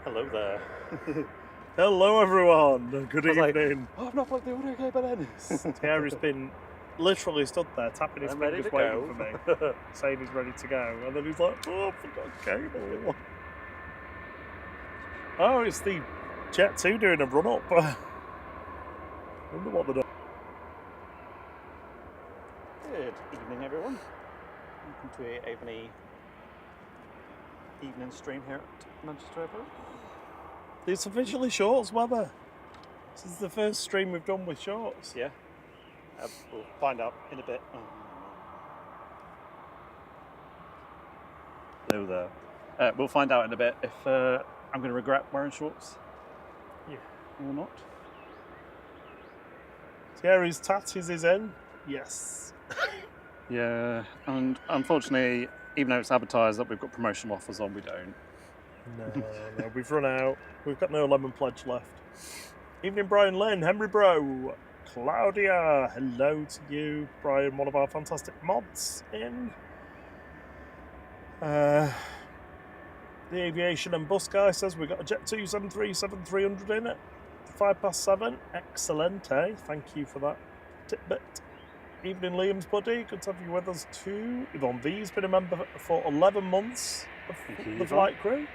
Hello there. Hello everyone, good evening. Like, oh, I've not plugged the audio cable in. Thierry's been literally stood there tapping his fingers waiting for me, saying he's ready to go, and then he's like, oh, I forgot cable. Oh, it's the Jet 2 doing a run up. I wonder what they're doing. Good evening everyone. Welcome to a opening evening stream here at Manchester Airport. It's officially shorts weather. This is the first stream we've done with shorts. Yeah. We'll find out in a bit. Hello there. We'll find out in a bit if I'm going to regret wearing shorts. Yeah. Or not. Thierry's tatties is in. Yes. Yeah, and unfortunately, even though it's advertised that we've got promotional offers on, we don't. No, we've run out. We've got no lemon pledge left. Evening, Brian Lynn, Henry Bro, Claudia. Hello to you, Brian, one of our fantastic mods in. The aviation and bus guy says we've got a Jet 2 737-300 in at 7:05. Excellent, eh? Thank you for that tidbit. Evening, Liam's buddy. Good to have you with us too. Yvonne V's been a member for 11 months of the flight crew.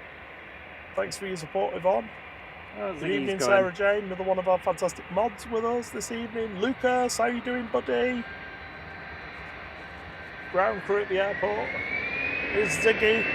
Thanks for your support, Yvonne. Good evening, Sarah Jane, another one of our fantastic mods with us this evening. Lucas, how you doing, buddy? Ground crew at the airport. Here's Ziggy.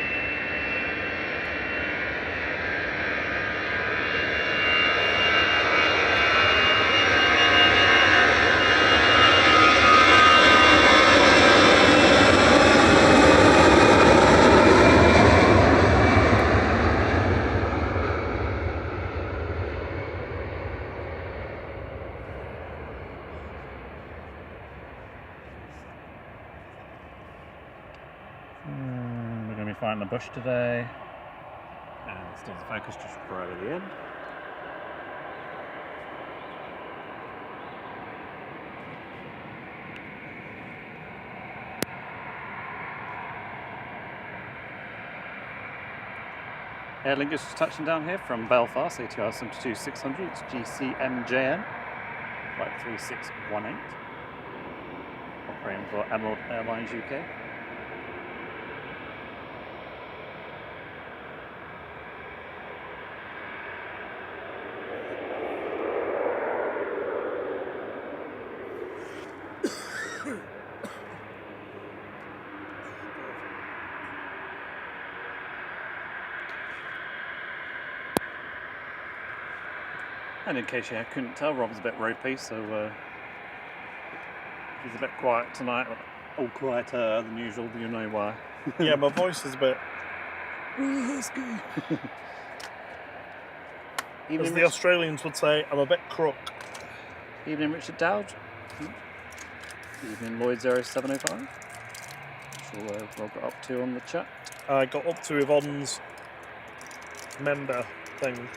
We're going to be flying the bush today, and still the focus just right at the end. Air Lingus is touching down here from Belfast, ATR 72600, it's GCMJN, flight 3618, operating for Emerald Airlines UK. And in case you couldn't tell, Rob's a bit ropey, so he's a bit quiet tonight. All quieter than usual, you know why. Yeah, my voice is a bit husky. As the Australians would say, I'm a bit crook. Evening, Richard Dowd. Evening, Lloyd 0705. Sure Rob got up to on the chat. I got up to Yvonne's member thing.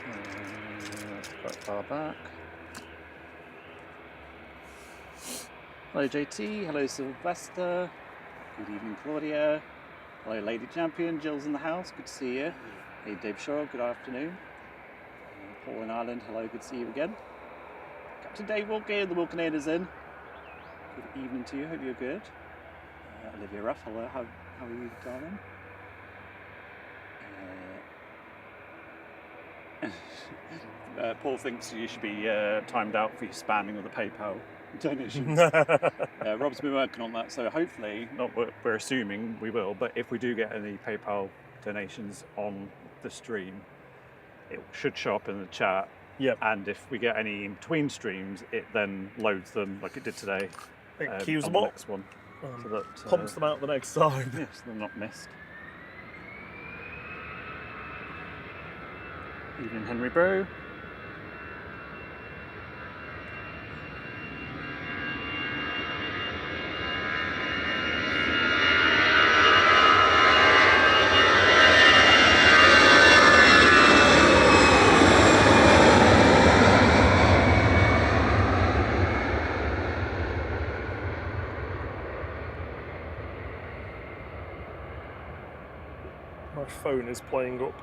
That's quite far back. Hello JT, hello Sylvester. Good evening Claudia. Hello Lady Champion, Jill's in the house, good to see you. Hey Dave Shaw, good afternoon. Paul in Ireland, hello, good to see you again. Captain Dave Walker, the Wilkinator's in. Good evening to you, hope you're good. Olivia Ruff, hello, how are you darling? Paul thinks you should be timed out for your spamming of the PayPal donations. Rob's been working on that, so hopefully, not we're assuming we will, but if we do get any PayPal donations on the stream, it should show up in the chat. Yep. And if we get any in between streams, it then loads them like it did today. It queues them the up. Next one, so that pumps them out the next time. Yes, they're not missed. Evening, Henry Bro. My phone is playing up.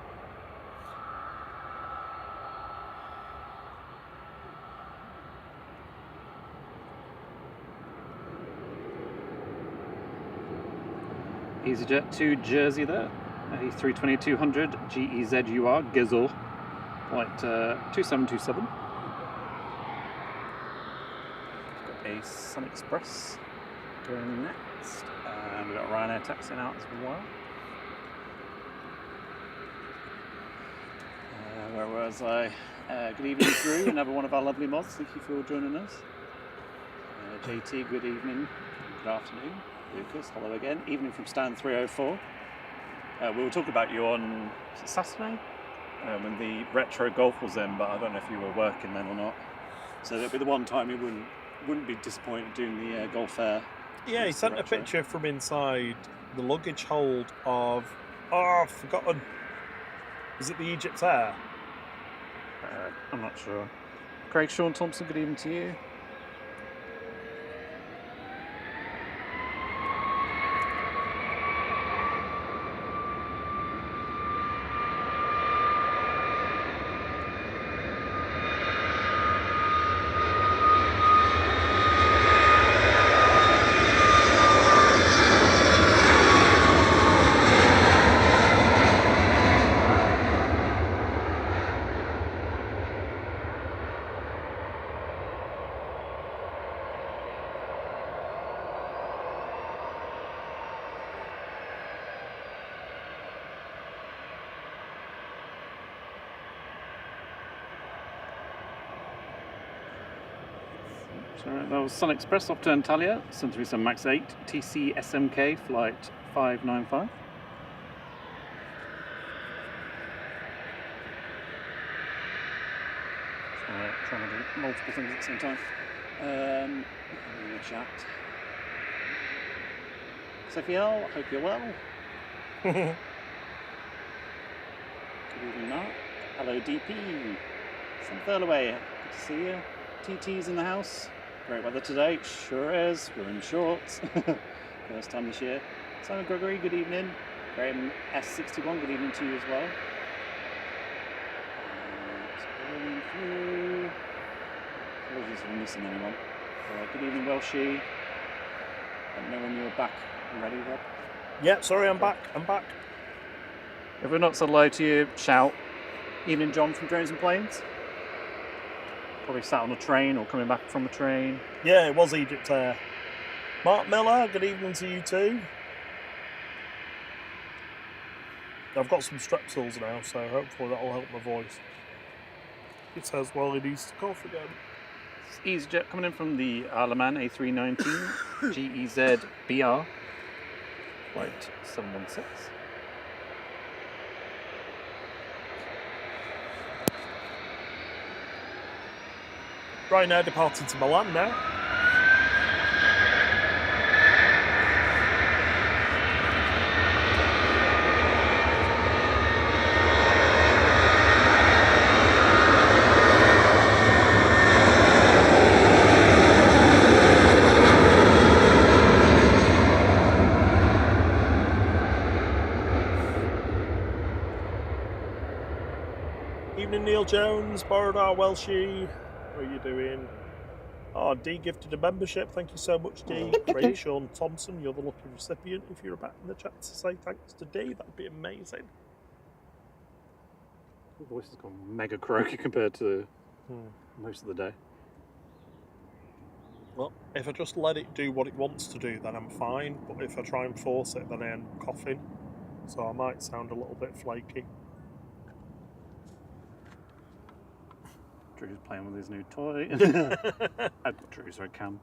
EasyJet to Jersey there. A320-200 GEZUR Gizzle. Flight 2727. Got a Sun Express going next. And we've got Ryanair taxiing out as well. Where was I? Good evening, Drew, another one of our lovely mods. Thank you for joining us. JT, good evening. Good afternoon. Lucas, hello again. Evening from stand 304. We were talking about you on Saturday when the retro golf was in, but I don't know if you were working then or not. So it'll be the one time you wouldn't be disappointed doing the golf fair. Yeah, he sent a picture from inside the luggage hold of, oh, I've forgotten. Is it the Egypt Air? I'm not sure. Craig Sean Thompson, good evening to you. So that was Sun Express off to Antalya, 737 MAX 8, TC SMK, flight 595. Sorry, trying to do multiple things at the same time. In the chat. Sophia, hope you're well. Good evening, Mark. Hello, DP. From Thurlaway, good to see you. TT's in the house. Great weather today, sure is. We're in shorts. First time this year. Simon Gregory, good evening. Graham S61, good evening to you as well. Scrolling through. Apologies if I'm missing anyone. Good evening, Welshie. Let me know when you're back and ready, Rob. Yeah, sorry, I'm back. If we're not said hello to you, shout. Evening, John from Drones and Planes. Probably sat on a train or coming back from a train. Yeah, it was Egypt Air. Mark Miller, good evening to you too. I've got some strepsils now, so hopefully that'll help my voice. It says, well, he needs to cough again. EasyJet coming in from the Alaman A319 GEZ BR, flight 716. Ryanair departing to Milan now. Evening, Neil Jones, Borodar Welshie. How are you doing? Oh, D gifted a membership. Thank you so much, D. Craig Sean Thompson, you're the lucky recipient. If you're back in the chat to say thanks to D, that'd be amazing. Your voice has gone mega croaky compared to most of the day. Well, if I just let it do what it wants to do, then I'm fine. But if I try and force it, then I end up coughing. So I might sound a little bit flaky. Drew's playing with his new toy. Drew, sorry, Cam.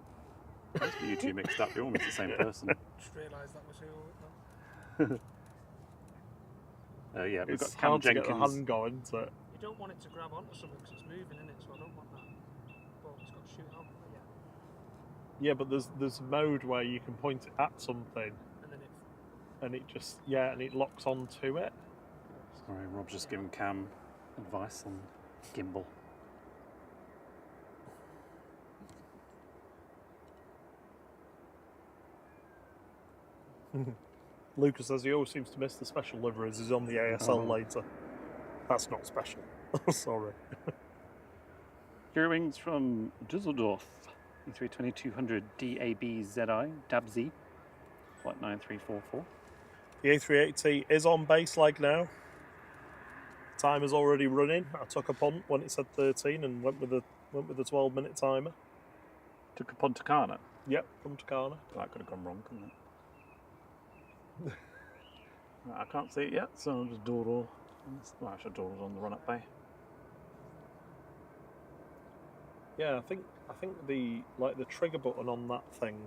You two mixed up, you're almost the same person. Just realised that was who. Yeah, we've got It's Cam hard to Jenkins. get the hand going, isn't it? You don't want it to grab onto something because it's moving, in it, so I don't want that. But it's got to shoot out. Yeah. Yeah, but there's a mode where you can point it at something, And then and it just and it locks onto it. Sorry, Rob's just giving Cam advice on gimbal. Lucas says he always seems to miss the special liveries. He's on the ASL later. That's not special. Sorry. Eurowings from Düsseldorf, E320-200 DABZI, DABZ, flight 9344. The A380 is on base leg now. Time is already running. I took a punt when it said 13 and went with the 12-minute timer. Took a Punta Cana. Yep, Punta Cana. That could have gone wrong, couldn't it? I can't see it yet, so I'll just dawdle. Well, actually, dawdle's on the run-up bay. Yeah, I think the trigger button on that thing.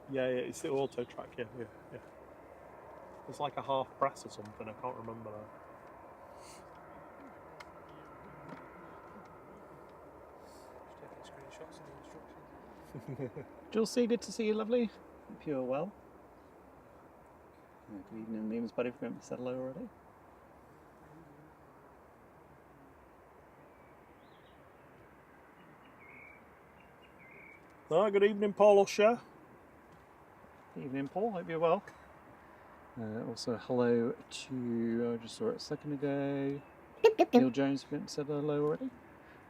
Yeah, it's the auto track. Yeah. It's like a half press or something. I can't remember now. Just taking screenshots of the instructions. Jules C, good to see you, lovely. Hope you're well. Good evening, Liam's buddy. If we haven't said hello already. Good evening, Paul Usher. Good evening, Paul. Hope you're well. Also, hello to, I just saw it a second ago, Neil Jones, if we haven't said hello already.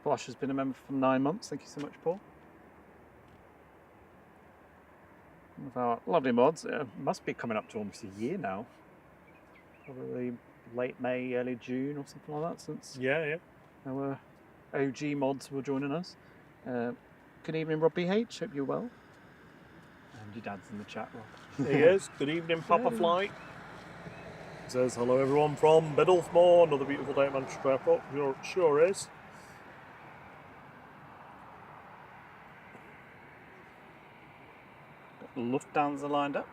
Bosch has been a member for 9 months. Thank you so much, Paul. One of our lovely mods. Must be coming up to almost a year now. Probably late May, early June or something like that since our OG mods were joining us. Good evening, Rob BH. Hope you're well. And your dad's in the chat, Rob. He is. Good evening, Papa Flight. He says, hello everyone from Biddulphmore, another beautiful day at Manchester Airport. Sure is. Got Lufthansa lined up.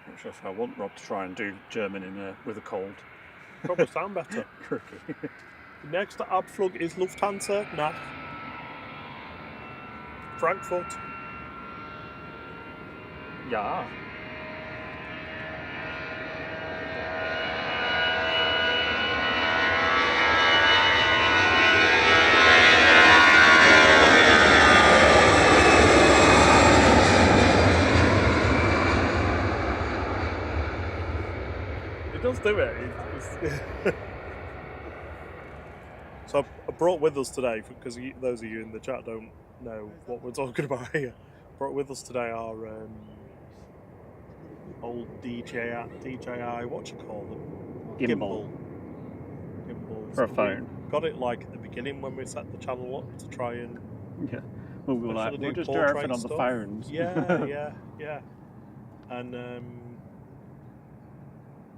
Not sure if I want Rob to try and do German with a cold. Probably sound better. Crooky. Next Abflug is Lufthansa nach Frankfurt. Ja. It does do it. So I brought with us today, because those of you in the chat don't know what we're talking about here. Brought with us today our old DJI, what you call them? Gimbal. For a phone. Got it like at the beginning when we set the channel up to try and Yeah. Well, we were like, we'll just do everything on the phones. Yeah. And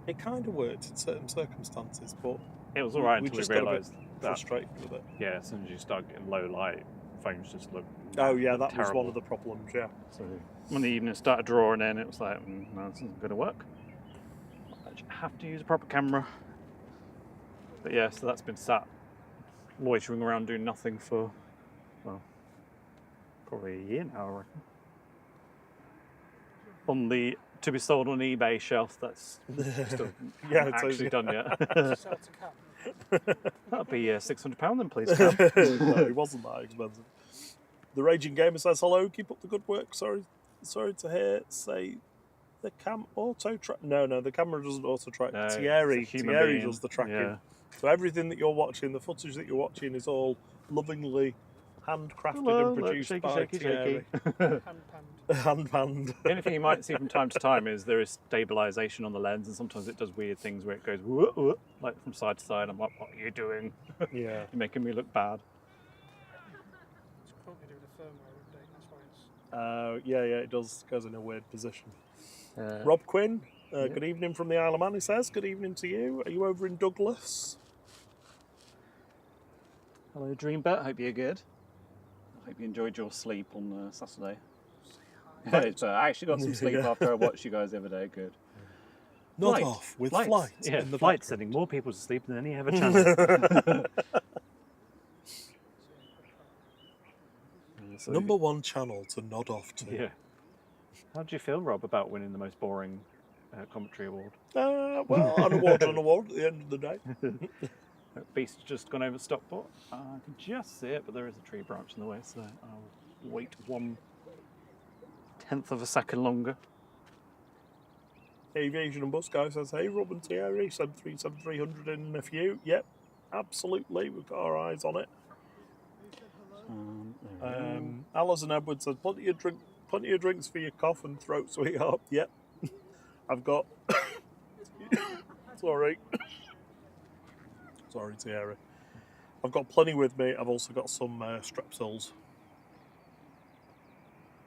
it kind of worked in certain circumstances, but It was alright until we just got a bit realised that. frustrated with it. Yeah, as soon as you start getting low light, phones just look. Oh yeah, that terrible. was one of the problems. Yeah. So when the evening started drawing in, it was like, no, this isn't going to work. I have to use a proper camera. But yeah, so that's been sat loitering around doing nothing for, well, probably a year now, I reckon. On the to be sold on eBay shelf, that's still not actually done yet. Sell to Cap. That'll be £600 then, please, Cam. No, it wasn't that expensive. The Raging Gamer says, hello, keep up the good work. Sorry to hear say the cam auto track. No, the camera doesn't auto track. No, Thierry being. does the tracking. Yeah. So everything that you're watching, the footage that you're watching, is all lovingly handcrafted and produced shaky, by shaky, Thierry. shaky. Hand panned. The only thing you might see from time to time is there is stabilisation on the lens, and sometimes it does weird things where it goes whoop, whoop, like from side to side. I'm like, what are you doing? Yeah. You're making me look bad. It's currently doing a firmware update, that's why it's... Yeah, it does. Goes in a weird position. Uh, Rob Quinn, good evening from the Isle of Man, he says. Good evening to you. Are you over in Douglas? Hello, Dreambet. Hope you're good. I hope you enjoyed your sleep on Saturday. I actually got some sleep after I watched you guys the other day. Good. Not Flight. off with Flight. flight. Yeah, in the Flight's background. sending more people to sleep than any other channel. So, Number one channel to nod off to. yeah. How do you feel, Rob, about winning the most boring commentary award? Well, an award at the end of the day. Beast's just gone over Stockport. I can just see it, but there is a tree branch in the way, so I'll wait 1/10 of a second longer. Aviation and Bus Guy says, hey, Rob and Thierry, 737-300 in a few. Yep, absolutely. We've got our eyes on it. Alison Edwards says, plenty of drinks for your cough and throat, sweetheart. Yep. I've got. Sorry. Sorry, Tiara. I've got plenty with me. I've also got some strepsils.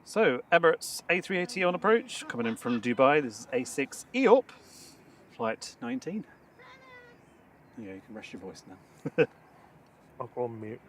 So, Emirates A380 on approach, coming in from Dubai. This is A6 EOP, flight 19. Yeah, you can rest your voice now. I'll go on mute.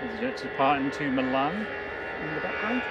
There's a jet departing to Milan in the background.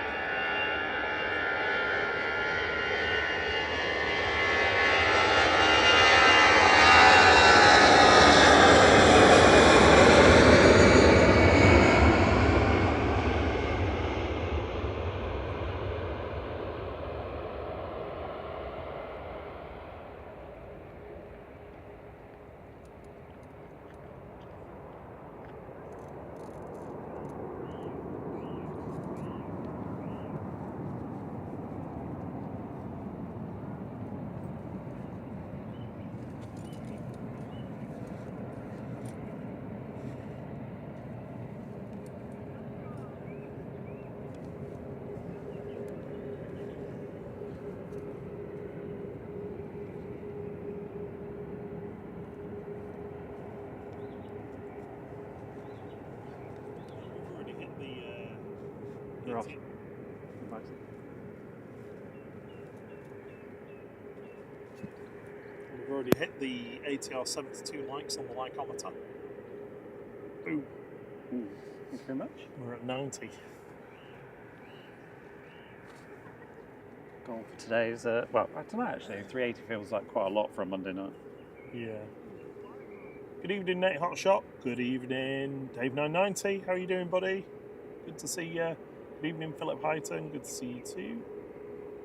We're off. We've already hit the ATR 72 likes on the likeometer. Ooh. Ooh. Thank you very much. We're at 90. Goal for today's, well, I don't know actually, 380 feels like quite a lot for a Monday night. Yeah. Good evening, Nate Hotshot. Good evening, Dave990. How are you doing, buddy? Good to see you. Good evening, Philip Highton. Good to see you too.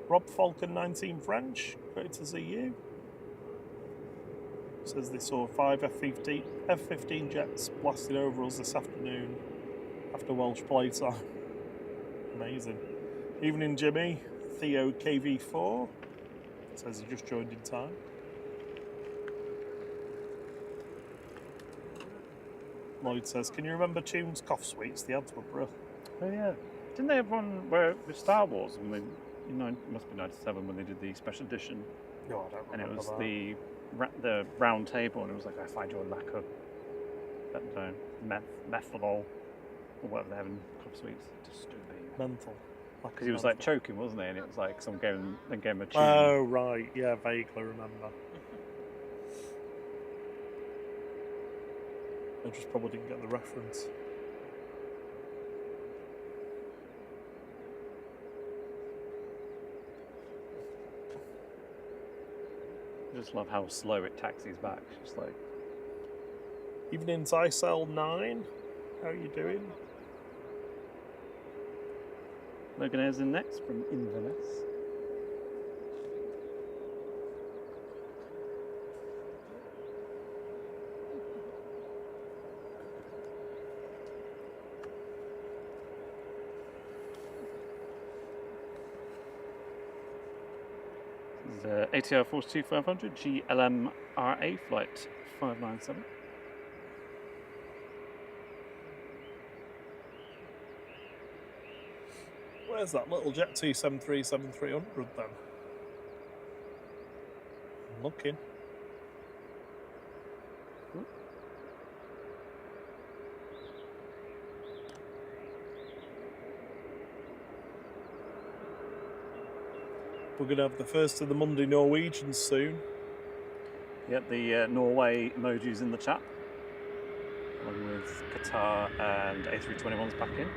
Rob Falcon 19 French. Great to see you. Says they saw 5 F-15 jets blasted over us this afternoon after Welsh playtime. Amazing. Evening, Jimmy. Theo KV4 says he just joined in time. Lloyd says, can you remember Tune's cough sweets? The ads were brilliant. Oh yeah. Didn't they have one where with Star Wars when they, it must be 97 when they did the special edition? No, I don't remember. And it was that. the round table, and it was like, I find your lack of methanol or whatever they have in cough sweets. Disturbing. Mental. Because he was like choking, wasn't he? And it was like someone gave him a tune. Oh right, yeah, vaguely remember. I just probably didn't get the reference. I just love how slow it taxis back. It's just like, Evenings ICEL 9. How are you doing? Logan is in next from Inverness. This is ATR 42500 GLM-RA flight 597. Where's that little Jet 2 737-300 then? I'm looking. We're going to have the first of the Monday Norwegians soon. Yep, the Norway emojis in the chat, along with Qatar and A321s back in.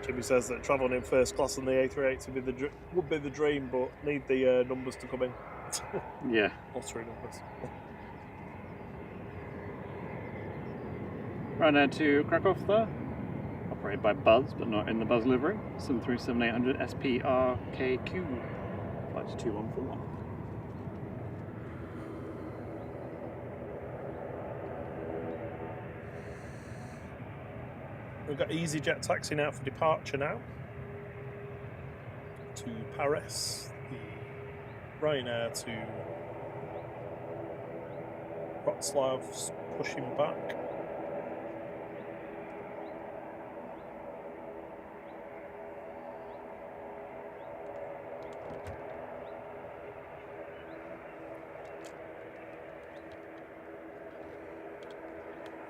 Jimmy says that travelling in first class on the A380 would be the dream, but need the numbers to come in. Yeah. Lottery numbers. Right now to Krakow there, operated by Buzz, but not in the Buzz livery. 737-800 SPRKQ, flight 2141. We've got EasyJet taxiing out for departure now to Paris, the Ryanair to Wrocław's pushing back.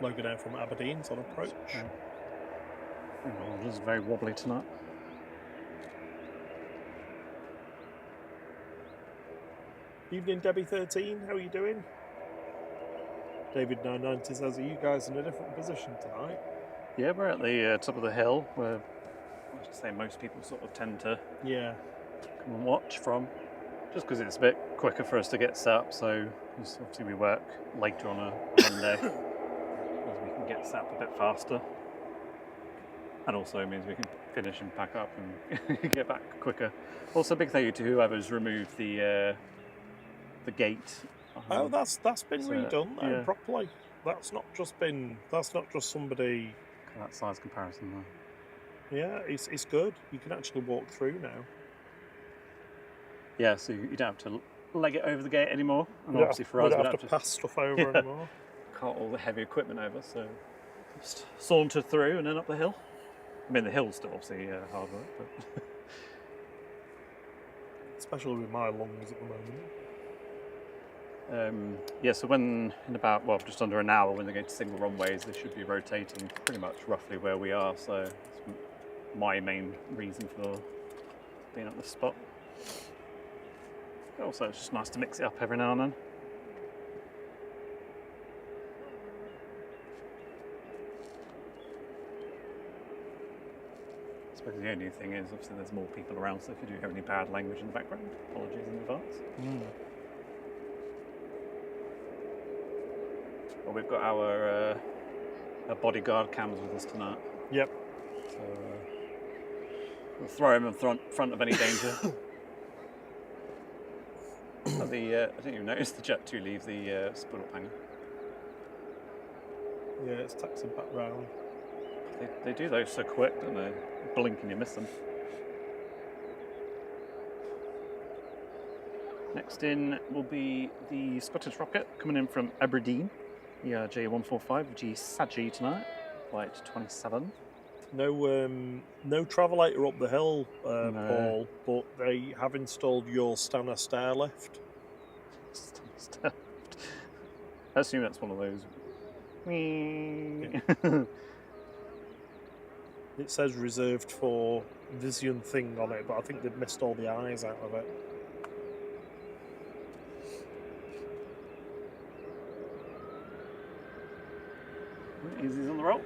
Logan Air from Aberdeen's on approach. Oh, this is very wobbly tonight. Evening, Debbie 13. How are you doing? David 990 says, "Are you guys in a different position tonight?" Yeah, we're at the top of the hill where I should say most people sort of tend to come and watch from, just because it's a bit quicker for us to get set up. So obviously we work later on a Monday, because we can get set up a bit faster. And also means we can finish and pack up and get back quicker. Also, big thank you to whoever's removed the gate. Oh, that's been so, redone yeah. properly. That's not just somebody. That size comparison there. Yeah, it's good. You can actually walk through now. Yeah, so you don't have to leg it over the gate anymore. And We don't obviously have- for we us, don't we have to pass stuff over anymore. cart all the heavy equipment over, so just saunter through and then up the hill. I mean, the hill's still obviously hard work, but Especially with my lungs at the moment. yeah. So when in about just under an hour, when they go to single runways, they should be rotating pretty much roughly where we are. So that's my main reason for being at this spot. But also, it's just nice to mix it up every now and then. I suppose the only thing is, obviously, there's more people around, so if you do have any bad language in the background, apologies in advance. Well, we've got our bodyguard cams with us tonight. Yep. So we'll throw him in front of any danger. I didn't even notice the Jet 2 leave the split up hangar. Yeah, it's taxiing back round. They do those so quick, don't they? Blink and you miss them. Next in will be the Scottish rocket coming in from Aberdeen, the J145 EGCC tonight, flight 27. No travelator up the hill, No. Paul, but they have installed your Stana stair lift. I assume that's one of those. It says reserved for vision thing on it, but I think they've missed all the eyes out of it. Easy's on the roll.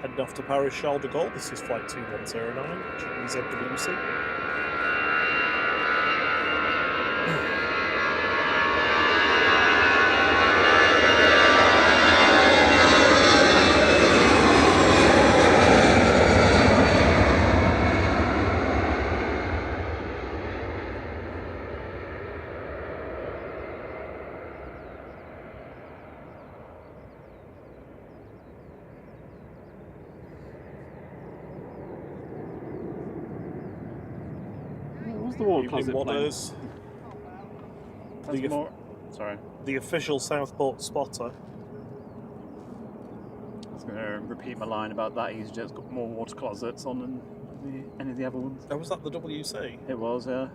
Heading off to Paris Charles de Gaulle. This is flight 2109, EGCC. What's the water Evening closet plane? Waters. Sorry. The official Southport spotter. I was going to repeat my line about that EasyJet's got more water closets on than any of the other ones. Oh, was that the WC? It was, yeah.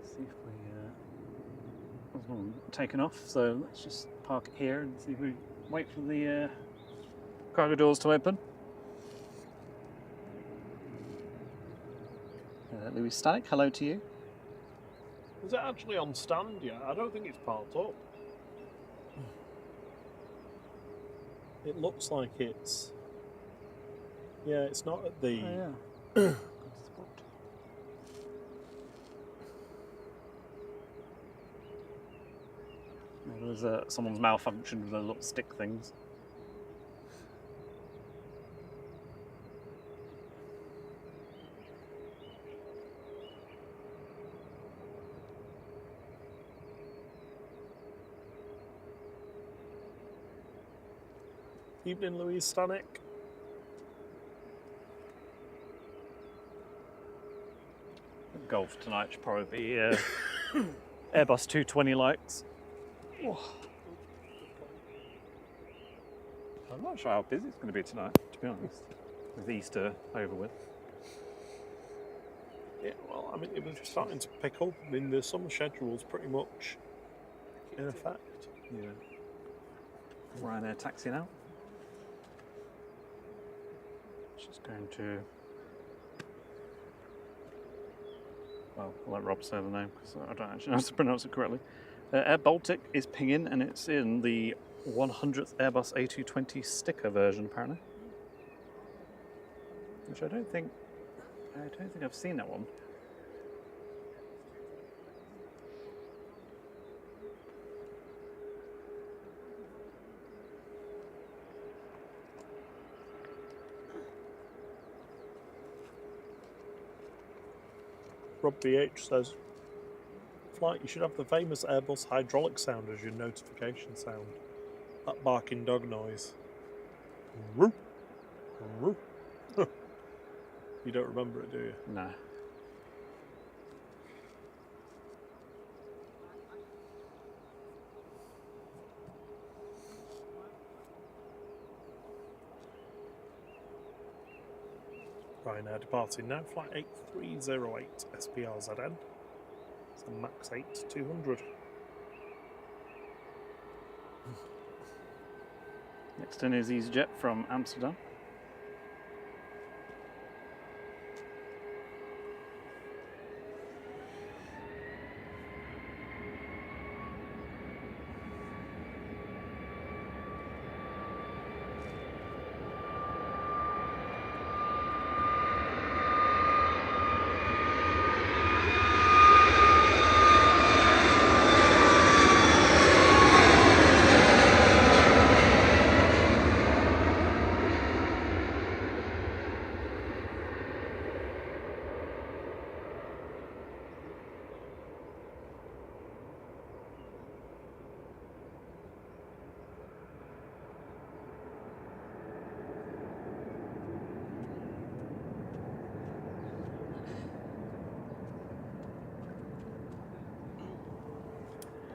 See if we there's one taken off, so let's just park it here and see if we wait for the cargo doors to open. Louis Stanek, hello to you. Is it actually on stand yet? I don't think it's parked up. It looks like it's... Yeah, it's not at the... Oh, yeah. Good spot. Maybe there's someone's malfunctioned with those little stick things. Evening, Louise Stanek. Golf tonight should probably be Airbus 220 likes. Oh. I'm not sure how busy it's going to be tonight, to be honest, with Easter over with. Yeah, well, I mean, it was starting to pick up. I mean, the summer schedule's pretty much in effect. Yeah. Ryanair taxiing out. Just going to... Well, I'll let Rob say the name because I don't actually know how to pronounce it correctly. Air Baltic is pinging, and it's in the 100th Airbus A220 sticker version, apparently. Which I don't think I've seen that one. Rob BH says, Flight, you should have the famous Airbus hydraulic sound as your notification sound. That barking dog noise. You don't remember it, do you? No. Ryanair departing now, flight 8308 SPRZN. It's a max 8-200. Next in is EasyJet from Amsterdam.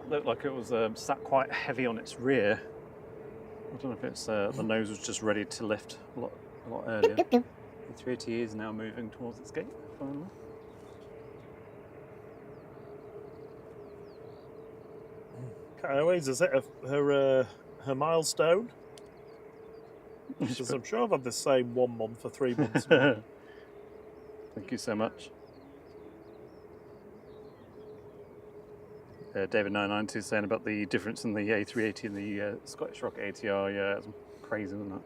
looked like it was sat quite heavy on its rear. I don't know if it's the nose was just ready to lift a lot earlier. The 380 is now moving towards its gate finally. Airways, is it her milestone? Because I'm sure I've had the same 1 month for 3 months now. Thank you so much. David 992 saying about the difference in the A380 and the Scottish Rocket ATR. Yeah, it's crazy, isn't it?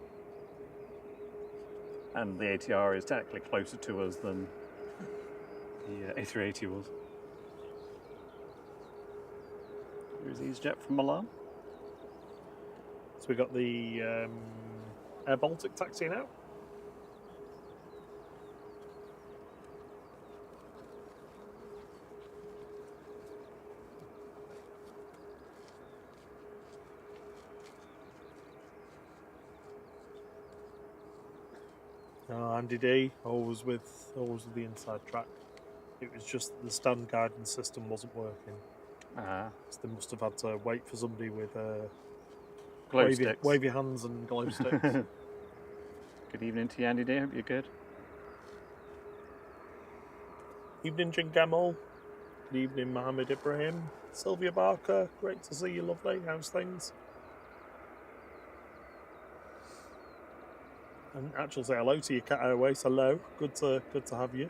And the ATR is technically closer to us than the A380 was. Here's EasyJet from Milan. So we got the Air Baltic taxi now. Andy D, always with the inside track. It was just the stand guidance system wasn't working. So they must have had to wait for somebody with wave your hands and glow sticks. Good evening to you, Andy D. Hope you're good. Evening, Jim Gamal. Good evening, Mohammed Ibrahim. Sylvia Barker, great to see you, lovely. How's things? And actually say hello to you, Cat Airways. Hello, good to have you.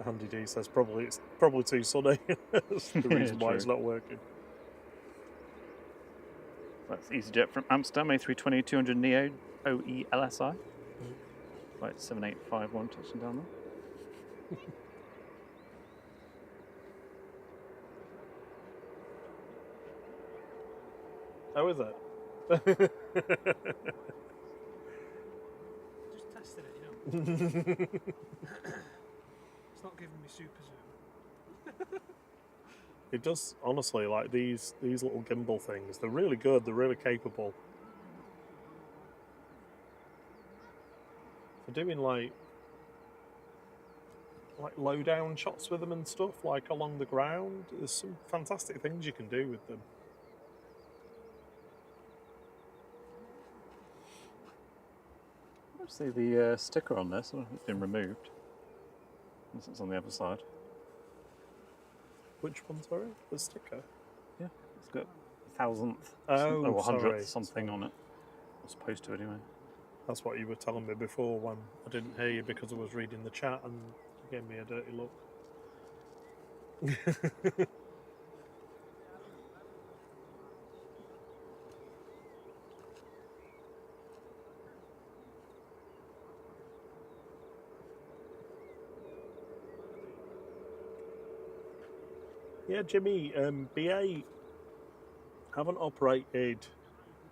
Andy D says it's probably too sunny. That's the reason why it's not working. That's EasyJet from Amsterdam, A320-200 Neo OE LSI. Flight 7851 touching down there. How is it? Just testing it, you know. It's not giving me super zoom. It does, honestly, like these little gimbal things, they're really good, they're really capable. For doing like low down shots with them and stuff, like along the ground, there's some fantastic things you can do with them. I see the sticker on this, it's been removed. Unless it's on the other side. Which one, sorry? The sticker? Yeah, it's got 1,000th or 100th something on it. Or supposed to anyway. That's what you were telling me before when I didn't hear you because I was reading the chat and you gave me a dirty look. Yeah, Jimmy, BA haven't operated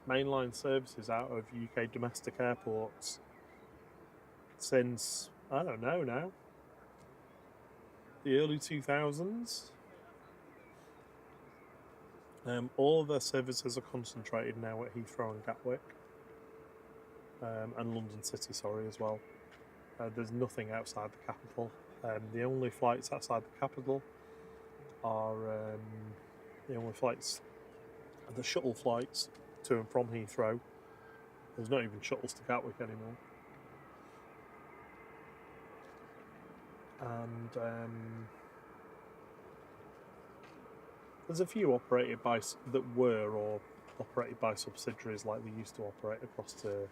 mainline services out of UK domestic airports since, I don't know now, the early 2000s. All of their services are concentrated now at Heathrow and Gatwick, and London City, sorry, as well. There's nothing outside the capital. The only flights outside the capital are the shuttle flights to and from Heathrow. There's not even shuttles to Gatwick anymore. And there's a few operated by operated by subsidiaries, like they used to operate across to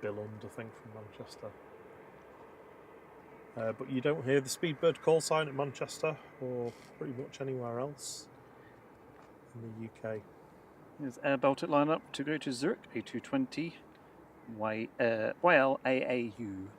Billund, I think, from Manchester. But you don't hear the Speedbird call sign at Manchester or pretty much anywhere else in the UK. There's Air Baltic lineup to go to Zurich, A220, YLAAU.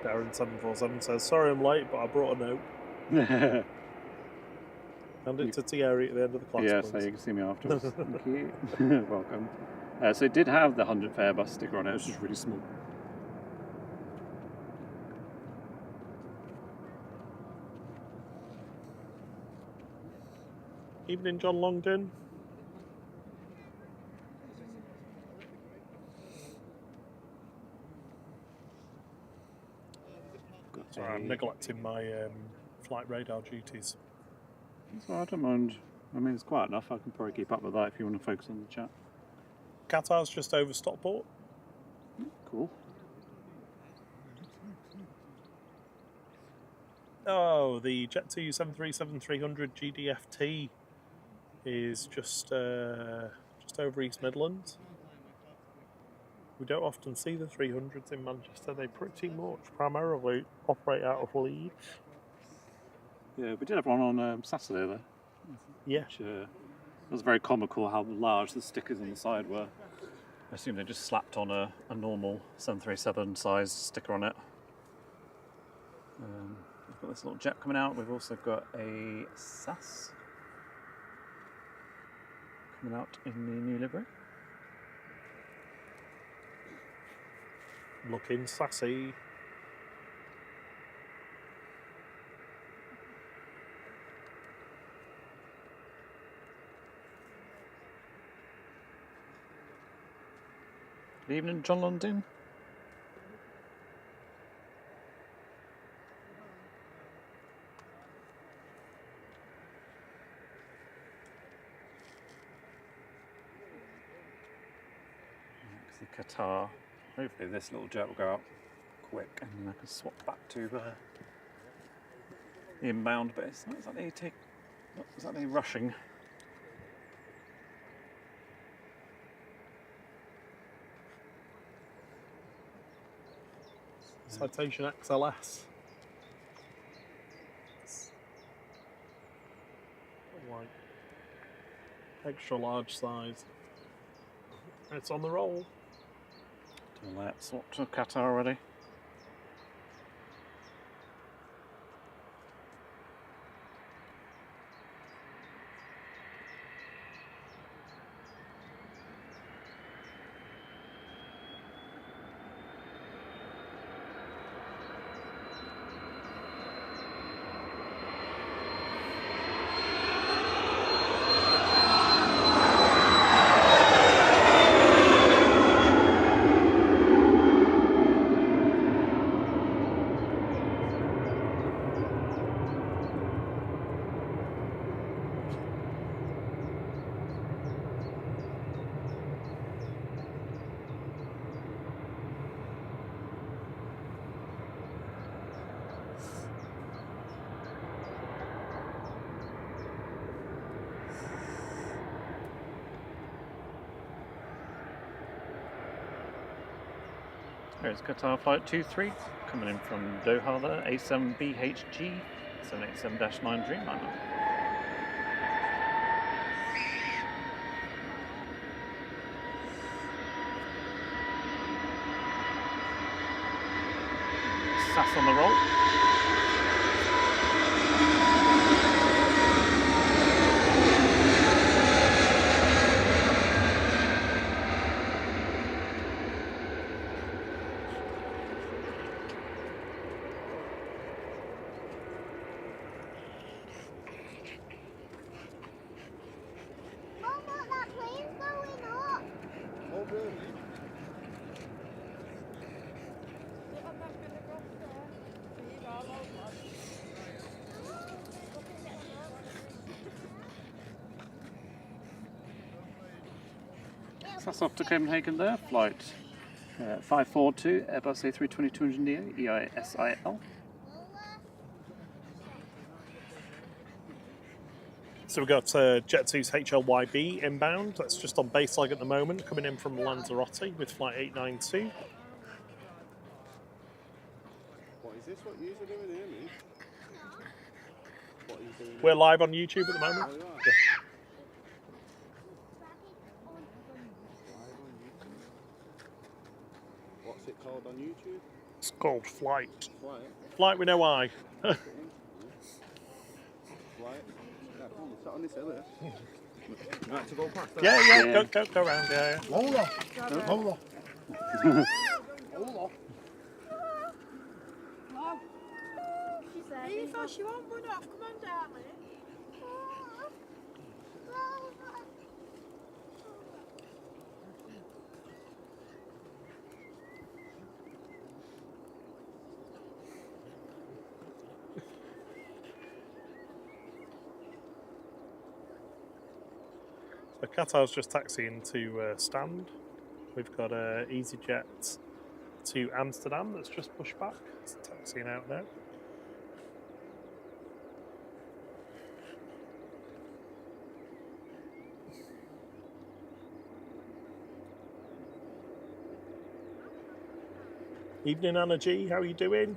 Darren747 says, sorry I'm late, but I brought a note. Hand it to Thierry at the end of the class. Yeah, please. so you can see me afterwards. Thank you. Welcome. So it did have the 100th Airbus sticker on it, it was just really small. Evening, John Longdon. Sorry, I'm neglecting my flight radar duties. That's all right, I don't mind. I mean, it's quiet enough. I can probably keep up with that if you want to focus on the chat. Qatar's just over Stockport. Cool. Oh, the Jet2 737-300 GDFT is just over East Midlands. We don't often see the 300s in Manchester. They pretty much primarily operate out of Leeds. Yeah, we did have one on Saturday though. Yeah. Which, it was very comical how large the stickers on the side were. I assume they just slapped on a normal 737 size sticker on it. We've got this little jet coming out. We've also got a SAS coming out in the new livery. Looking sassy. Good evening, John London. The Qatar. Hopefully this little jet will go out quick and then I can swap back to the inbound, but it's not exactly rushing. Citation XLS. Like extra large size. It's on the roll. Let's swap to Qatar already. There's Qatar Flight 23 coming in from Doha there, A7BHG 787-9 Dreamliner. SAS on the roll. That's off to Copenhagen there, flight 542, Airbus A320-200neo, EISIL. So we've got Jet2's HLYB inbound. That's just on base leg at the moment, coming in from Lanzarote with flight 892. What is this? What you are doing here, mate? What are you doing? We're live on YouTube at the moment. Oh, you are? Yeah. Live on YouTube. What's it called on YouTube? It's called Flight. Flight. Flight with no eye. Flight. Yeah, come on, sat on this hill here. Right, to go past that. Yeah. Go round, yeah. Lola. Lola. Lola. She said, you thought she won't run off. Come on, darling. So Qatar's just taxiing to stand. We've got EasyJet to Amsterdam that's just pushed back. It's taxiing out now. Evening, Anna G. How are you doing?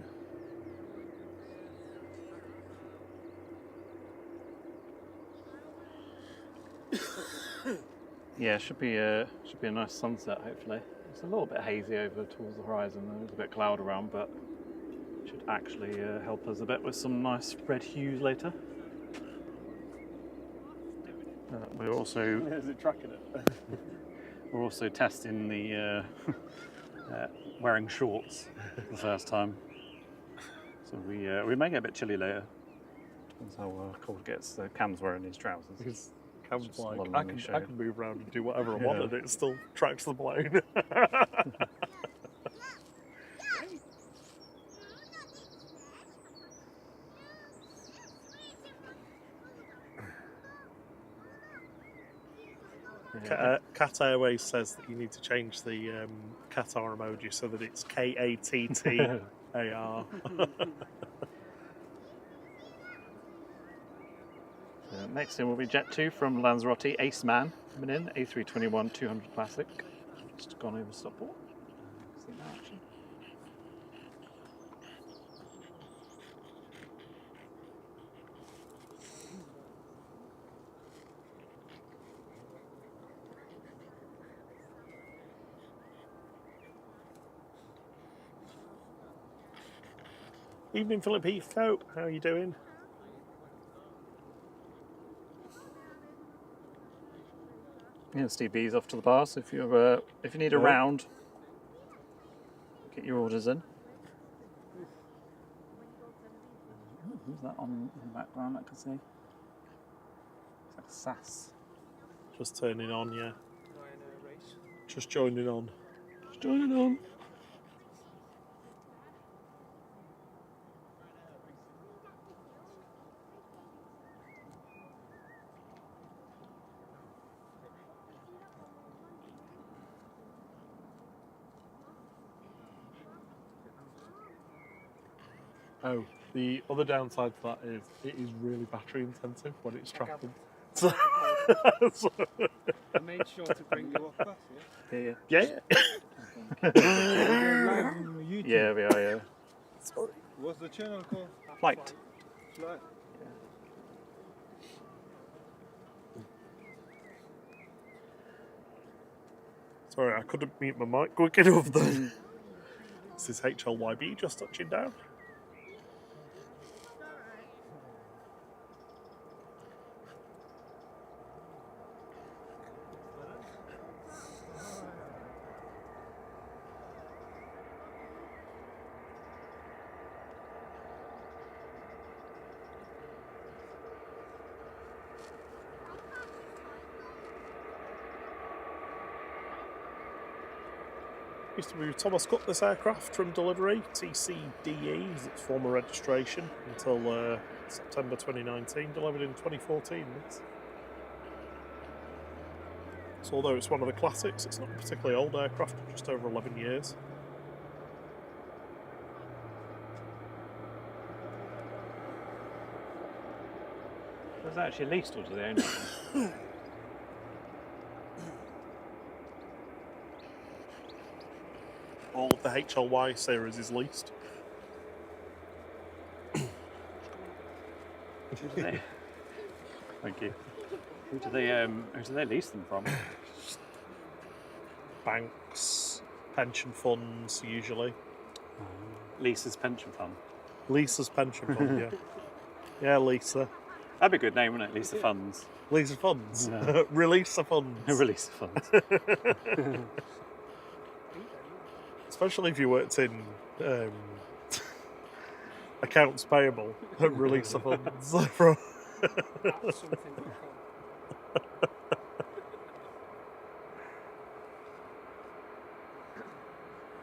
Yeah, should be a nice sunset. Hopefully, it's a little bit hazy over towards the horizon. There's a bit of cloud around, but it should actually help us a bit with some nice red hues later. We're also Is it tracking it? we're also testing the wearing shorts for the first time. So we may get a bit chilly later. Depends how cold it gets. Cam's wearing his trousers. Cam's Just like, one I on the can show. move around and do whatever I Yeah. want, and it still tracks the plane. Cat Airways says that you need to change the Qatar emoji so that it's Kattar. Next in will be Jet 2 from Lanzarote, Ace Man coming in, A321 200 Classic. Just gone over Stockport. See that action. Evening, Philip Heathcote. How are you doing? Yeah, Steve B's off to the bar. So if you need a round, get your orders in. Who's that on in the background? I can see. It's like a sass. Just turning on, yeah. Ryanair race. Just joining on. Just joining on. Oh, the other downside to that is it is really battery intensive when it's tracking. So, I made sure to bring You walk past, yeah? Yeah. yeah. Yeah, we are. Yeah. Sorry. What's the channel called? Flight. Flight. Sorry, I couldn't mute my mic quick enough then. This is HLYB just touching down. Used to be Thomas Cook, this aircraft from delivery, TCDE is its former registration, until September 2019, delivered in 2014. So although it's one of the classics, it's not a particularly old aircraft, just over 11 years. Was that actually leased or do they own it? All of the HLY series is leased. Thank you. Who do they lease them from? Banks, pension funds, usually. Lisa's pension fund. Lisa's pension fund, yeah. Yeah, Lisa. That'd be a good name, wouldn't it? Lisa Funds. Lisa Funds. Yeah. Release the funds. Release the funds. Especially if you worked in accounts payable. Release the funds. From That's something.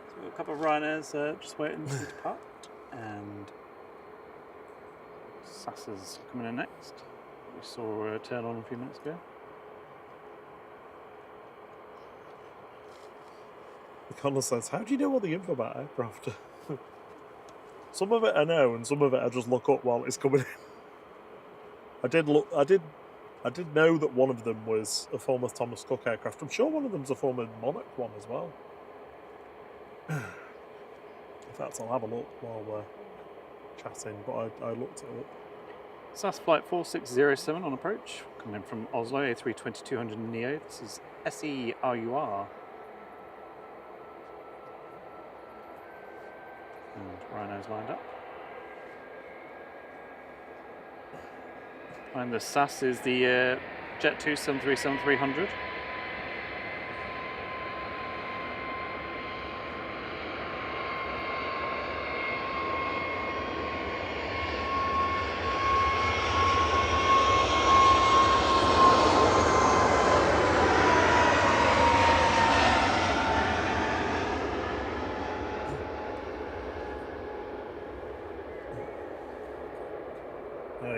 So a couple of Ryanairs just waiting to depart, and Sassa's coming in next. We saw a turn on a few minutes ago. Connor says, "How do you know all the info about aircraft?" Some of it I know, and some of it I just look up while it's coming in. I did know that one of them was a former Thomas Cook aircraft. I'm sure one of them's a former Monarch one as well. In fact, I'll have a look while we're chatting, but I looked it up. SAS flight 4607 on approach, coming in from Oslo, A320-200 Neo. This is SERUR. And Rhino's lined up. And the SAS is the Jet 2 737-300.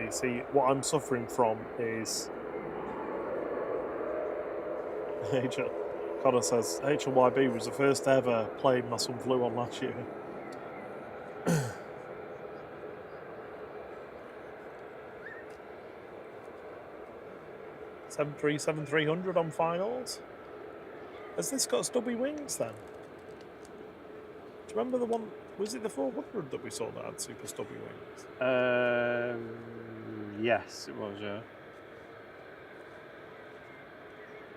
You see, what I'm suffering from is Connor says HLYB was the first ever plane my son flew on last year. 737-300 on finals. Has this got stubby wings then? Do you remember the one? Was it the 400 that we saw that had super stubby wings? Yes, it was, yeah.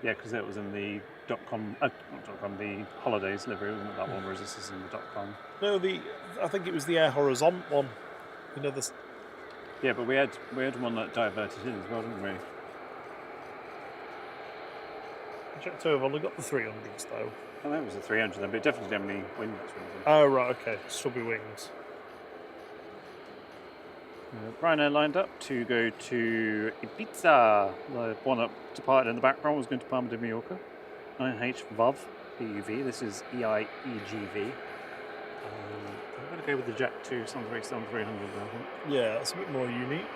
Yeah, because it was in the .com, not .com, the holidays livery, wasn't it, that one, whereas this is in the .com. No, I think it was the Air Horizon one. You know this. Yeah, but we had one that diverted in as well, didn't we? Jet 2 have only got the 300s though. I think it was a 300 then, but it definitely didn't have any wings. Oh right, okay, stubby wings. Ryanair lined up to go to Ibiza. The one that departed in the background was going to Palma de Mallorca. 9H VUV, PUV. This is EIEGV. I'm going to go with the Jet 2 737-300, I think. Yeah, that's a bit more unique.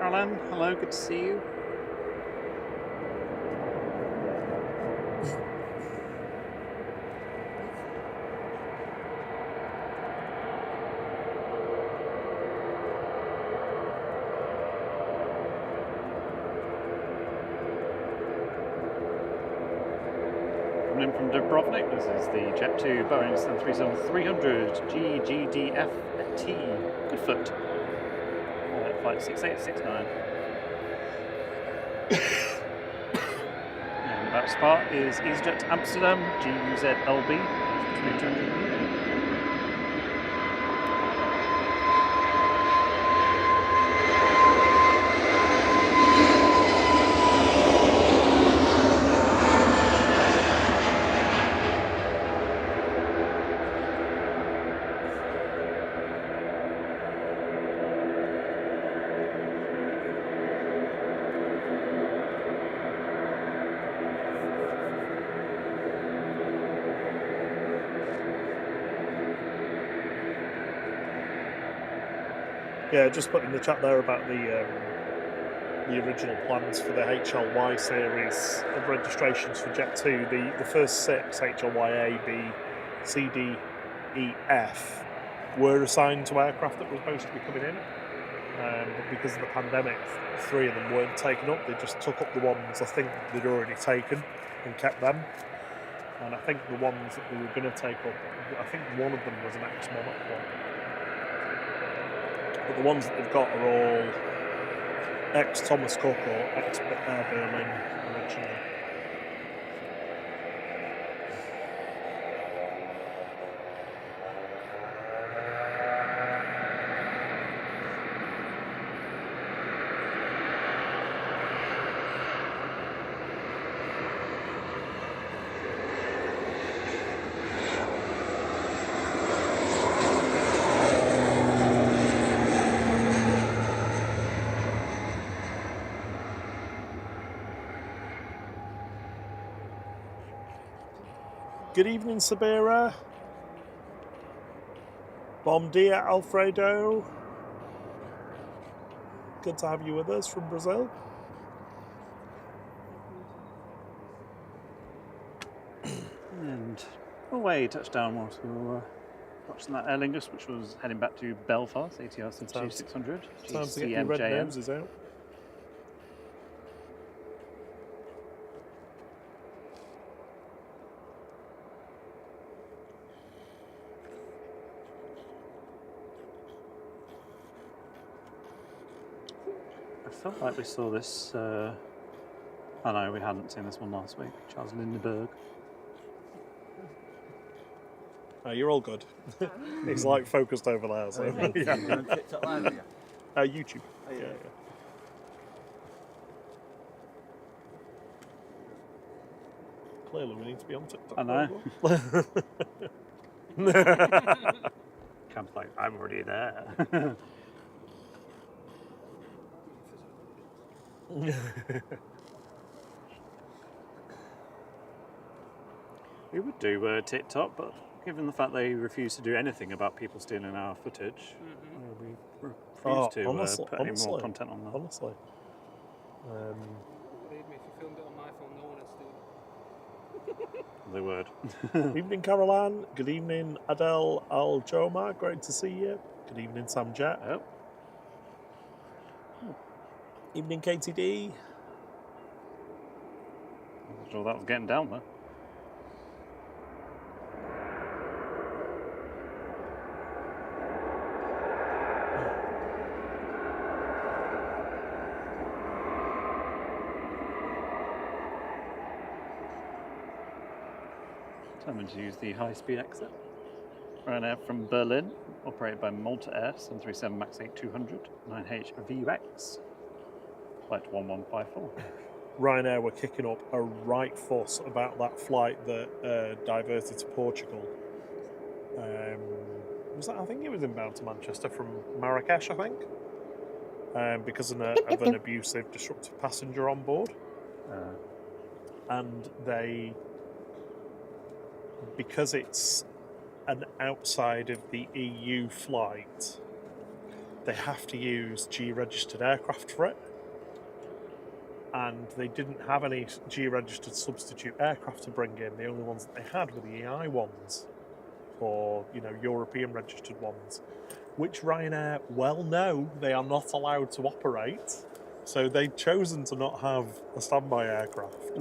Alan, hello, good to see you. Coming in from Dubrovnik, this is the Jet 2 Boeing 737-300 GGDFT. Good foot. Flight 6869. And about to start is EasyJet Amsterdam GUZLB 2200. Yeah, just put in the chat there about the the original plans for the HLY series of registrations for Jet 2, the first 6, HLY A, B, C, D, E, F, were assigned to aircraft that were supposed to be coming in. But because of the pandemic, 3 of them weren't taken up. They just took up the ones I think they'd already taken and kept them. And I think the ones that they were going to take up, I think one of them was an ex-Monarch one. But the ones that they've got are all ex-Thomas Cook or ex-Air Berlin originally. Good evening, Sabira. Bom dia, Alfredo. Good to have you with us from Brazil. And away touchdown whilst we were watching that Aer Lingus, which was heading back to Belfast, ATR 600. Time to get your red noses out. I felt like we saw this. Oh no, we hadn't seen this one last week. Charles Lindbergh. Oh, you're all good. It's like focused over there. So. Yeah. You're on TikTok live, are you? YouTube. Oh, yeah. Clearly, we need to be on TikTok. I know. Cam's like, I'm already there. We would do TikTok, but given the fact they refuse to do anything about people stealing our footage, we refuse to put any more content on that. Honestly. Believe me, if you filmed it on my phone, no one would steal it. They would. Good evening, Caroline. Good evening, Adele Al-Joma. Great to see you. Good evening, Sam Jet. Oh. Evening, KTD. I'm not sure that was getting down there. Determined to use the high-speed exit. Ryanair from Berlin, operated by Malta Air, 737 MAX 8200, 9H VUX, flight 1154. Ryanair were kicking up a right fuss about that flight that diverted to Portugal. Was that? I think it was inbound to Manchester from Marrakesh, I think, because of an abusive, disruptive passenger on board. And they, because it's an outside of the EU flight, they have to use G-registered aircraft for it. And they didn't have any G-registered substitute aircraft to bring in. The only ones that they had were the EI ones, or European registered ones, which Ryanair well know they are not allowed to operate. So they've chosen to not have a standby aircraft,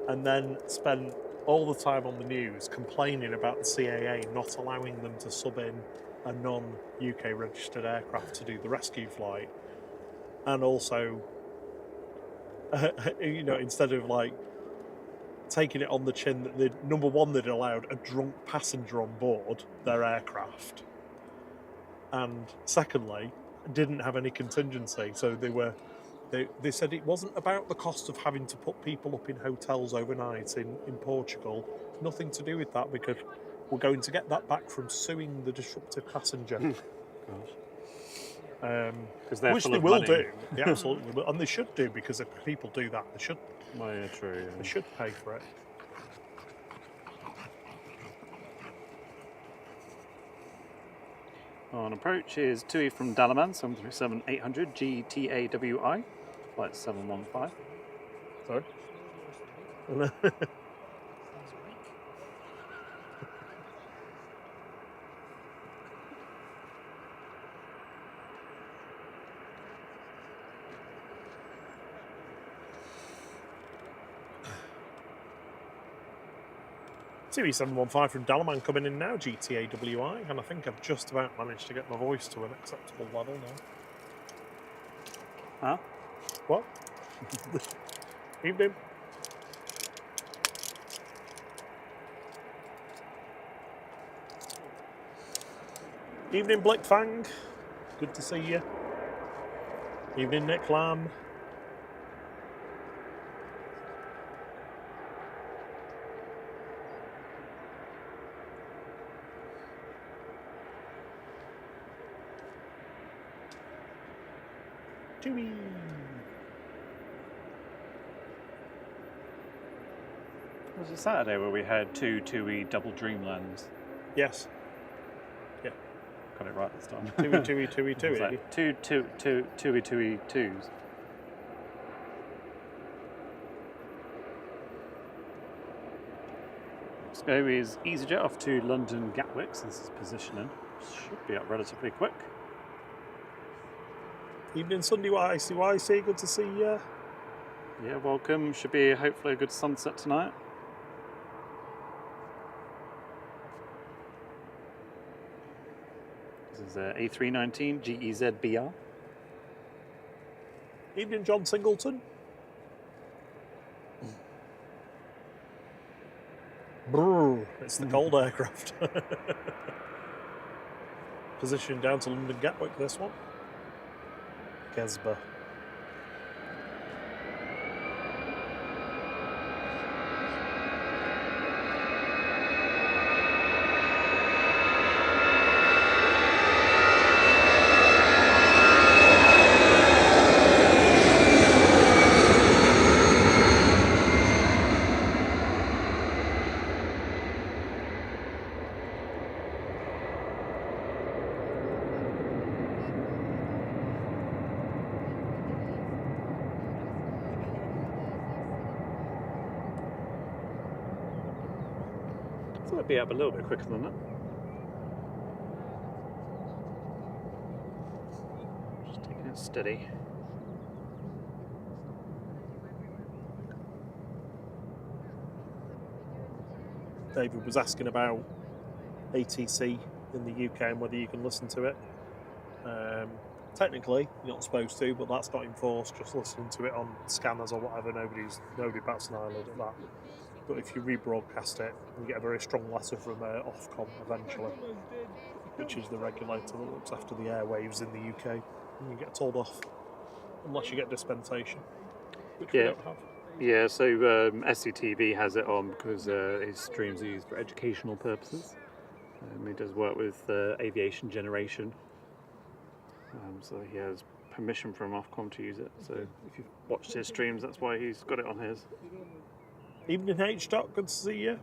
and then spent all the time on the news complaining about the CAA not allowing them to sub in a non-UK registered aircraft to do the rescue flight, and also. Instead of taking it on the chin that number one, they'd allowed a drunk passenger on board their aircraft, and secondly, didn't have any contingency. So they said it wasn't about the cost of having to put people up in hotels overnight in Portugal. Nothing to do with that, because we're going to get that back from suing the disruptive passenger. Which they will do. They absolutely will, and they should do, because if people do that, they should. Well, yeah, true. Yeah. They should pay for it. On approach is TUI from Dalaman, 737-800 GTAWI, flight 715. Sorry. TV715 from Dalaman coming in now, GTAWI, and I think I've just about managed to get my voice to an acceptable level now. Huh? What? Evening. Evening, Blick Fang. Good to see you. Evening, Nick Lamb. Chewie. It was a Saturday where we had two TUI double Dreamlands. Yes. Yeah. Got it right this time. TUI. It was like two TUI twos. Let's go is EasyJet off to London Gatwick, so this is positioning. Should be up relatively quick. Evening, Sunday YC. Good to see you. Yeah, welcome. Should be hopefully a good sunset tonight. This is A319 GEZ-BR. Evening, John Singleton. Brrr, it's the cold aircraft. Position down to London Gatwick, this one. Gesba. It'd be up a little bit quicker than that. Just taking it steady. David was asking about ATC in the UK and whether you can listen to it. Technically, you're not supposed to, but that's not enforced. Just listening to it on scanners or whatever, nobody bats an eyelid at that. But if you rebroadcast it, you get a very strong letter from Ofcom eventually, which is the regulator that looks after the airwaves in the UK, and you get told off unless you get dispensation, which we don't have. Yeah, so SCTV has it on because his streams are used for educational purposes. He does work with aviation generation, so he has permission from Ofcom to use it. So if you've watched his streams, that's why he's got it on his. Evening, H-Doc, good to see you.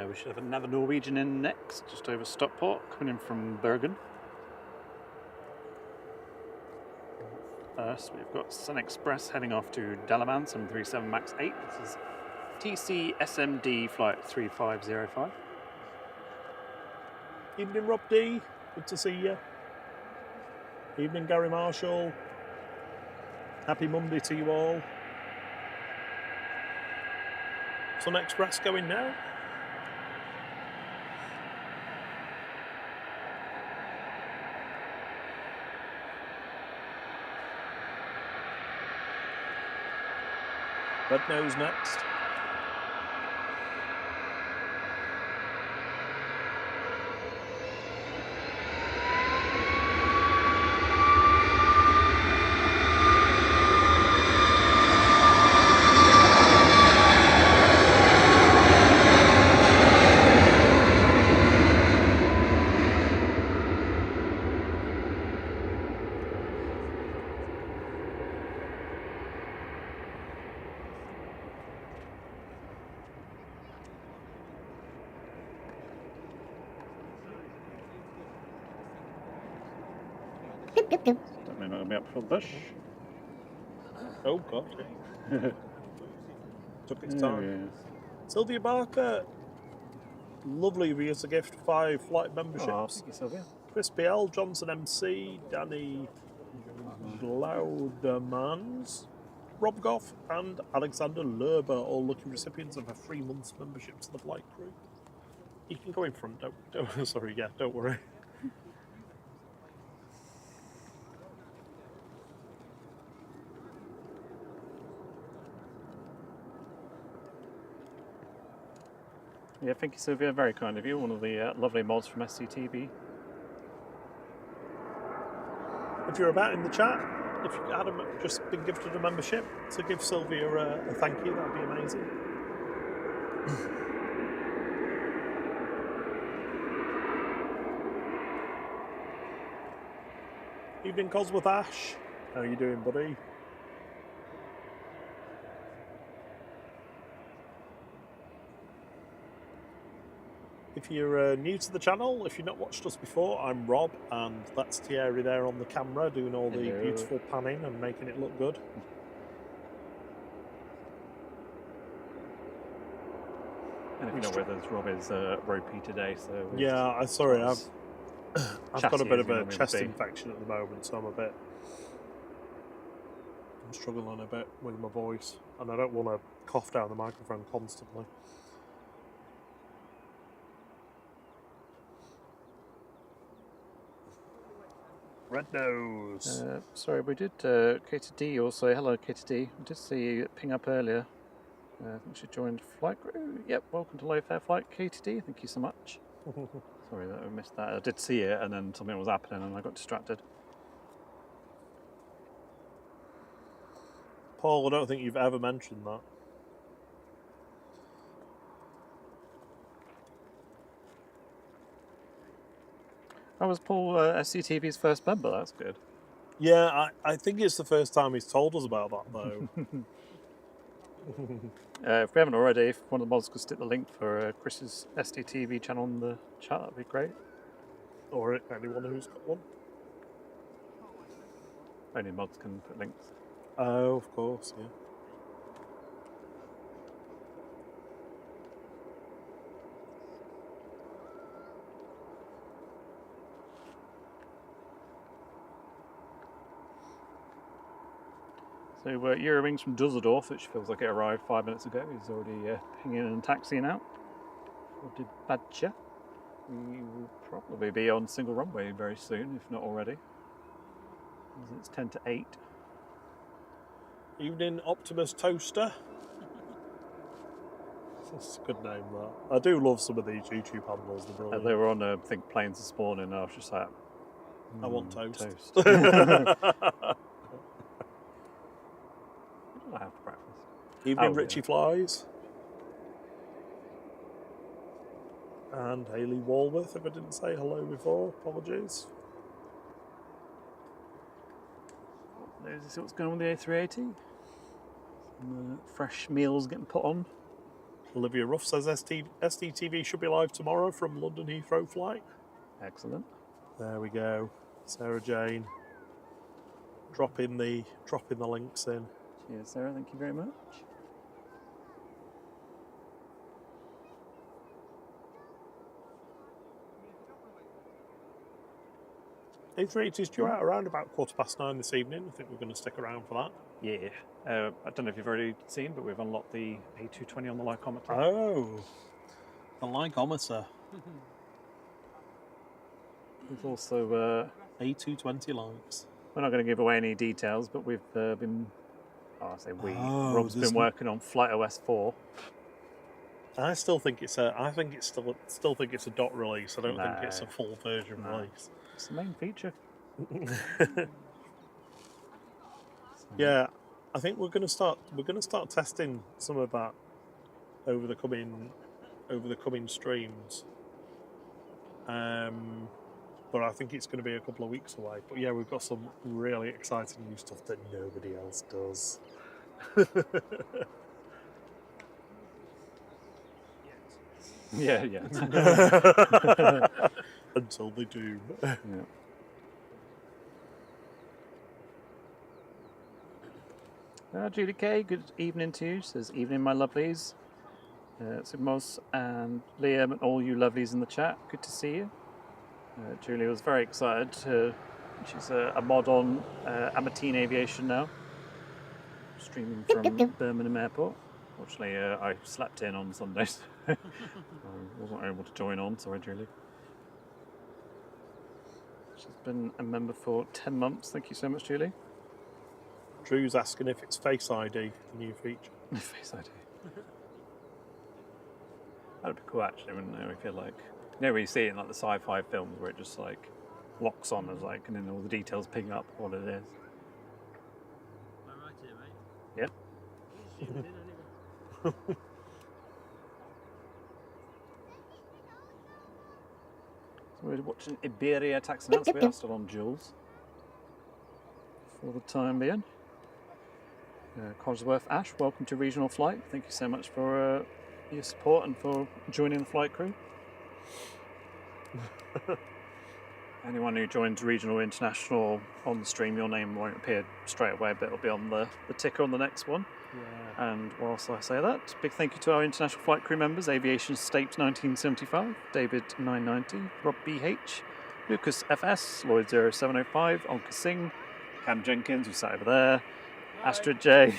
We should have another Norwegian in next, just over Stockport, coming in from Bergen. First, we've got Sun Express heading off to Dalaman, 737 MAX 8. This is TC SMD flight 3505. Evening, Rob D. Good to see you. Evening, Gary Marshall. Happy Monday to you all. Sun Express going now. Red Nose next. Definitely not going to be up for the bush. Oh god, yeah. Took its There time. he is. Sylvia Barker, lovely of you as a gift, 5 flight Oh, memberships. thank you, Sylvia. Chris BL, Johnson MC, Danny Glaudemans, Rob Goff, and Alexander Lerber, all lucky recipients of a 3 months membership to the flight crew. You can go in front, don't sorry, yeah, don't worry. Yeah, thank you, Sylvia. Very kind of you. One of the lovely mods from SCTV. If you're about in the chat, if you had just been gifted a membership, to give Sylvia a thank you, that'd be amazing. Evening, Cosworth Ash. How are you doing, buddy? If you're new to the channel, if you've not watched us before, I'm Rob, and that's Thierry there on the camera doing all the beautiful panning and making it look good. And if you know where there's Rob is ropey today, so yeah, sorry, I've got a bit of a chest be. infection at the moment, so I'm struggling a bit with my voice, and I don't want to cough down the microphone constantly. Red Nose. Sorry, we did K2D also. Hello, K2D. We did see you ping up earlier. I think she joined Flight Crew. Yep, welcome to Low Fair Flight, K2D. Thank you so much. Sorry that I missed that. I did see it, and then something was happening, and I got distracted. Paul, I don't think you've ever mentioned that. That was Paul SCTV's first member. That's good. Yeah, I think it's the first time he's told us about that, though. If we haven't already, if one of the mods could stick the link for Chris's SDTV channel in the chat, that'd be great. Or anyone who's got one. Only mods can put links. Oh, of course, yeah. So Eurowings from Dusseldorf, which feels like it arrived 5 minutes ago, is already pinging and taxiing out. Or did Badger? We will probably be on single runway very soon, if not already. It's 10 to 8. Evening, Optimus Toaster. That's a good name, that. I do love some of these YouTube handles. They're brilliant. They were on, I think, planes this morning, and I was just like, I want toast. I have for breakfast. Evening, Richie Flies. And Hayley Walworth, if I didn't say hello before, apologies. Let's see what's going on with the A380. Some fresh meals getting put on. Olivia Ruff says SDTV should be live tomorrow from London Heathrow flight. Excellent. There we go. Sarah Jane. Dropping the links in. Cheers, Sarah. Thank you very much. A380's due out around about 9:15 this evening. I think we're going to stick around for that. Yeah. I don't know if you've already seen, but we've unlocked the A220 on the Lycometer. Oh, the Lycometer. We've also... A220 likes. We're not going to give away any details, but we've been... I say we. Oh, Rob's been working on Flight OS 4. I still think it's a. I think it's still think it's a dot release. I don't think it's a full version release. It's the main feature. Yeah, I think we're going to start testing some of that over the coming streams. But I think it's going to be a couple of weeks away. But yeah, we've got some really exciting new stuff that nobody else does. Yeah. Until they do. Yeah. Julie Kay, good evening to you. Says, evening, my lovelies. Sigmos and Liam and all you lovelies in the chat. Good to see you. Julie was very excited. She's a mod on Amatine Aviation now, streaming from Birmingham Airport. Fortunately, I slept in on Sundays. I wasn't able to join on. Sorry, Julie. She's been a member for 10 months. Thank you so much, Julie. Drew's asking if it's Face ID, the new feature. Face ID. That'd be cool, actually, wouldn't it? We feel like, you know, when you see it in like the sci-fi films where it just like locks on as like, and then all the details ping up what it is. Am I right here, mate? Yep. You zoomed in anyway. So we're watching Iberia tax announcement. We are still on Jules for the time being. Cogsworth Ash, welcome to Regional Flight. Thank you so much for your support and for joining the flight crew. Anyone who joins Regional International on the stream, your name won't appear straight away, but it'll be on the ticker on the next one. Yeah. And whilst I say that, big thank you to our international flight crew members: Aviation State 1975, David 990, Rob BH, Lucas FS, Lloyd 0705, Onka Singh, Cam Jenkins, who sat over there, Astrid J,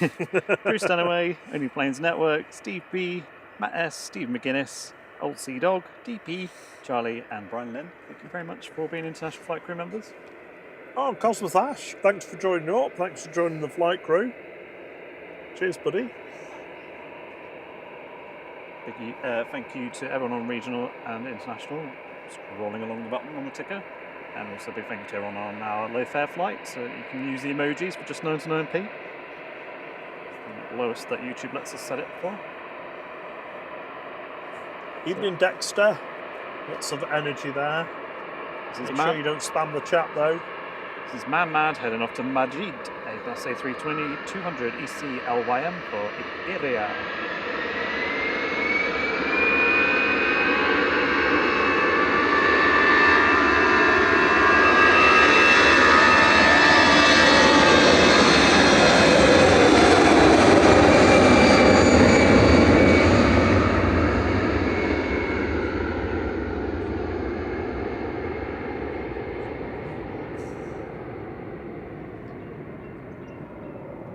Bruce Dunaway, Only Planes Network, Steve B, Matt S, Steve McGuinness, Old Sea Dog, DP, Charlie, and Brian Lynn. Thank you very much for being international flight crew members. Oh, Cosmos Ash, thanks for joining up. Thanks for joining the flight crew. Cheers, buddy. Thank you to everyone on regional and international, scrolling along the button on the ticker. And also a big thank you to everyone on our low fare flight, so you can use the emojis for just 99p. The lowest that YouTube lets us set it for. Evening, Dexter. Lots of energy there. This is Make sure you don't spam the chat, though. This is Mad heading off to Majid, Airbus A320 200 EC LYM for Iberia.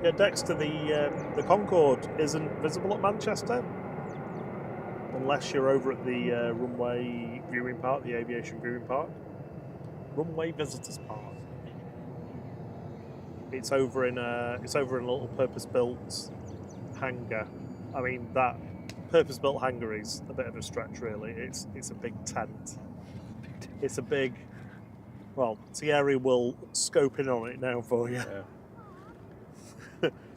Yeah, Dexter, the Concorde isn't visible at Manchester unless you're over at the runway viewing park, the aviation viewing park. Runway visitors park. It's over in a little purpose-built hangar. I mean, that purpose-built hangar is a bit of a stretch, really. It's a big tent. It's a big. Well, Thierry will scope in on it now for you. Yeah.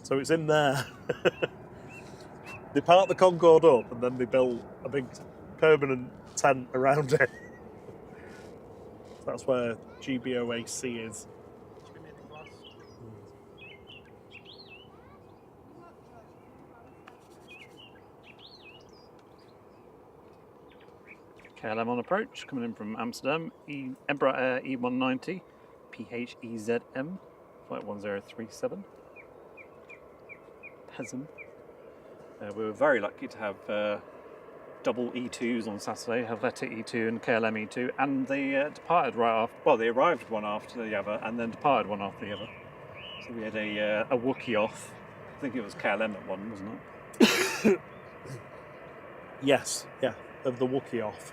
So it's in there. They park the Concorde up and then they build a big permanent tent around it. That's where GBOAC is. Should we make the glass? KLM on approach, coming in from Amsterdam, Embraer Air E190, PHEZM, flight 1037. Pesm. We were very lucky to have double E2s on Saturday, Helvetic E2 and KLM E2, and they departed right after, well, they arrived one after the other and then departed one after the other. So we had a Wookiee off. I think it was KLM at one, wasn't it? Yes, yeah, of the Wookiee off.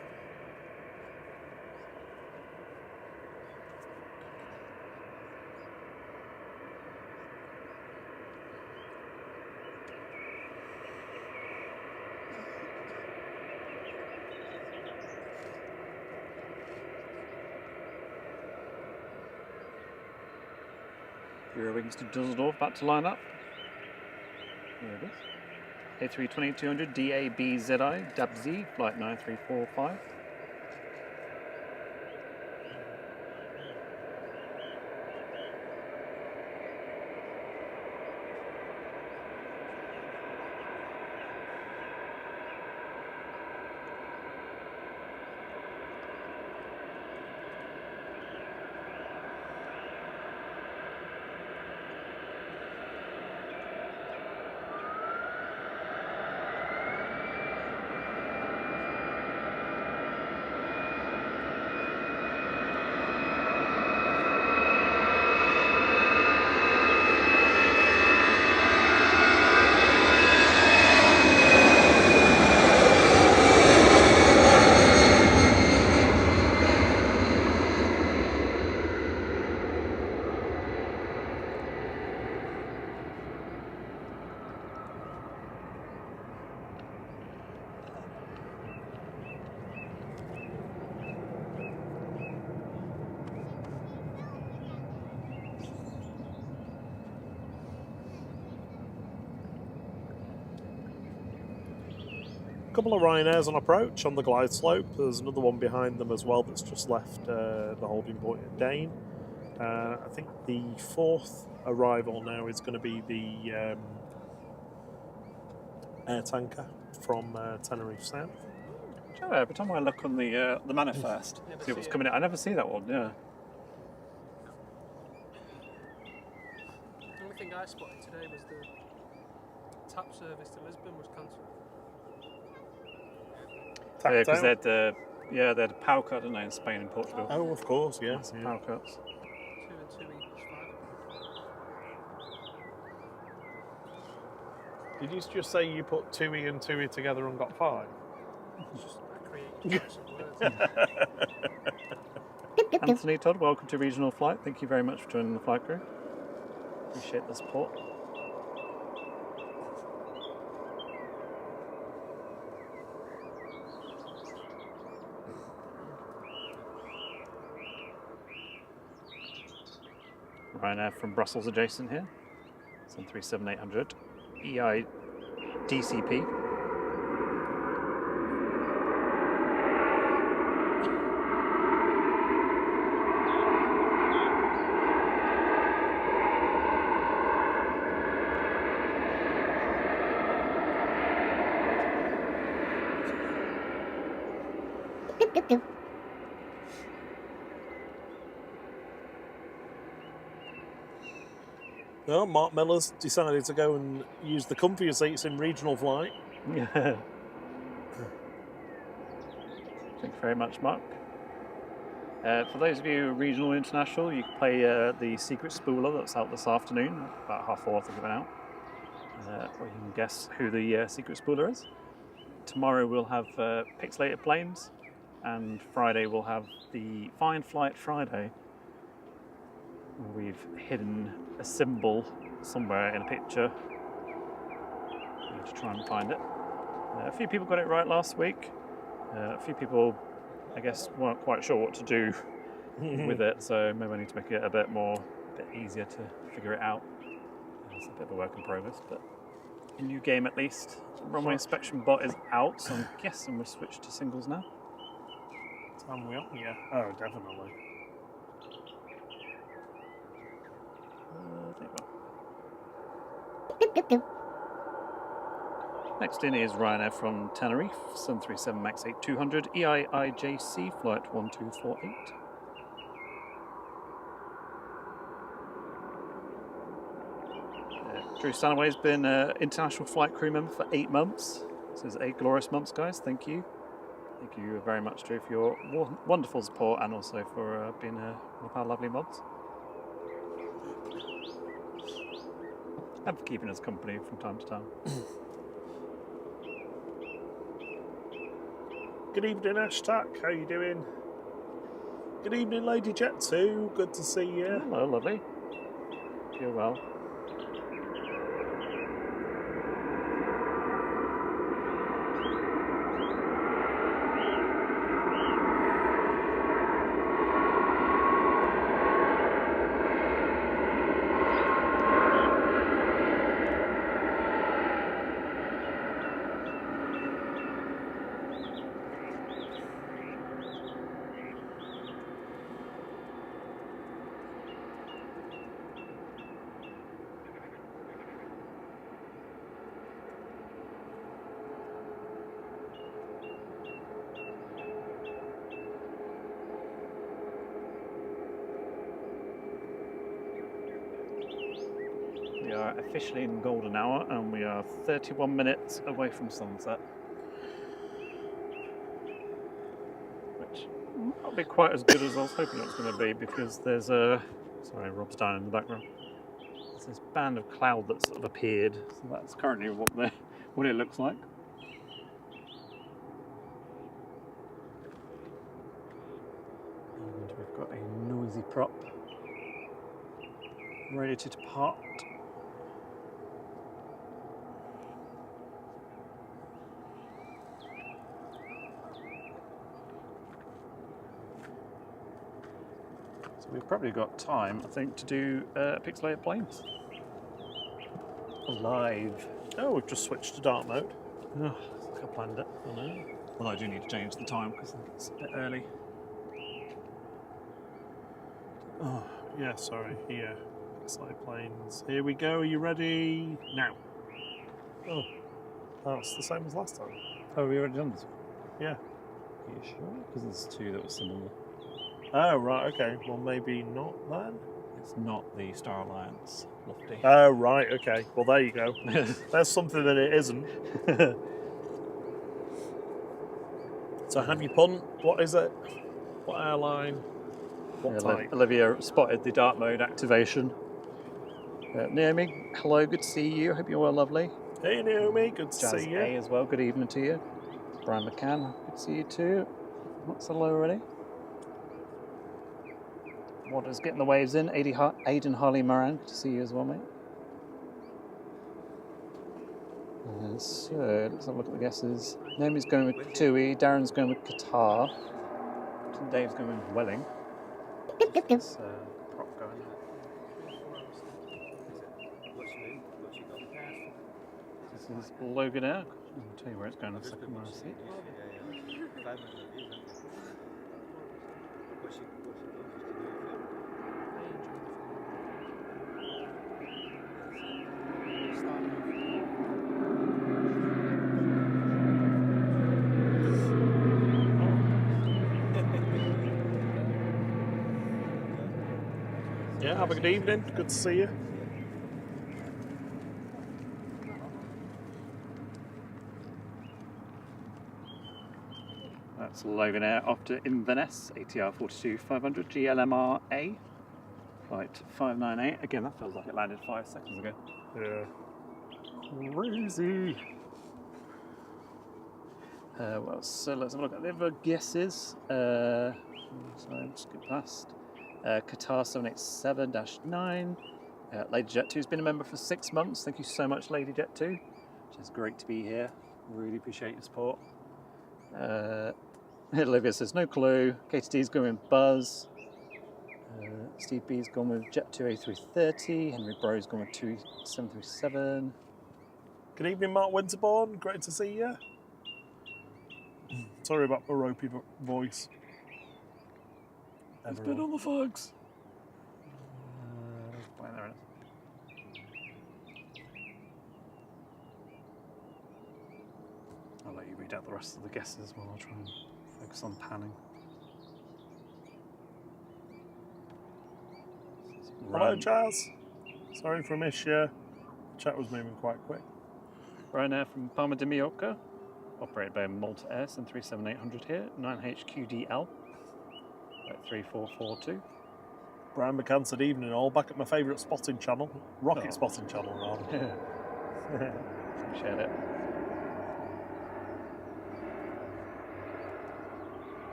Eurowings to Dusseldorf, back to line up. There it is. A320-200 DABZI, DABZ, flight 9345. A couple of Ryanairs on approach on the glide slope. There's another one behind them as well that's just left the holding point at Dane. I think the fourth arrival now is going to be the air tanker from Tenerife South. Oh, every time I look on the manifest, see what's coming in, I never see that one. Yeah. The only thing I spotted today was the tap service to Lisbon was cancelled. Yeah, because they had a power cut, didn't they, in Spain and Portugal? Oh, of course, yeah. Massive power cuts. 2 and 2 equals 5. Did you just say you put 2E and 2E together and got 5? I created some words. Anthony Todd, welcome to Regional Flight. Thank you very much for joining the flight crew. Appreciate the support. Ryanair from Brussels adjacent here. 737-800 EIDCP. Well, Mark Miller's decided to go and use the comfier seats in regional flight. Yeah. Thank you very much, Mark. For those of you regional international, you can play the secret spooler that's out this afternoon, about 4:30 I think it went out. Or you can guess who the secret spooler is. Tomorrow we'll have pixelated planes, and Friday we'll have the Find Flight Friday. We've hidden a symbol somewhere in a picture. We need to try and find it. A few people got it right last week. A few people, I guess, weren't quite sure what to do with it, so maybe I need to make it a bit easier to figure it out. It's a bit of a work in progress, but a new game at least. Runway inspection bot is out, so I'm guessing we'll switch to singles now. Time we on? Yeah. Oh, definitely. Next in is Ryanair from Tenerife, 737 MAX 8200 EIIJC flight 1248. Drew Stanaway's been an international flight crew member for 8 months. This is 8 glorious months, guys. Thank you. Thank you very much, Drew, for your wonderful support and also for being one of our lovely mods. And for keeping us company from time to time. Good evening, Ashtak. How you doing? Good evening, Lady Jet 2. Good to see you. Hello, lovely. Feel well. We are officially in golden hour and we are 31 minutes away from sunset. Which might not be quite as good as I was hoping it was going to be because there's a... Sorry, Rob's down in the background. There's this band of cloud that's sort of appeared. So that's currently what it looks like. And we've got a noisy prop ready to depart. We've probably got time, I think, to do pixelated planes. Live. Oh, we've just switched to dark mode. Oh, like I planned it. I know. Well, I do need to change the time because I think it's a bit early. Oh, yeah, sorry. Here. Slide planes. Here we go. Are you ready? Now. Oh, that's the same as last time. Oh, have you already done this? Yeah. Are you sure? Because there's two that were similar. Oh, right, okay. Well, maybe not then. It's not the Star Alliance Lofty. Oh, right, okay. Well, there you go. There's something that it isn't. So, have you punt? What is it? What airline? What type? Olivia spotted the dark mode activation. Naomi, hello, good to see you. Hope you're well, lovely. Hey, Naomi, good to Jazz see you. A as well, good evening to you. Brian McCann, good to see you too. What's hello already? Water's getting the waves in. Aidan Harley Moran, good to see you as well, mate. So, let's have a look at the guesses. Naomi's going with TUI, Darren's going with Qatar, Dave's going with Welling. It's prop going. This is Logan Air. I'll tell you where it's going in a second when I see it. Yeah, have a good evening. Good to see you. That's Logan Air off to Inverness, ATR 42-500 GLMRA, flight 598. Again, that feels like it landed 5 seconds ago. Yeah. Crazy. Well, so let's have a look at the other guesses. Sorry, I'll just skip past. Qatar 787-9. Lady Jet 2 has been a member for 6 months. Thank you so much, Lady Jet 2. It's great to be here. Really appreciate your support. Olivia says no clue. KTD's going with Buzz. Steve B's gone with Jet 2 A330. Henry Bro's gone with 737. Good evening, Mark Winterbourne. Great to see you. Sorry about my ropey voice. It's been on the fogs. There it is. I'll let you read out the rest of the guesses while I try and focus on panning. Hello, Jazz. Sorry for a miss you. Chat was moving quite quick. Ryanair from Palma de Mallorca, operated by Malta Air, 737-800 here, 9HQDL, at 3442. Brian McCann said evening all, back at my favourite spotting channel, rocket spotting channel rather. Appreciate it.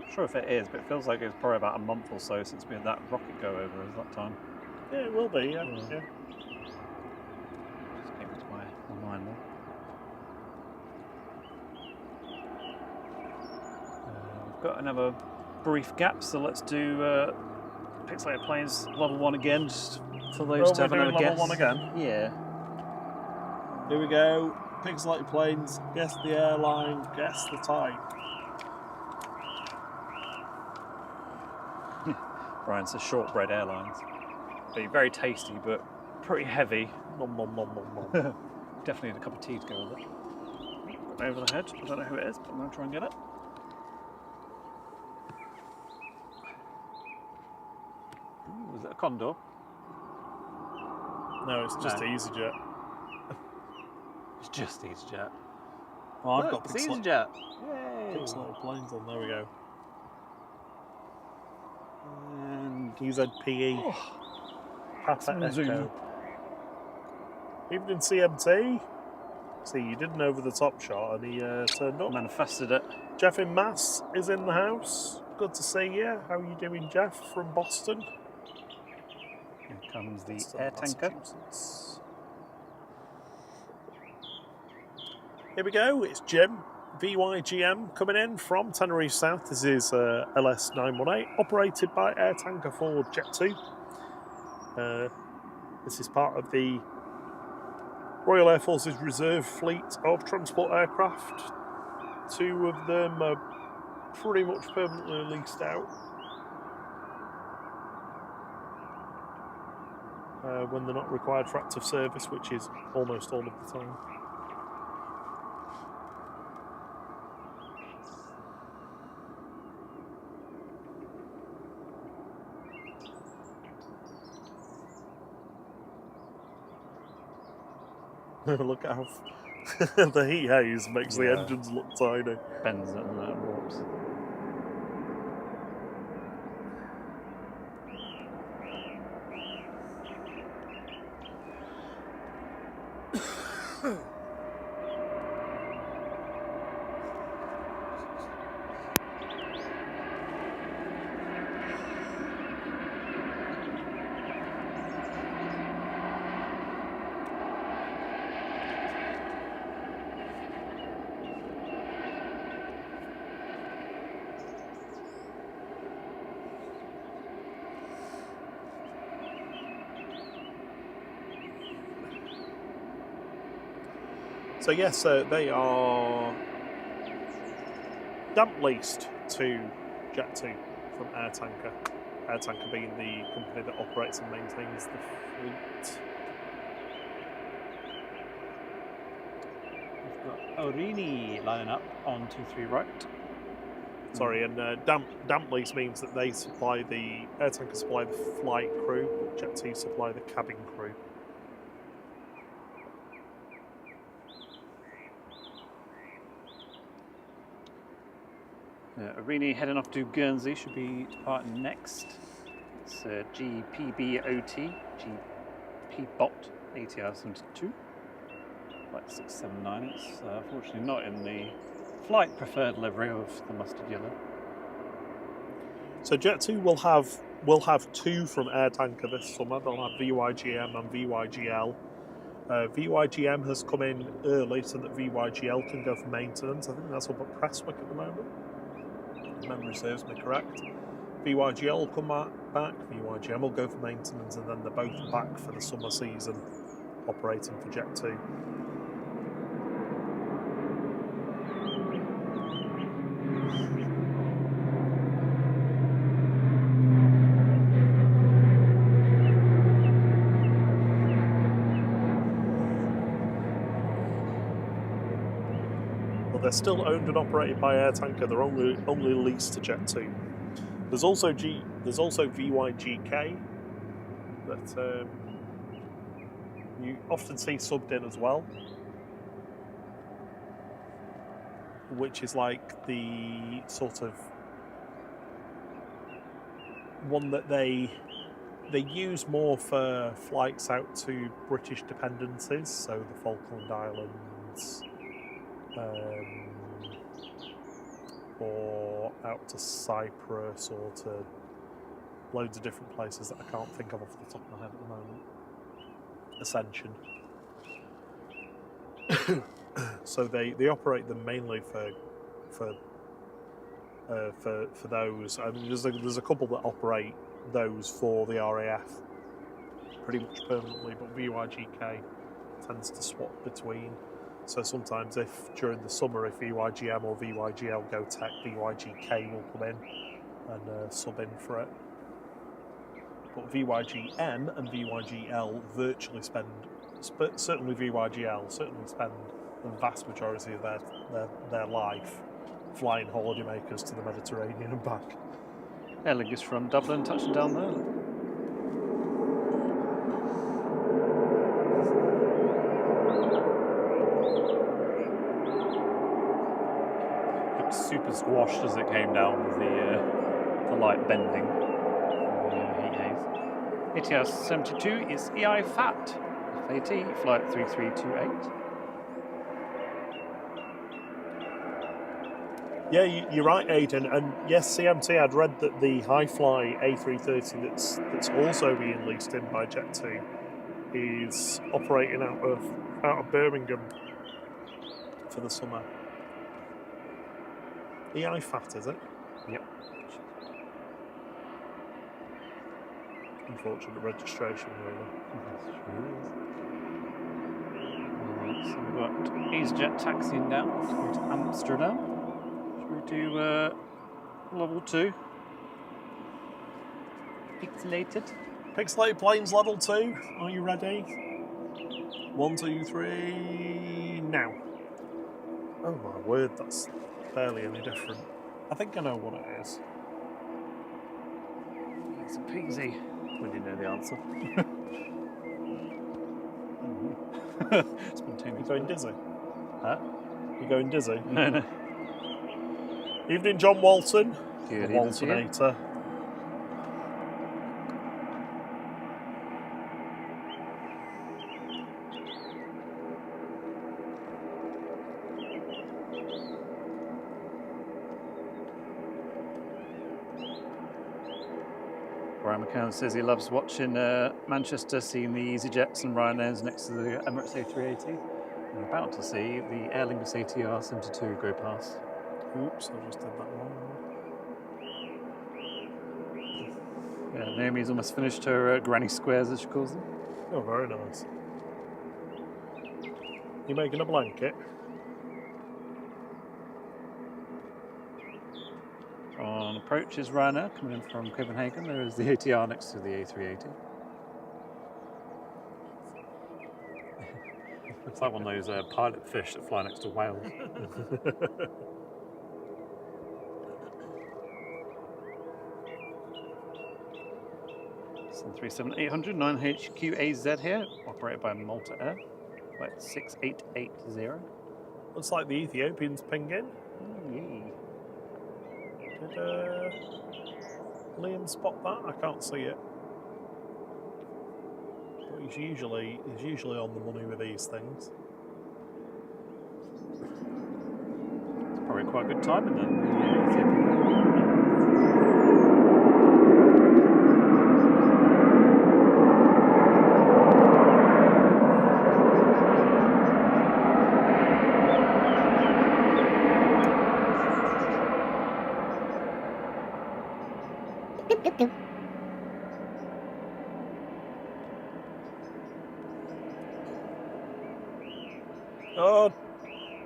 Not sure if it is, but it feels like it's probably about a month or so since we had that rocket go over at that time. Yeah, it will be, yeah. Just came to my mind there. We've got another brief gap, so let's do Pixelated Planes Level 1 again, just for those to have another guess. Level 1 again? Yeah. Here we go. Pixelated Planes, guess the airline, guess the type. Brian says Shortbread Airlines. Be very tasty, but pretty heavy. Nom, nom, nom, nom, nom. Definitely need a cup of tea to go with it. Got over the head. I don't know who it is, but I'm going to try and get it. Ooh, is it a Condor? No, it's just No. EasyJet. It's just EasyJet. Oh, I've Look, got it's EasyJet. Yay! Pixelated Planes on. There we go. And EZPE. oh, Papa someone zoom. Echo. Evening CMT. See, you did an over-the-top shot and he turned up. Manifested it. Jeff in Mass is in the house. Good to see you. How are you doing, Jeff, from Boston? Here comes the Boston, air tanker. Massachusetts. Here we go. It's Jim, VYGM, coming in from Tenerife South. This is LS918, operated by Air Tanker Ford Jet 2. This is part of the Royal Air Force's reserve fleet of transport aircraft. 2 of them are pretty much permanently leased out. When they're not required for active service, which is almost all of the time. Look at how the heat haze makes the Yeah. engines look tiny. Bends it and it warps. So yes, they are damp leased to Jet2 from Air Tanker. Air Tanker being the company that operates and maintains the fleet. We've got Orini lining up on 23 right. Sorry, and damp lease means that they supply the Air Tanker supply the flight crew, but Jet2 supply the cabin crew. Orini heading off to Guernsey, should be departing next. It's GPBOT, GPBOT, ATR 72, flight 679. It's unfortunately not in the flight preferred livery of the mustard yellow. So Jet2 will have 2 from Air Tanker this summer. They'll have VYGM and VYGL. VYGM has come in early so that VYGL can go for maintenance. I think that's up at Prestwick at the moment. If memory serves me correct. VYGL will come back, VYGM will go for maintenance, and then they're both back for the summer season operating for Jet2. They're still owned and operated by Air Tanker. They're only leased to Jet2. There's also VYGK that you often see subbed in as well, which is like the sort of one that they use more for flights out to British dependencies, so the Falkland Islands. Or out to Cyprus or to loads of different places that I can't think of off the top of my head at the moment. Ascension. So they operate them mainly for those. I mean, there's a couple that operate those for the RAF pretty much permanently, but VYGK tends to swap between. So sometimes if during the summer, if VYGM or VYGL go tech, VYGK will come in and sub in for it. But VYGM and VYGL virtually spend, certainly VYGL, certainly spend the vast majority of their life flying holidaymakers to the Mediterranean and back. Air Lingus from Dublin touching down there. Super squashed as it came down with the light bending, the heat haze. ATR 72 is EI FAT, FAT, flight 3328. Yeah, you're right, Aidan. And yes, CMT, I'd read that the high-fly A330 that's also being leased in by Jet2 is operating out of Birmingham for the summer. EI FAT, is it? Yep. Unfortunate registration, really. So we've got EasyJet taxiing down to Amsterdam. Should we do level 2? Pixelated. Pixelated planes level 2. Are you ready? 1, 2, 3. Now. Oh my word, that's barely any different. I think I know what it is. It's a Pigsy. When you know the answer. Spontaneous. You going dizzy? Huh? You going dizzy? No, no. Evening, John Walton. Good The evening to you. Waltonator. Brian McCann says he loves watching Manchester, seeing the EasyJets and Ryanairs next to the Emirates A380. We're about to see the Aer Lingus ATR 72 go past. Oops, I just did that wrong. Yeah, Naomi's almost finished her granny squares, as she calls them. Oh, very nice. You making a blanket? On approach is Ryanair coming in from Copenhagen. There is the ATR next to the A380. It's like one of those pilot fish that fly next to whales. 737-800 9HQAZ here, operated by Malta Air, flight 6880. Looks like the Ethiopians ping in. Yay. Did Liam spot that? I can't see it. But he's usually on the money with these things. It's probably quite good timing then. Oh,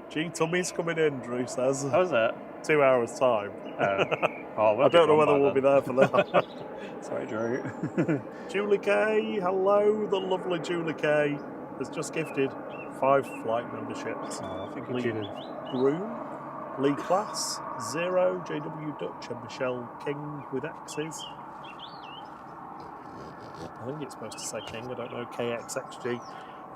G Tummy's coming in, Drew says. How's that? 2 hours time. Oh, I don't know whether we'll be there for that. Sorry, Drew. Julie Kay, hello. The lovely Julie Kay has just gifted 5 flight memberships. Oh, I think you Lee cheated. Groom, Lee Class, Zero, JW Dutch, and Michelle King with X's. I think it's supposed to say King, I don't know, KXXG.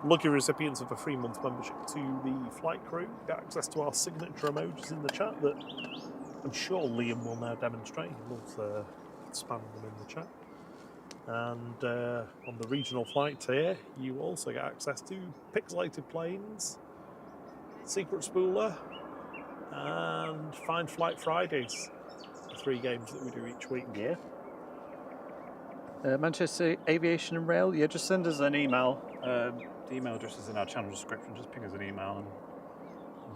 Lucky recipients of a 3-month membership to the flight crew get access to our signature emojis in the chat that I'm sure Liam will now demonstrate. He loves spamming them in the chat. And on the regional flight tier, you also get access to pixelated planes, Secret Spooler, and Find Flight Fridays. The 3 games that we do each week. Yeah. Manchester Aviation and Rail, yeah, just send us an email. The email address is in our channel description. Just ping us an email and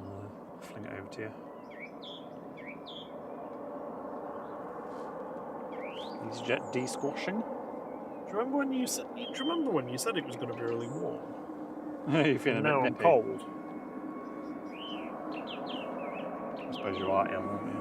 we'll fling it over to you. EasyJet de-squashing. Do you remember when you said it was going to be really warm? You're feeling And now a I'm bit nippy. cold. I suppose you're right, Ian, aren't you?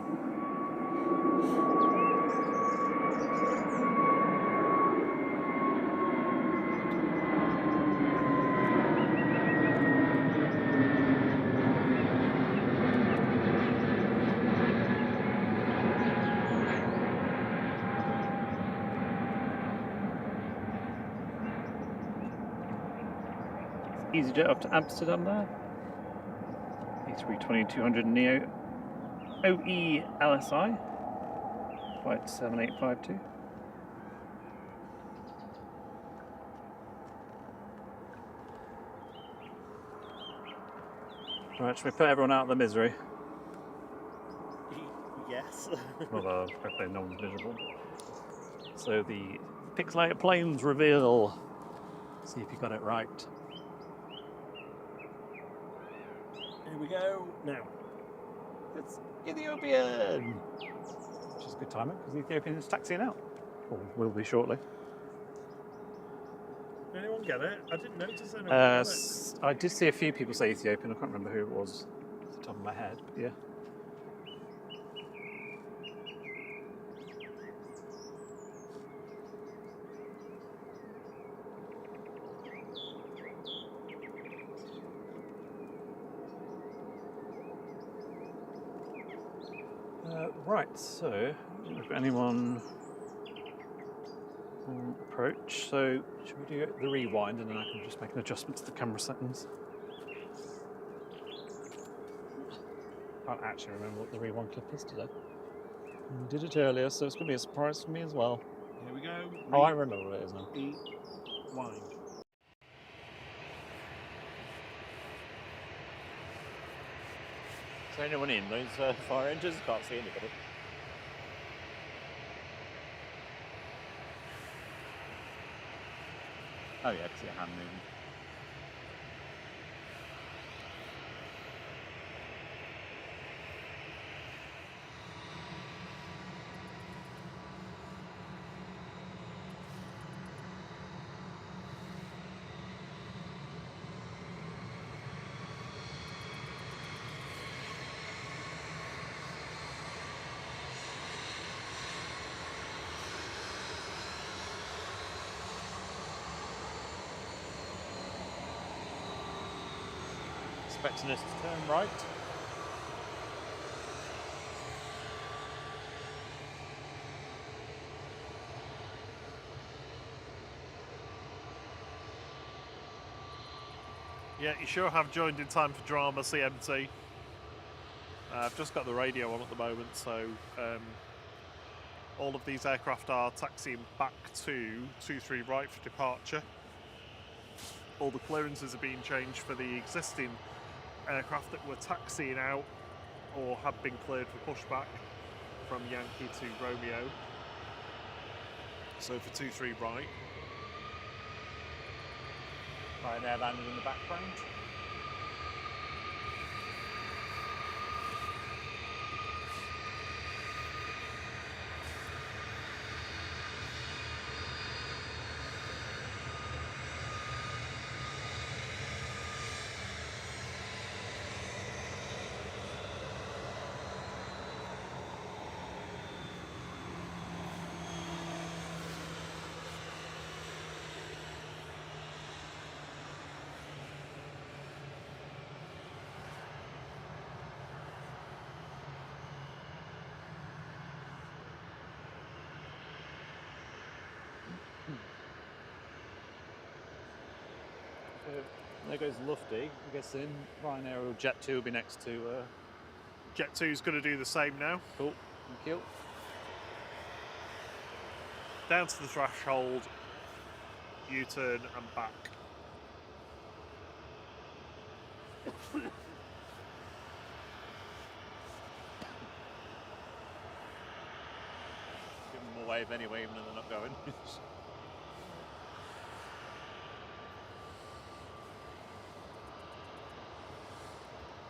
EasyJet up to Amsterdam there. A320-200 Neo OE LSI, flight 7852. Right, should we put everyone out of the misery? Yes. Well, hopefully no one's miserable. So the pixelated planes reveal. See if you got it right. Here we go. Now. It's Ethiopian! Which is good timing because the Ethiopian is taxiing out. Or will be shortly. Did anyone get it? I didn't notice anyone get it. I did see a few people say Ethiopian. I can't remember who it was off the top of my head, but yeah. Right, so if anyone approach, so should we do the rewind and then I can just make an adjustment to the camera settings? I can't actually remember what the rewind clip is today. We did it earlier, so it's going to be a surprise for me as well. Here we go. Oh, I remember what it is now. Rewind. Is there anyone in those fire engines? Can't see anybody. Oh yeah, I can see a hand moving. Expecting us to turn right. Yeah, you sure have joined in time for drama, CMT. I've just got the radio on at the moment, so all of these aircraft are taxiing back to 23 right for departure. All the clearances are being changed for the existing aircraft that were taxiing out or had been cleared for pushback from Yankee to Romeo. So for 23 right. Ryanair landed in the background. So there goes Lufty. I'm guessing Ryanair or Jet 2 will be next to. Jet 2's going to do the same now. Cool, thank you. Down to the threshold, U-turn and back. Give them a wave anyway, even though they're not going.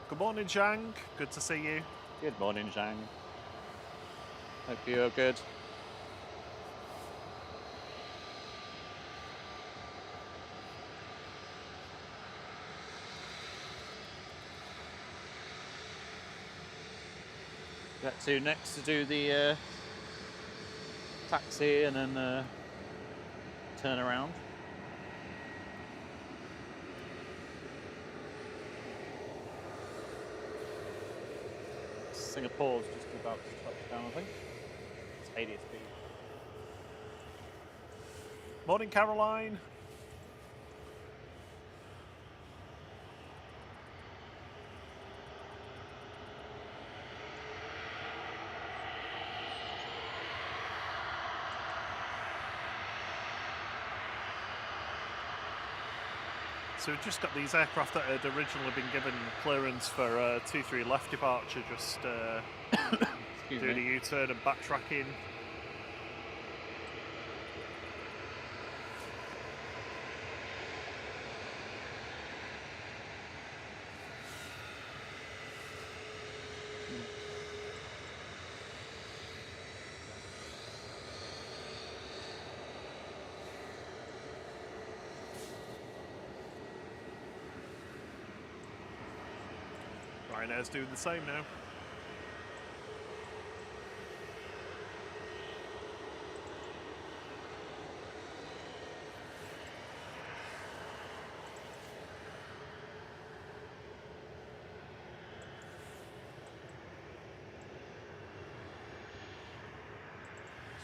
Good morning, Zhang. Good to see you. Good morning, Zhang. Hope you're good. Jet 2 next to do the taxi and then turn around. Singapore's just about to touch down, I think. It's 80th speed. Morning, Caroline. So we've just got these aircraft that had originally been given clearance for 2-3 left departure, just doing a U-turn and backtracking. Ryanair's doing the same now.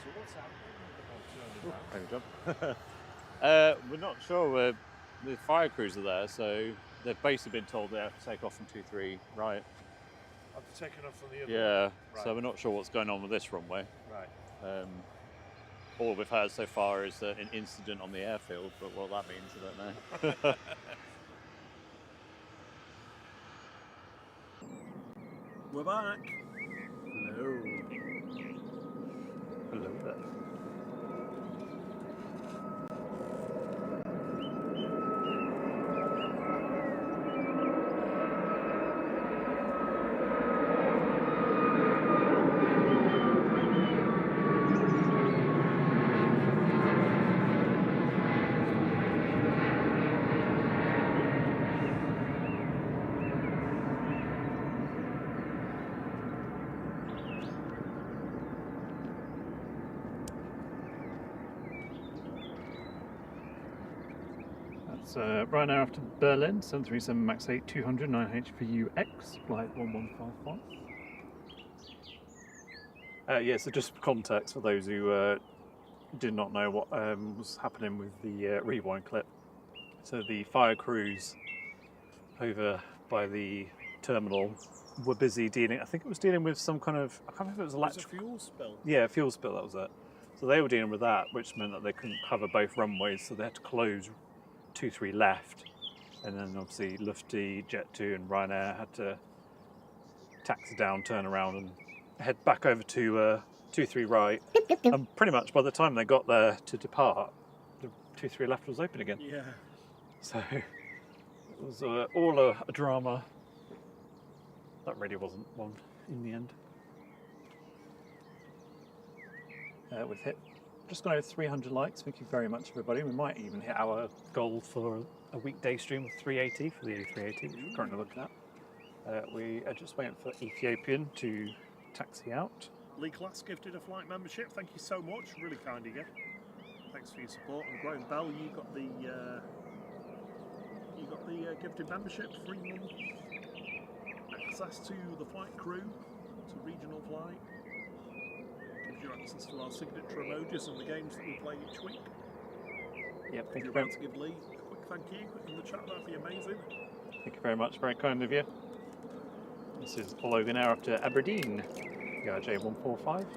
So what's happening? Good job. We're not sure. The fire crews are there, so they've basically been told they have to take off from 2-3 right. I've taken off from the other Yeah, one. Right. so we're not sure what's going on with this runway. Right. All we've heard so far is an incident on the airfield, but what that means, I don't know. We're back. Hello. Hello there. Right now after Berlin, 737 MAX 8 200 9HPUX, flight 1155. Yeah, so just for context for those who did not know what was happening with the rewind clip. So the fire crews over by the terminal were busy dealing, I think it was dealing with some kind of, I can't remember if it was electrical. It was a fuel spill. Yeah, fuel spill, that was it. So they were dealing with that, which meant that they couldn't cover both runways, so they had to close 2-3 left, and then obviously Lufty, Jet2 and Ryanair had to taxi down, turn around and head back over to 2-3 right. And pretty much by the time they got there to depart, the 2-3 left was open again. Yeah. So it was all a drama. That really wasn't one in the end. We've hit just gone over 300 likes. Thank you very much, everybody. We might even hit our goal for a weekday stream of 380 for the A380, which we're currently looking at. We are just waiting for Ethiopian to taxi out. Lee Class gifted a flight membership. Thank you so much. Really kind of you. Thanks for your support. And Graham Bell, you got the gifted membership, 3 months access to the flight crew, to regional flight. Gives you access to our signature emojis and the games that we play each week. Yep, If you're about to give Lee a quick thank you in the chat, that'd be amazing. Thank you very much, very kind of you. This is Logan Air up to Aberdeen, ERJ 145.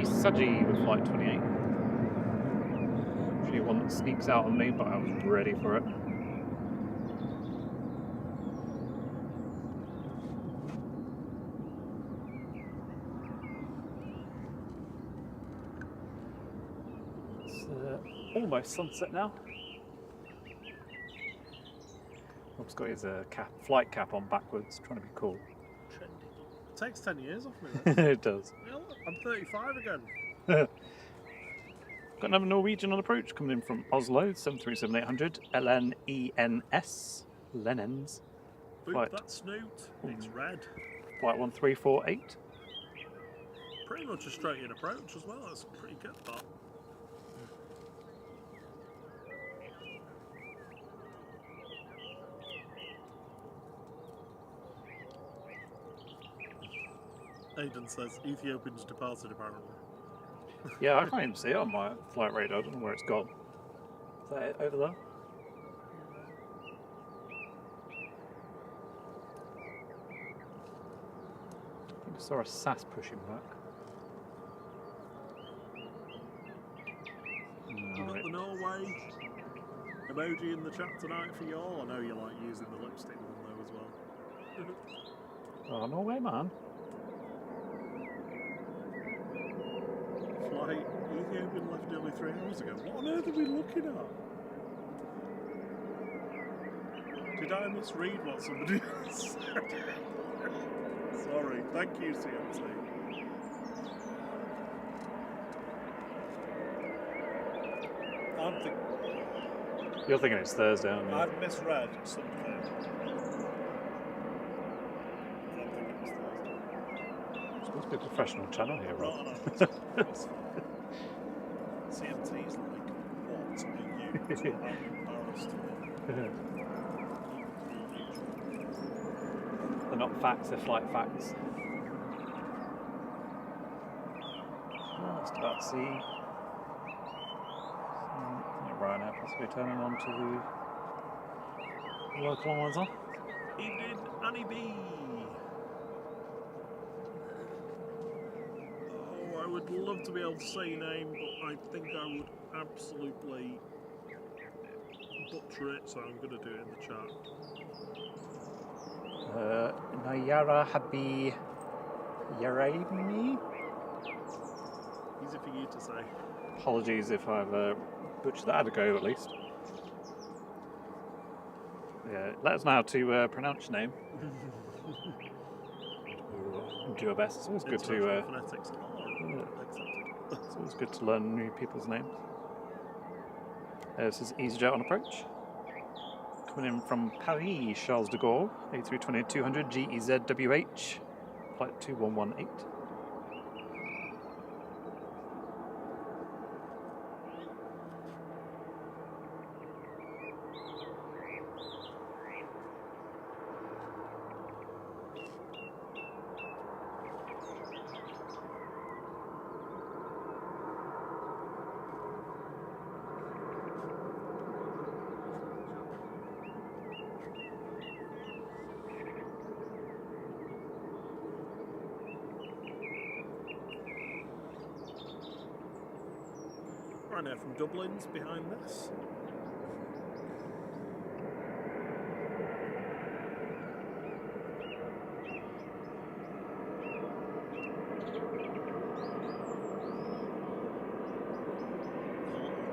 Sudgy with flight 28. Actually one that sneaks out on me, but I was ready for it. It's almost sunset now. Rob's got his flight cap on backwards, trying to be cool. It takes 10 years off me. It does. Yeah, look, I'm 35 again. Got another Norwegian on approach coming in from Oslo, 737-800 LNENS. Lenens. Boop Flight. that snoot. It's red. Flight 1348. Pretty much a straight in approach as well. That's pretty good, that. Aidan says Ethiopian's departed apparently. Yeah, I can't even see it on my flight radar. I don't know where it's gone. Is that it over there? I think I saw a SAS pushing back. You got the Norway emoji in the chat tonight for y'all. I know you like using the lipstick one though as well. Oh, Norway, man. Flight Ethiopian left nearly 3 hours ago. What on earth are we looking at? Did I misread what somebody said? Sorry. Thank you, CMC. You're thinking it's Thursday, aren't you? I've misread something. I don't think it was Thursday. It's supposed to be a professional channel here, Rob. No. CMT's like, what are you? So I'm embarrassed. They're not facts, they're flight facts. Well, just about to see Ryanair possibly turning on to the local ones on. Evening, Annie B. Oh, I would love to be able to say your name, but I think I would absolutely butcher it, so I'm going to do it in the chat. Nayara Habi Yaraimi? Easy for you to say. Apologies if I've butchered that. I had a go at least. Yeah, let us know how to pronounce your name. Do your best. It's always good to. Phonetics are accepted. It's always good to learn new people's names. This is EasyJet on approach. Coming in from Paris, Charles de Gaulle, A320-200 GEZWH, flight 2118. Ryanair from Dublin's behind this.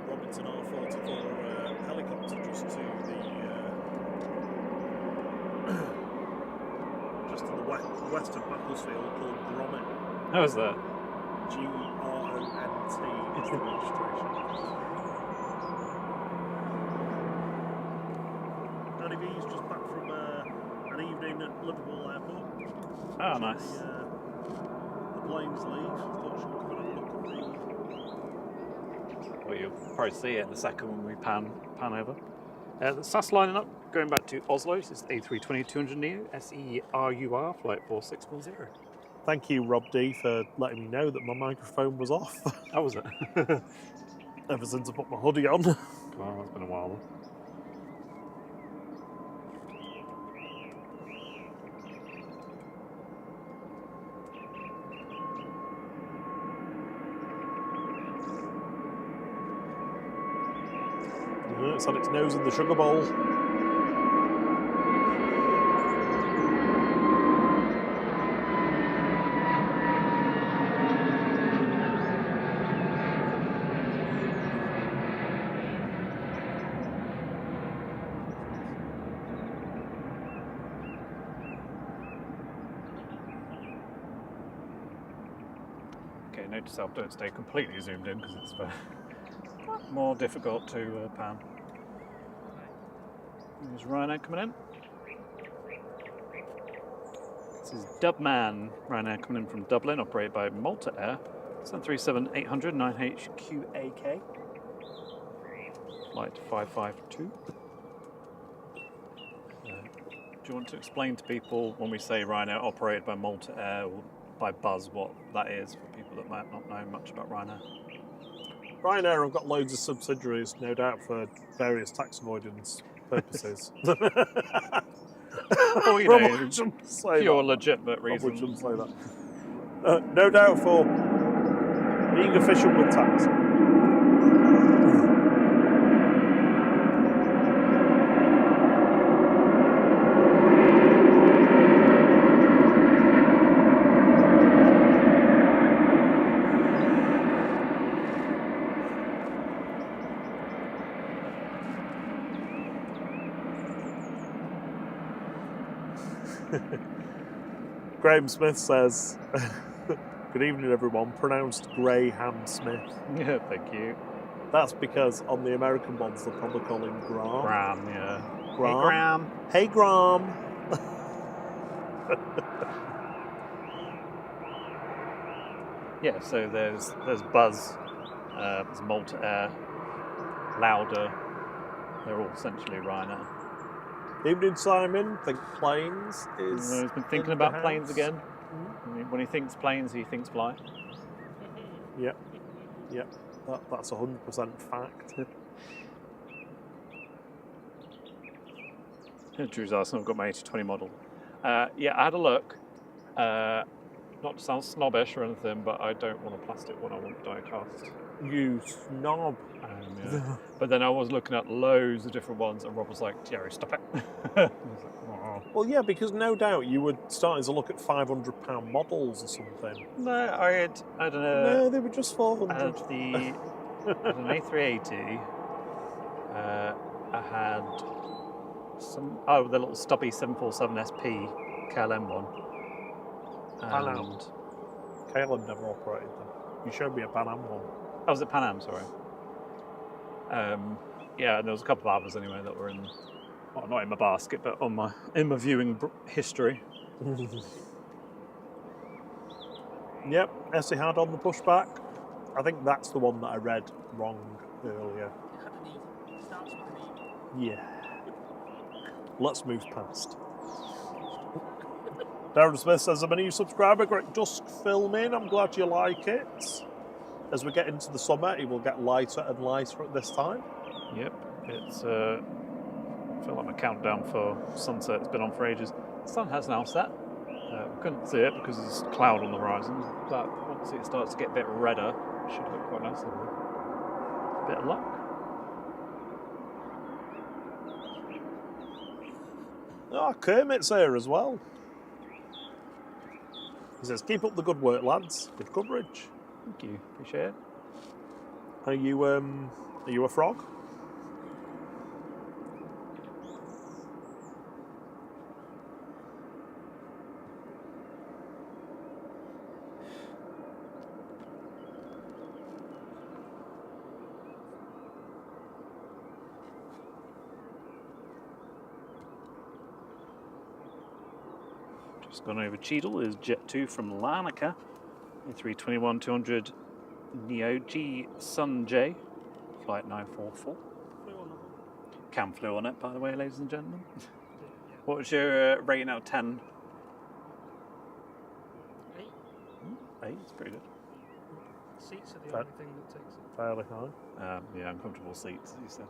Robinson R44 helicopter just to the just to the west of Macclesfield called Gromit. How is that? GRONT is the registration. Andy V's just back from an evening at Liverpool Airport. Oh, nice. The planes leave. Thought she would come and have a look at Well, you'll probably see it in a second when we pan over. The SAS lining up, going back to Oslo. This is A320-200 Neo, SERUR, flight 4610. Thank you, Rob D, for letting me know that my microphone was off. How was it? Ever since I put my hoodie on. Well, it's been a while then. It's had its nose in the sugar bowl. Okay, note to self, don't stay completely zoomed in because it's more difficult to pan. There's Ryanair coming in. This is Dubman, Ryanair coming in from Dublin, operated by Malta Air. 737-800 9HQAK. Flight 552. Do you want to explain to people when we say Ryanair operated by Malta Air or by Buzz what that is for people that might not know much about Ryanair? Ryanair have got loads of subsidiaries, no doubt, for various tax avoidance purposes. Well, you Probably know, shouldn't say pure that. legitimate Probably reasons. shouldn't say that. No doubt for being efficient with tax. Graham Smith says, good evening everyone, pronounced Graham Smith. Yeah, thank you. That's because on the American ones they'll probably call him Graham. Graham, yeah. Graham. Hey, Graham. Hey Graham. Yeah, so there's buzz, there's Malta Air, Lauda. They're all essentially Ryanair. Evening Simon, think planes is. He's been thinking in the about planes house. again. Mm-hmm. When he thinks planes, he thinks flight. Yep. That's 100% fact. Drew's asking, I've got my 8020 model. Yeah, I had a look. Not to sound snobbish or anything, but I don't want a plastic one, I want die-cast. You snob. Yeah. But then I was looking at loads of different ones, and Rob was like, Jerry, stop it. I was like, oh. Well, yeah, because no doubt you were starting to look at £500 models or something. No, I don't know. No, they were just 400. I had an A380. I had the little stubby 747 SP KLM one. Pan Am. KLM never operated them. You showed me a Pan Am one. Oh, was it Pan Am? Sorry. Yeah, and there was a couple of others anyway that were not in my basket, but in my viewing history. Yep, Etihad on the pushback. I think that's the one that I read wrong earlier. It had an E. It starts with an E. Yeah. Let's move past. Darren Smith says, I'm a new subscriber, Great Dusk filming. I'm glad you like it. As we get into the summer, it will get lighter and lighter at this time. Yep, it's I feel like my countdown for sunset has been on for ages. The sun has now set. We couldn't see it because there's cloud on the horizon, but once it starts to get a bit redder, it should look quite nice. A bit of luck. Oh, Kermit's here as well. He says, keep up the good work, lads. Good coverage. Thank you, appreciate it. Are you a frog? Just gone over Cheadle is Jet 2 from Larnaca. A321-200 Neo G Sun J, flight 944. Flew on them. Cam flew on it, by the way, ladies and gentlemen. Yeah. What was your rating out of 10? 8. 8, it's pretty good. Seats are the Fair. only thing that takes it. Fairly high. Yeah, uncomfortable seats, as you said.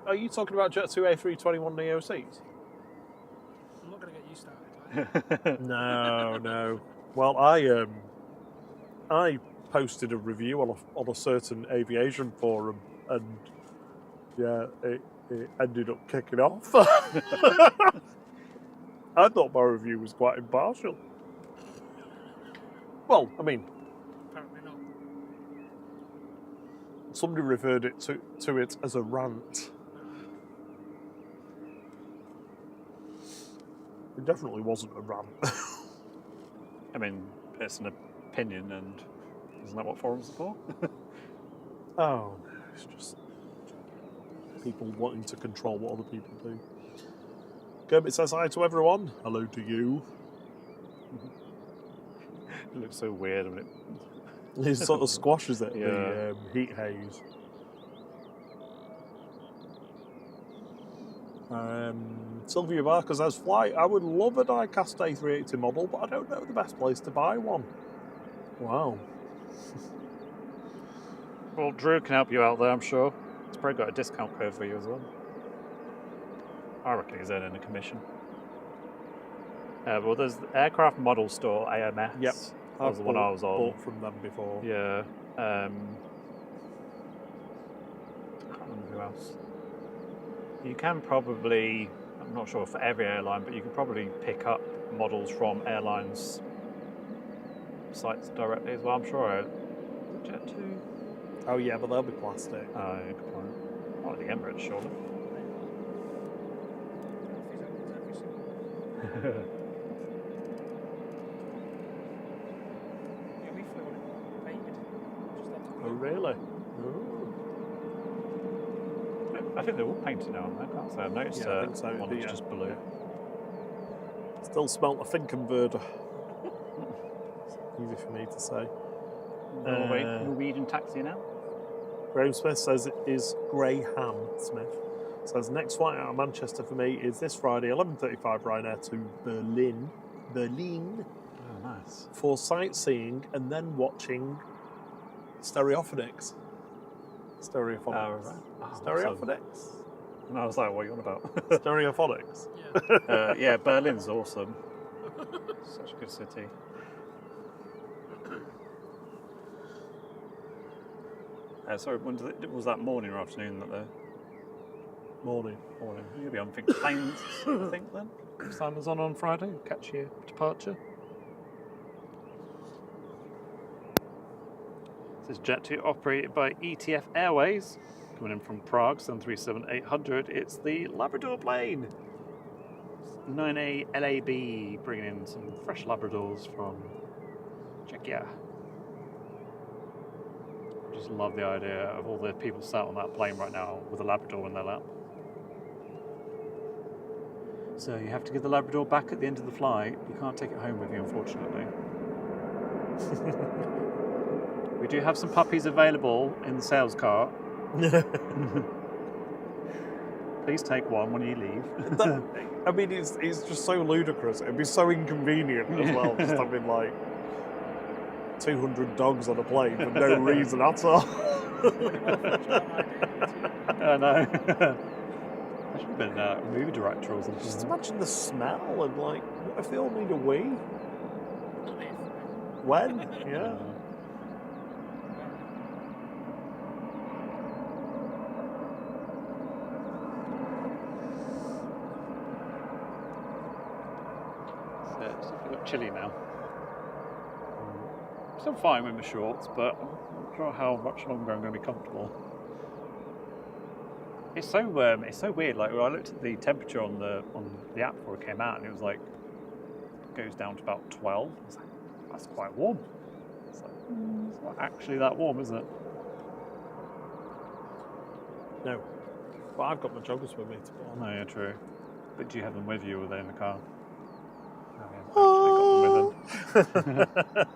Are you talking about Jet 2 A321 Neo seats? I'm not going to get you started. No. Well, I posted a review on a certain aviation forum, and yeah, it ended up kicking off. I thought my review was quite impartial. Well, I mean, Apparently not. somebody referred it to it as a rant. It definitely wasn't a rant. I mean, it's an opinion, and isn't that what forums are for? Oh, no, it's just people wanting to control what other people do. Kermit says hi to everyone. Hello to you. It looks so weird when it. He sort of squashes it, Yeah. the heat haze. Sylvia Barker says, Flight, I would love a die-cast A380 model, but I don't know the best place to buy one. Wow. Well, Drew can help you out there, I'm sure. He's probably got a discount code for you as well. I reckon he's earning a commission. Well, there's the Aircraft Model Store, AMS. Yep. That was the one I was on. Bought from them before. Yeah. I can't remember who else. You can probably, I'm not sure for every airline, but you can probably pick up models from airlines' sites directly as well. I'm sure. Jet 2. Oh yeah, but they'll be plastic. Oh, yeah, good point. Oh, the Emirates, surely. Every single Oh, really? Ooh. I think they're all painted now, aren't they? I can't say I've noticed Yeah, I think so. one that's just blue. Still smelt a Finkenwerder. Easy for me to say. Norwegian taxi now. Graham Smith says it is Graham Smith. Says next flight out of Manchester for me is this Friday, 11:35 Ryanair to Berlin. Oh, nice. For sightseeing and then watching Stereophonics. Stereophonics. Right. Oh, Stereophonics. And I was like, what are you on about? Stereophonics. Yeah. Yeah, Berlin's awesome. Such a good city. Sorry, when was that morning or afternoon that the Morning. You'll be on planes, I think, then? Simon's on Friday. Catch your departure. This is Jet 2 operated by ETF Airways. Coming in from Prague, 737-800. It's the Labrador plane. 9A LAB, bringing in some fresh Labradors from Czechia. I just love the idea of all the people sat on that plane right now with a Labrador in their lap. So you have to give the Labrador back at the end of the flight. You can't take it home with you, unfortunately. We do have some puppies available in the sales cart. Please take one when you leave. I mean, it's just so ludicrous. It'd be so inconvenient as well, just having like 200 dogs on a plane for no reason at all. I know. I should have been a movie director or something. Just imagine the smell and like, what if they all need a wee? Not if. When? Yeah. So it's got chilly now. Still fine with my shorts, but I'm not sure how much longer I'm going to be comfortable. It's so weird. Like, when I looked at the temperature on the app before it came out, and it was like goes down to about 12. I was like, that's quite warm. It's like, it's not actually that warm, is it? No. But I've got my joggers with me to put on. No, yeah, true. But do you have them with you, or are they in the car? Oh, yeah, actually got them with them.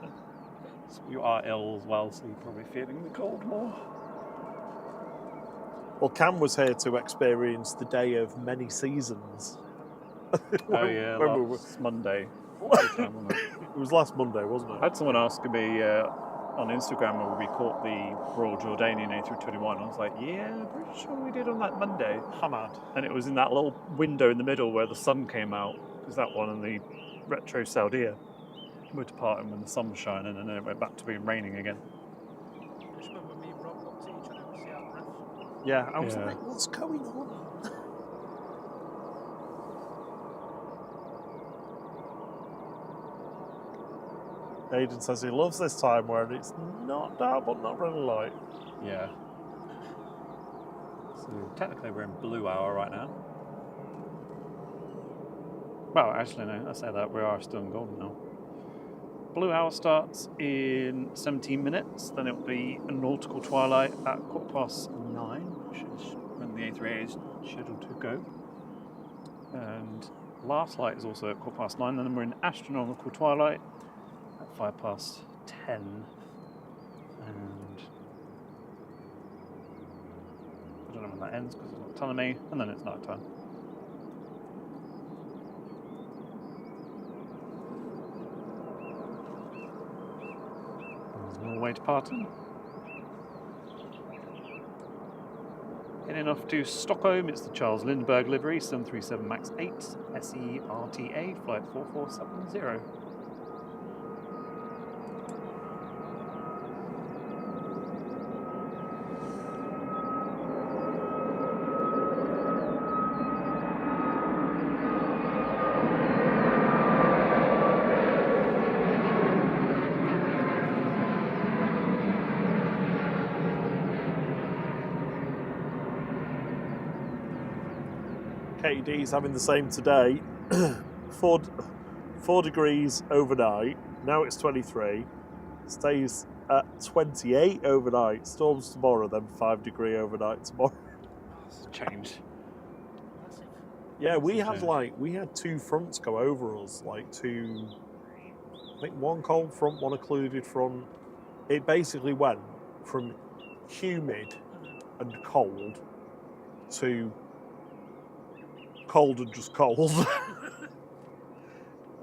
So you are ill as well, so you're probably feeling the cold more. Well, Cam was here to experience the day of many seasons. Last Monday. It was last Monday, wasn't it? I had someone ask me on Instagram whether we caught the Royal Jordanian A321. I was like, yeah, I'm pretty sure we did on that Monday. Hamad. And it was in that little window in the middle where the sun came out. It was that one and the retro Saudia. We were departing when the sun was shining, and then it went back to being raining again. I just remember me and Rob looked at each other and see our breath. Yeah, I was Yeah. like, what's going on? Aidan says he loves this time where it's not dark but not really light. Yeah. So technically we're in blue hour right now. Well, actually no, I say that, we are still in golden now. Blue hour starts in 17 minutes, then it will be a nautical twilight at 9:15, which is when the A3A is scheduled to go. And last light is also at 9:15, then we're in astronomical twilight at 10:05. And I don't know when that ends because it's not telling me, and then it's night time. Norway departing. Heading off to Stockholm, it's the Charles Lindbergh livery, 737 MAX 8, SERTA, flight 4470. KD's having the same today. 4 degrees overnight. Now it's 23. Stays at 28 overnight. Storms tomorrow, then 5-degree overnight tomorrow. It's changed. Massive. Yeah, we That's a had 2 fronts go over us, like 2. I think one cold front, one occluded front. It basically went from humid and cold to cold and just cold,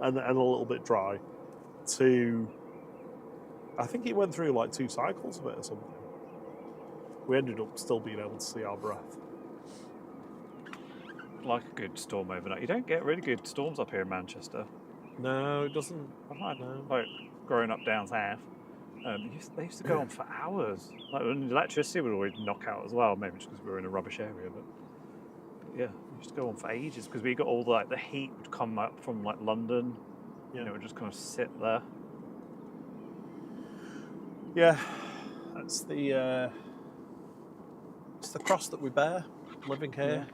and a little bit dry. To, I think it went through like 2 cycles of it or something. We ended up still being able to see our breath. Like a good storm overnight. You don't get really good storms up here in Manchester. No, it doesn't. Like growing up down south, they used to go on for hours. Like, and electricity would always knock out as well. Maybe just because we were in a rubbish area, but yeah, it used to go on for ages because we got all the heat would come up from like London, and it would just kind of sit there. Yeah, that's the it's the cross that we bear living here. Yeah.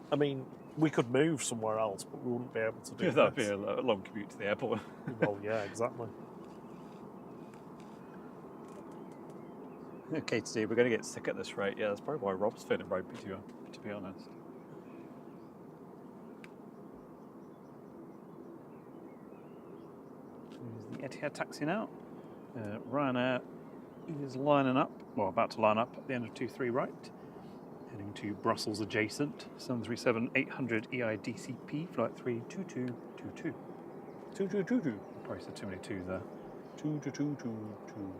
I mean, we could move somewhere else, but we wouldn't be able to do Yeah, that'd be this. a long commute to the airport. Well, yeah, exactly. Okay, Steve, we're going to get sick at this rate. Yeah, that's probably why Rob's feeling ropey, to be honest. Here's the Etihad taxi now. Ryanair is lining up, well, about to line up at the end of 23 right. Heading to Brussels adjacent, 737-800 EIDCP, flight 32222. 2222. Probably said too many twos there. 2222.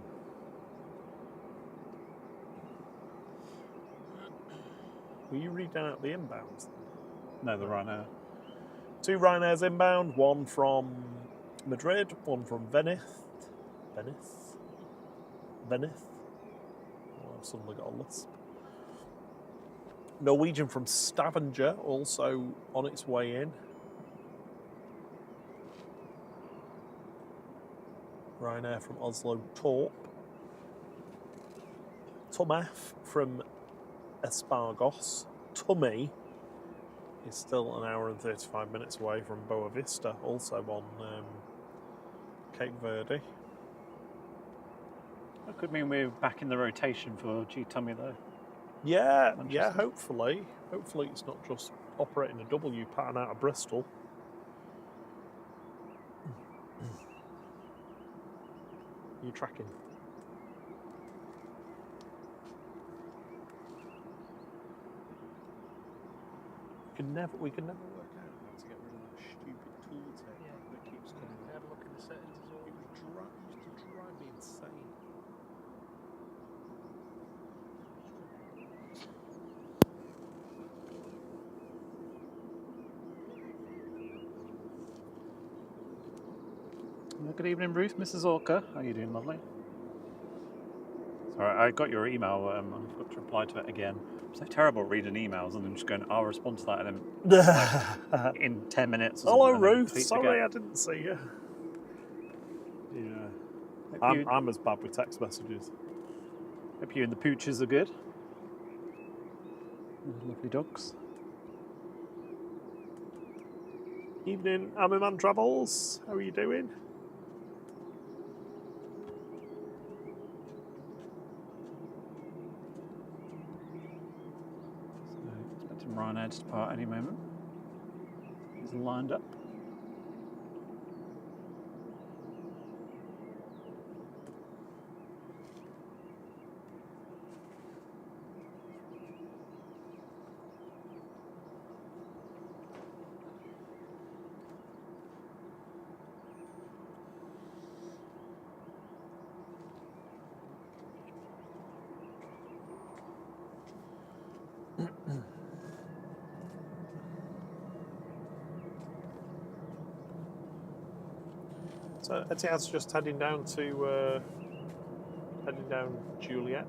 Will you read out the inbounds? No, the Ryanair. 2 Ryanairs inbound, 1 from Madrid, 1 from Venice. Oh, I've suddenly got a lisp. Norwegian from Stavanger, also on its way in. Ryanair from Oslo Torp. Tumaf from Espargos. Tummy is still an hour and 35 minutes away from Boa Vista, also on Cape Verde. That could mean we're back in the rotation for G-Tummy though. Yeah, Manchester. hopefully. Hopefully it's not just operating a W pattern out of Bristol. You tracking? We can never work out how to get rid of that stupid tool tape that keeps coming Have up. a look at the settings as well. It used to drive me insane. Good evening, Ruth, Mrs. Orca. How are you doing, lovely? Sorry, I got your email. I forgot to reply to it again. I'm so terrible at reading emails and then just going, I'll respond to that and then in 10 minutes or Hello, something, and then Ruth. completely Sorry, forget. I didn't see you. Yeah, Hope I'm as bad with text messages. hope you and the pooches are good. Lovely dogs. Evening, Ammerman Travels. How are you doing? So, expecting Ryanair to depart any moment. He's lined up. So Etihad's just heading down Juliet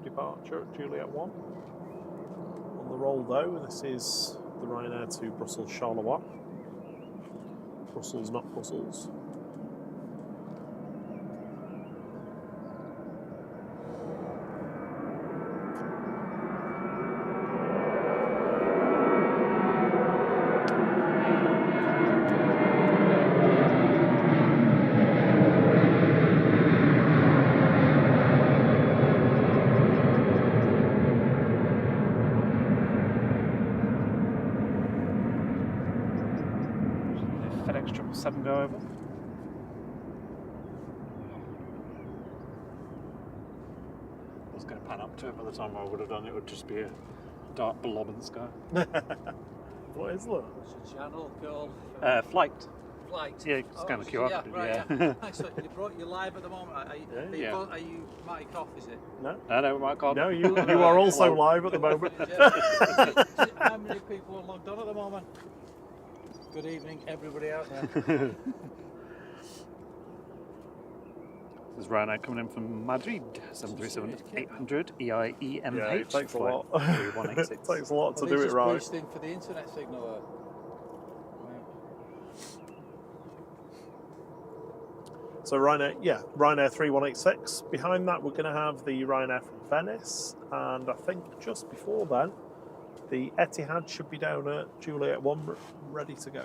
departure at Juliet 1. On the roll though, this is the Ryanair to Brussels Charleroi. Brussels, not Brussels. 7 go over. I was going to pan up to it. By the time I would have done it, would just be a dark blob in the sky. What is that? What's your channel called? Flight. Flght. Yeah, scan the QR yeah, code. right, Yeah. So you're live at the moment. Are you mic off, is it? No. I know, my God. No, you are also Hello. live at the moment. How many people are logged on at the moment? Good evening, everybody out there. Oh, This is Ryanair coming in from Madrid, 737-800 EIEMH. Yeah, it takes a flight lot. 3186. It takes a lot to Are do they it just right. boosting for the internet signal? So Ryanair 3186. Behind that, we're going to have the Ryanair from Venice, and I think just before then, the Etihad should be down at Juliet 1, ready to go.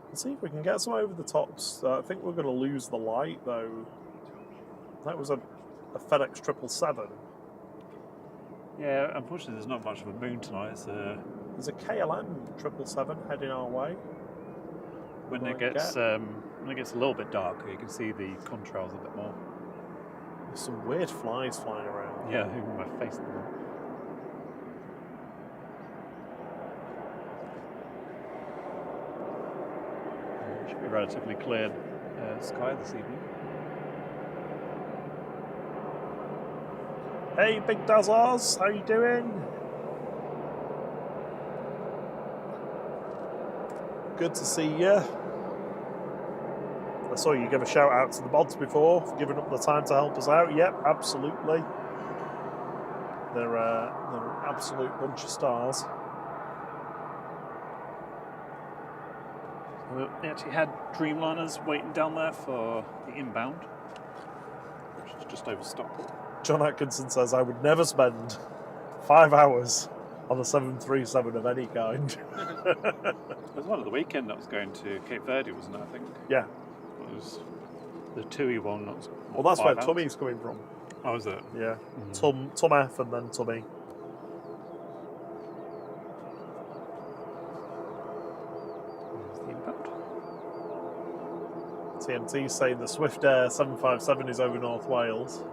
Let's see if we can get some over the tops. I think we're going to lose the light though. That was a FedEx 777. Yeah, unfortunately, there's not much of a moon tonight. It's, There's a KLM 777 heading our way. when it gets a little bit darker, you can see the contrails a bit more. There's some weird flies flying around. Yeah, even my face at the moment. Should be relatively clear sky this evening. Hey, Big Dazzlers, how you doing? Good to see you. I saw you give a shout out to the mods before, for giving up the time to help us out. Yep, absolutely. They're an absolute bunch of stars. We actually had Dreamliners waiting down there for the inbound, which is just over Stockport. John Atkinson says, I would never spend 5 hours on a 737 of any kind. There was one at the weekend that was going to Cape Verde, wasn't it, I think? Yeah. It was the TUI one. That was Well, that's where 5 hours. Tummy's coming from. Oh, is it? Yeah. Tum F and then Tummy. There's the inbound. TMT saying the Swift Air 757 is over North Wales.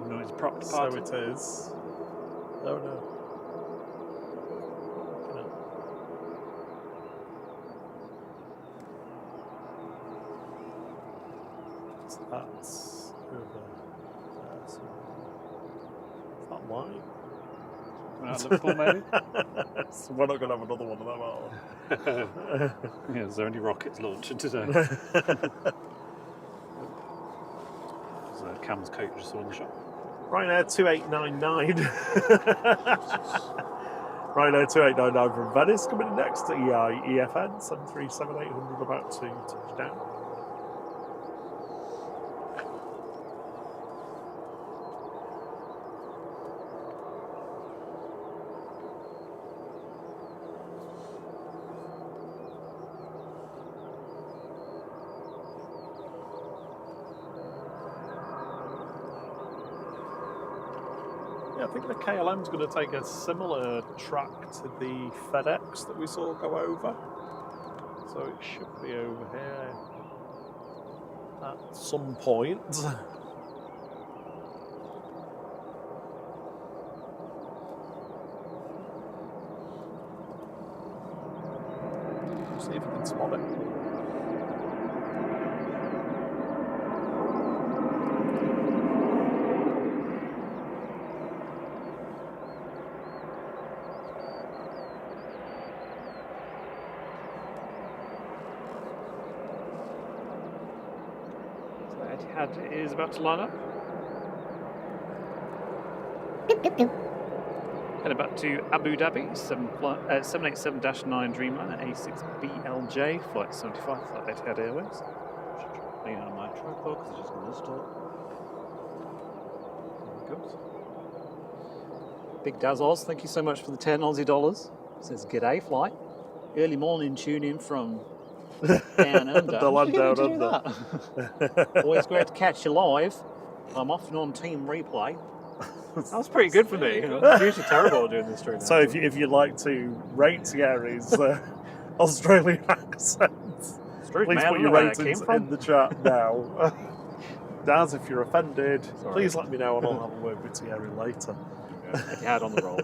No, it's prop So departed. it is. Oh no. So that's over there. So is that mine? Coming out of Liverpool, maybe? So we're not going to have another one of them, are we? Yeah, is there any rockets launching today? There's Cam's coat just saw in the shop. Ryanair 2899. Ryanair 2899 from Venice coming in next to EFN 737-800 about to touch down. Yeah, I think the KLM's going to take a similar track to the FedEx that we saw go over. So it should be over here at some point. See if you can spot it. Etihad is about to line up. Heading back to Abu Dhabi, 787-9 Dreamliner A6BLJ, flight 75 for Etihad Airways. Should lean on my tripod because I just missed it. There it goes. Big Dazzles, thank you so much for the 10 Aussie dollars. Says g'day flight. Early morning tune in from down under. The land Who down would do under. that? Always great to catch you live. I'm often on team replay. That was pretty good for me. I'm usually terrible at doing this stream. So if you'd like to rate Thierry's Australian accent, please put your ratings in the chat now. Daz, if you're offended, please let me know and I'll have a word with Thierry later. If you had on the roll.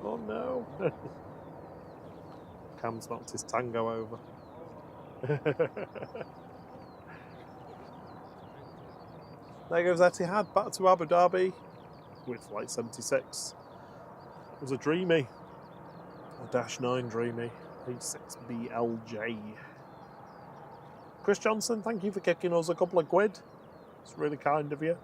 Oh no. Cam's knocked his tango over. There goes Etihad back to Abu Dhabi with flight 76. It was a Dreamy. A Dash 9 Dreamy. A6BLJ. Chris Johnson, thank you for kicking us a couple of quid. It's really kind of you.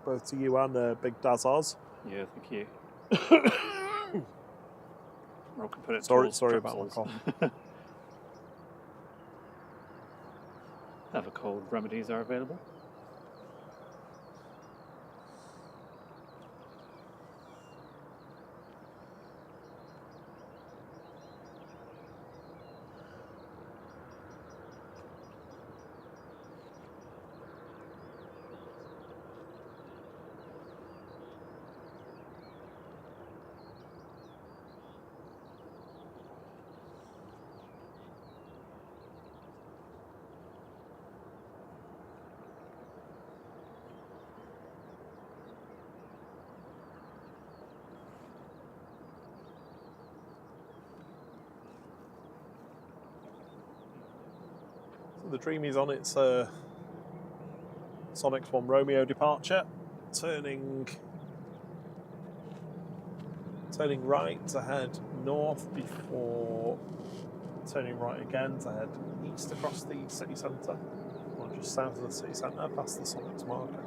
Both to you and Big Daz Oz. Yeah, thank you. Or can put it Sorry about my cough. Have a cold remedies are available. The Dreamy's on its Sonics 1 Romeo departure, turning right to head north before turning right again to head east across the city centre, or just south of the city centre, past the Sonics marker.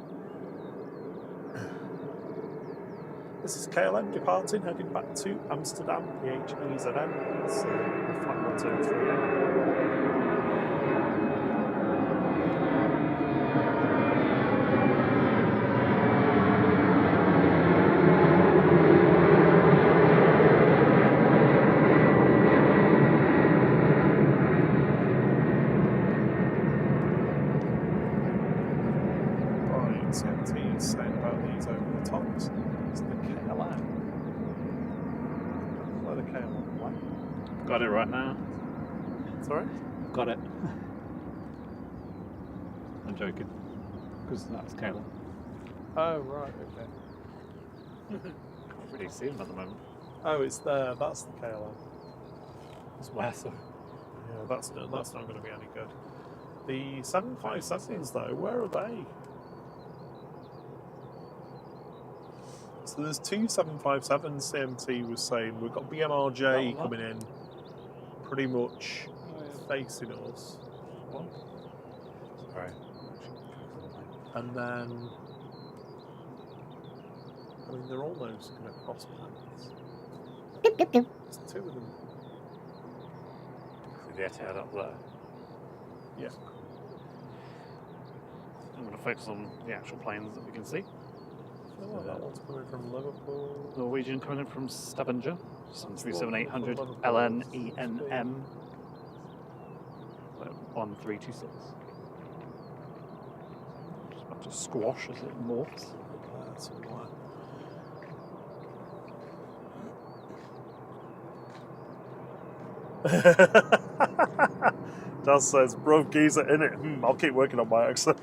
This is KLM departing, heading back to Amsterdam, PHEZN. It's flight 123. Saying about these over the tops. It's the KLM. Where the KLM went? Got it right now. Sorry? Got it. I'm joking. Because that's Caleb. Oh, right, okay. Can't really see him at the moment. Oh, it's there. That's the KLM. It's massive. Yeah, that's not going to be any good. The 757s, though, where are they? So there's two 757s, CMT was saying. We've got BMRJ coming in pretty much facing us. What? Sorry. And then, I mean, they're almost going to cross paths. There's two of them. See the Etihad up there. Yeah. I'm going to focus on the actual planes that we can see. Oh, that one's coming from Liverpool. Norwegian coming in from Stavanger. 737-800 LN ENM 1326. Just about to squash as it morphs. Daz says, bro, geezer in it. I'll keep working on my accent.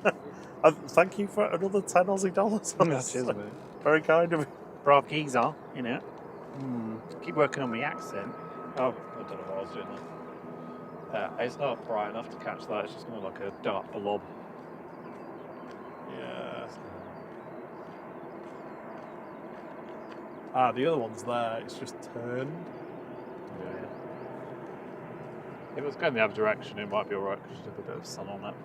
Thank you for another 10 Aussie dollars. Cheers, mate. Very kind of you. Brav geezer, in it. Keep working on my accent. Oh, I don't know what I was doing It's not bright enough to catch that. It's just more like a dark blob. Yeah. Ah, the other one's there. It's just turned. Yeah. If it was going the other direction, it might be alright because there's a bit of sun on that.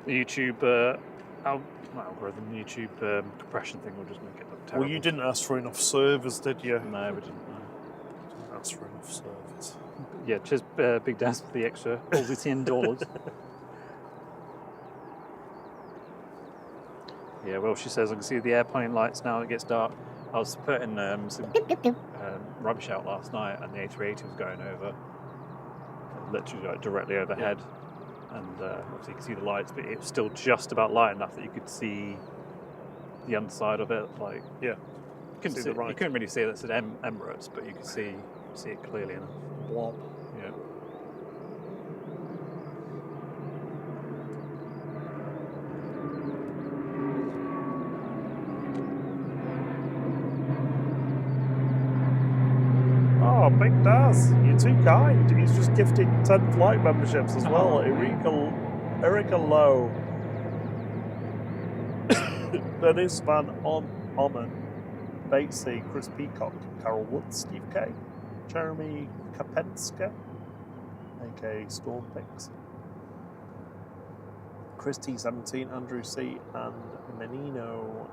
The YouTube algorithm, the YouTube compression thing will just make it look terrible. Well, you didn't ask for enough servers, did you? No, we didn't. No. Didn't ask for enough servers. Yeah, cheers, Big Daz, for the extra $10. Yeah, well, she says I can see the airplane lights now. It gets dark. I was putting some rubbish out last night, and the A380 was going over, literally like directly overhead. Yeah. And obviously you can see the lights, but it was still just about light enough that you could see the underside of it. Like, yeah, you couldn't really see that it said Emirates, but you could see it clearly enough. Blob. Yeah. Oh, Big Daz, you're too kind. He's just gifted 10 flight memberships as well. Erika Lowe, Dennis Van Ommen, Batesy, Chris Peacock, Carol Woods, Steve K, Jeremy Kapenska, aka Stormpix, Chris T17, Andrew C, and Menino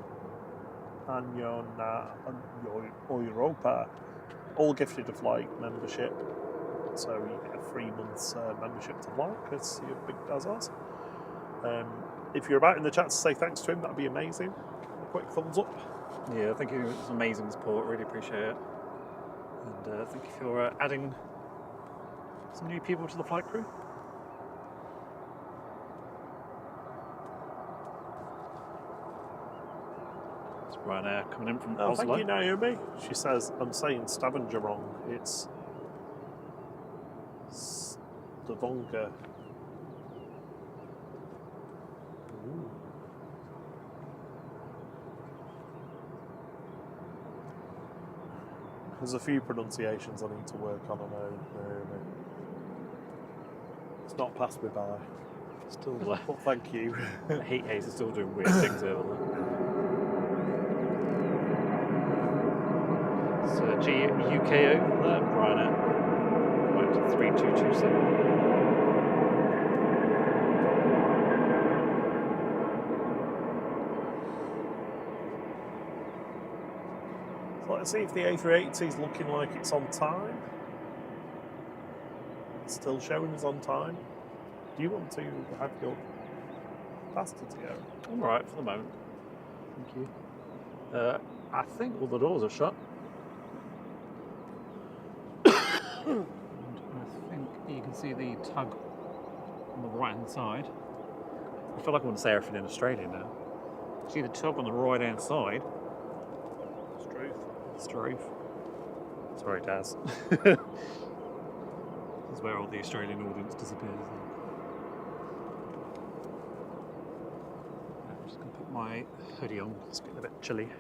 Anyona Europa, all gifted a flight membership. So you get a 3 months membership to flight, courtesy of Big Dazaz. If you're about in the chat to say thanks to him, that'd be amazing. A quick thumbs up. Yeah, thank you. It's amazing support. Really appreciate it. And thank you for adding some new people to the flight crew. It's Ryanair coming in from Oslo. Thank you, Naomi. She says, I'm saying Stavanger wrong. It's Stavanger. Ooh. There's a few pronunciations I need to work on, I know. It's not passed me by. Still, well, thank you. The heat haze is still doing weird things over there. So UKO, Ryanair, right to 3227. Let's see if the A380 is looking like it's on time. It's still showing us on time. Do you want to have your pasta to go? I'm alright for the moment. Thank you. I think all the doors are shut. And I think you can see the tug on the right hand side. I feel like I want to say everything in Australia now. See the tug on the right hand side. Struth. Sorry, Daz. This is where all the Australian audience disappears. I'm just going to put my hoodie on. It's getting a bit chilly. Be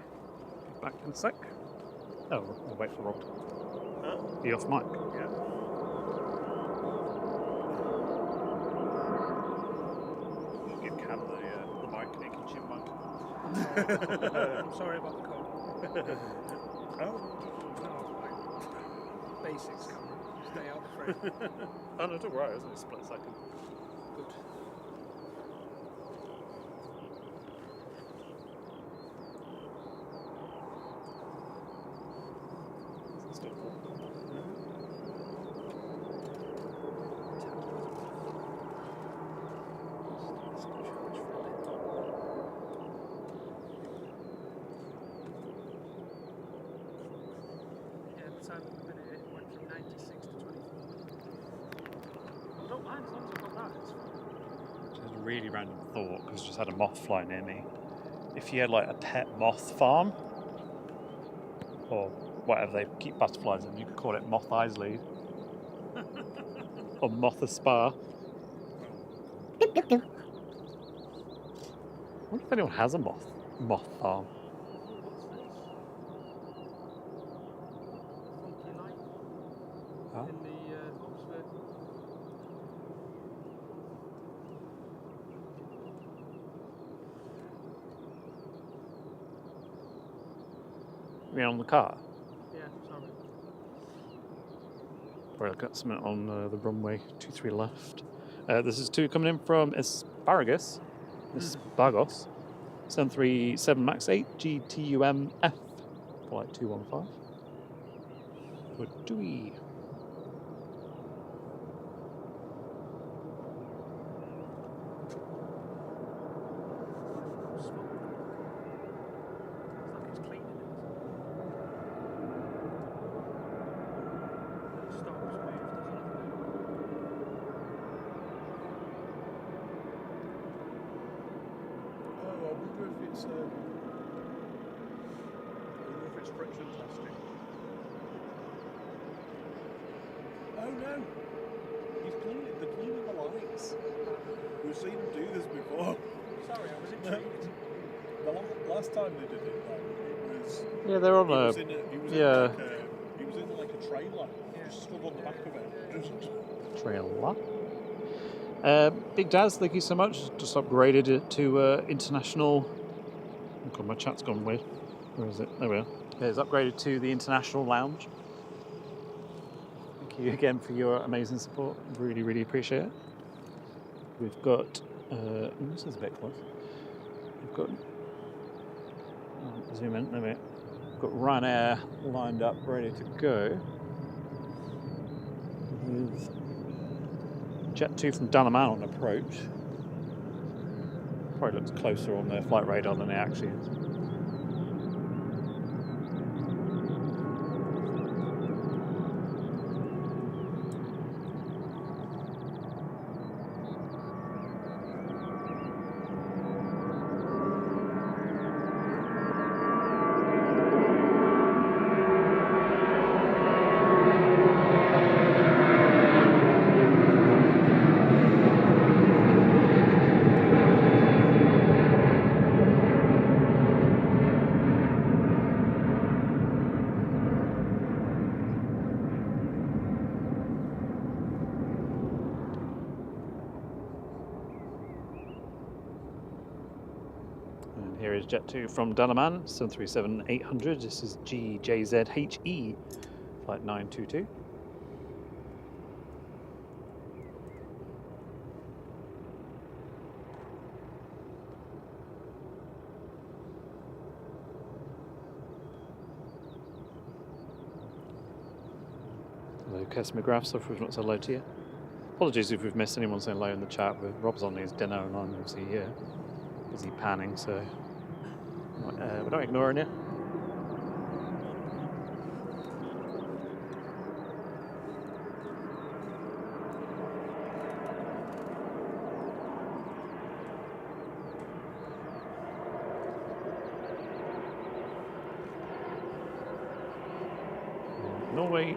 back in a sec. Oh, I'll wait for Rob. Be off mic. Yeah. Give Cam the mic and he can chip mic. I'm sorry about the cold. Oh. No, like basics, camera. Stay out the frame. Oh no, don't worry, it was only a split second. Good. Still cool. Time at the minute it went from 96 to 24. I don't mind as long as I've got that. It's fine. Just a really random thought, because I just had a moth fly near me. If you had like a pet moth farm, or whatever they keep butterflies in, you could call it Moth Isley. Or Moth Spa. I wonder if anyone has a moth farm. Funky light Huh? in the Oxford You on the car? Yeah, sorry. Probably got something on the runway 23 left. This is 2 coming in from Asparagus. Aspagos. 737 MAX 8 GTUM F. Flight 215. What do we? It's like it's cleaning it. It stops, moves, doesn't it? Oh, I wonder if it's friction testing. Oh no! They're cleaning the lights. We've seen them do this before. Sorry, I was intrigued. The last time they did it, though, it was. Yeah, they're on He was in like a trailer. Just stood on the back of it. Trailer. Big Daz, thank you so much. Just upgraded it to international. Oh God, my chat's gone weird. Where is it? There we are. Yeah, it's upgraded to the international lounge. Thank you again for your amazing support. Really, really appreciate it. We've got. This is a bit close. We've got. Zoom in. There we are. We've got Ryanair lined up, ready to go. With Jet 2 from Dalaman on approach. Probably looks closer on their flight radar than it actually is. Here is Jet 2 from Dalaman, 737-800. This is GJZHE, flight 922. Hello, Kes McGrath. Sorry if we've not said hello to you. Apologies if we've missed anyone saying hello in the chat. Rob's on his dinner and I'm obviously here. Busy panning, so we're not ignoring you.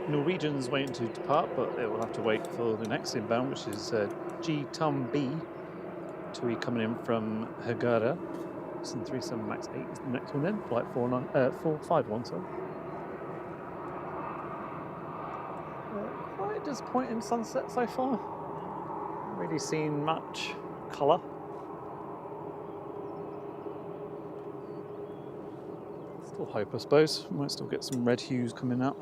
Norwegian's waiting to depart, but it will have to wait for the next inbound, which is G-Tom B. Tui coming in from Hagada. 737 MAX 8 is the next one in, flight 451, sorry. Quite a disappointing sunset so far. Not really seen much colour. Still hope, I suppose. Might still get some red hues coming out.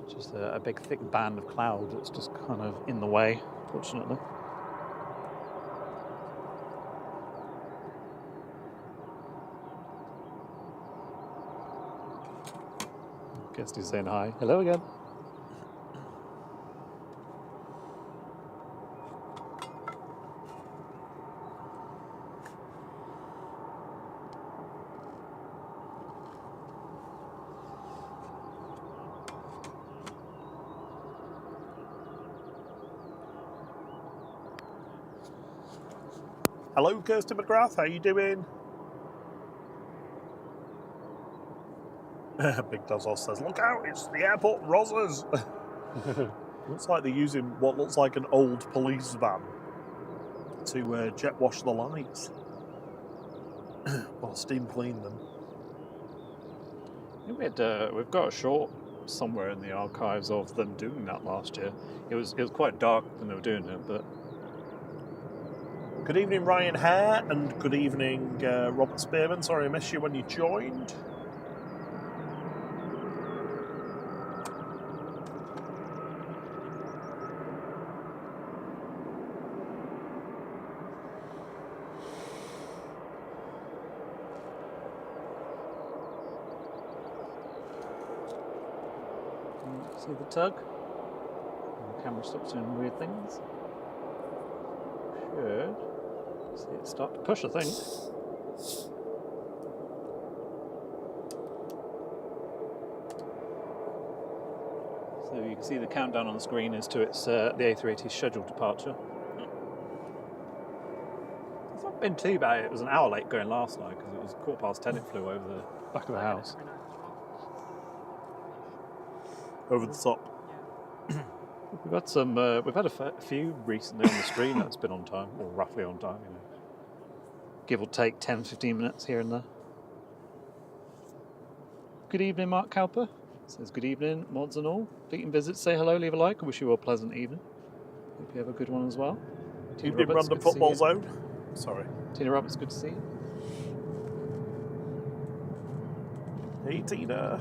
Just a big thick band of cloud that's just kind of in the way, fortunately. Guest is saying hi. Hello again. Hello, Kirsty McGrath. How you doing? Big Dazos says, "Look out! It's the airport Rozzers." Looks like they're using what looks like an old police van to jet wash the lights or steam clean them. I think we've got a short somewhere in the archives of them doing that last year. It was quite dark when they were doing it, but. Good evening, Ryan Hare, and good evening, Robert Spearman. Sorry I missed you when you joined. See the tug? And the camera stops doing weird things. Should see it start to push, I think. So you can see the countdown on the screen is to its the A380's scheduled departure. It's not been too bad. It was an hour late going last night because it was 10:15 it flew over the back of the house. Over the top. We've had some. We've had a few recently on the screen that's been on time, or roughly on time. You know, give or take 10-15 minutes here and there. Good evening, Mark Cowper. Says good evening, mods and all. Fleeting visits, say hello, leave a like. I wish you all a pleasant evening. Hope you have a good one as well. Tina Evening, Roberts, Random good to see Football you. Zone. Sorry. Tina Roberts, good to see you. Hey, Tina.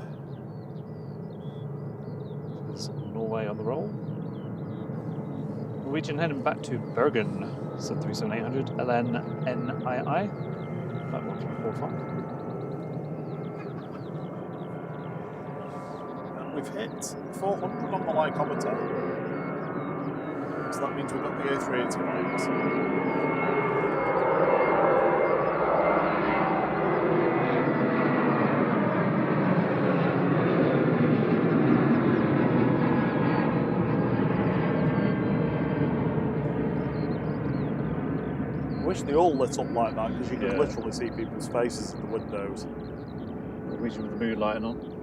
There's Norway on the roll. Norwegian heading back to Bergen. 737-800 LNNII. 51345. We've hit 400 on the lycometer. So that means we've got the A380 lights. I wish they all lit up like that because you could literally see people's faces in the windows. Norwegian with the mood lighting on.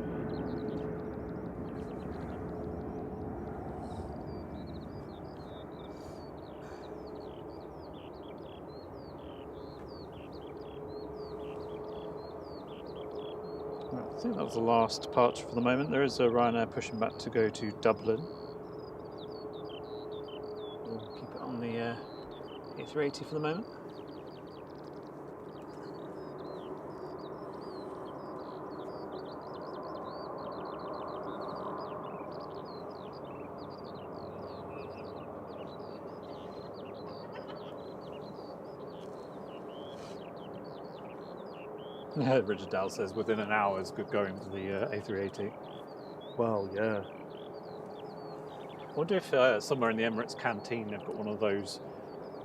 I think that was the last departure for the moment. There is a Ryanair pushing back to go to Dublin. We'll keep it on the A380 for the moment. Richard Dow says within an hour is good going to the A380. Well, yeah. I wonder if somewhere in the Emirates canteen they've got one of those,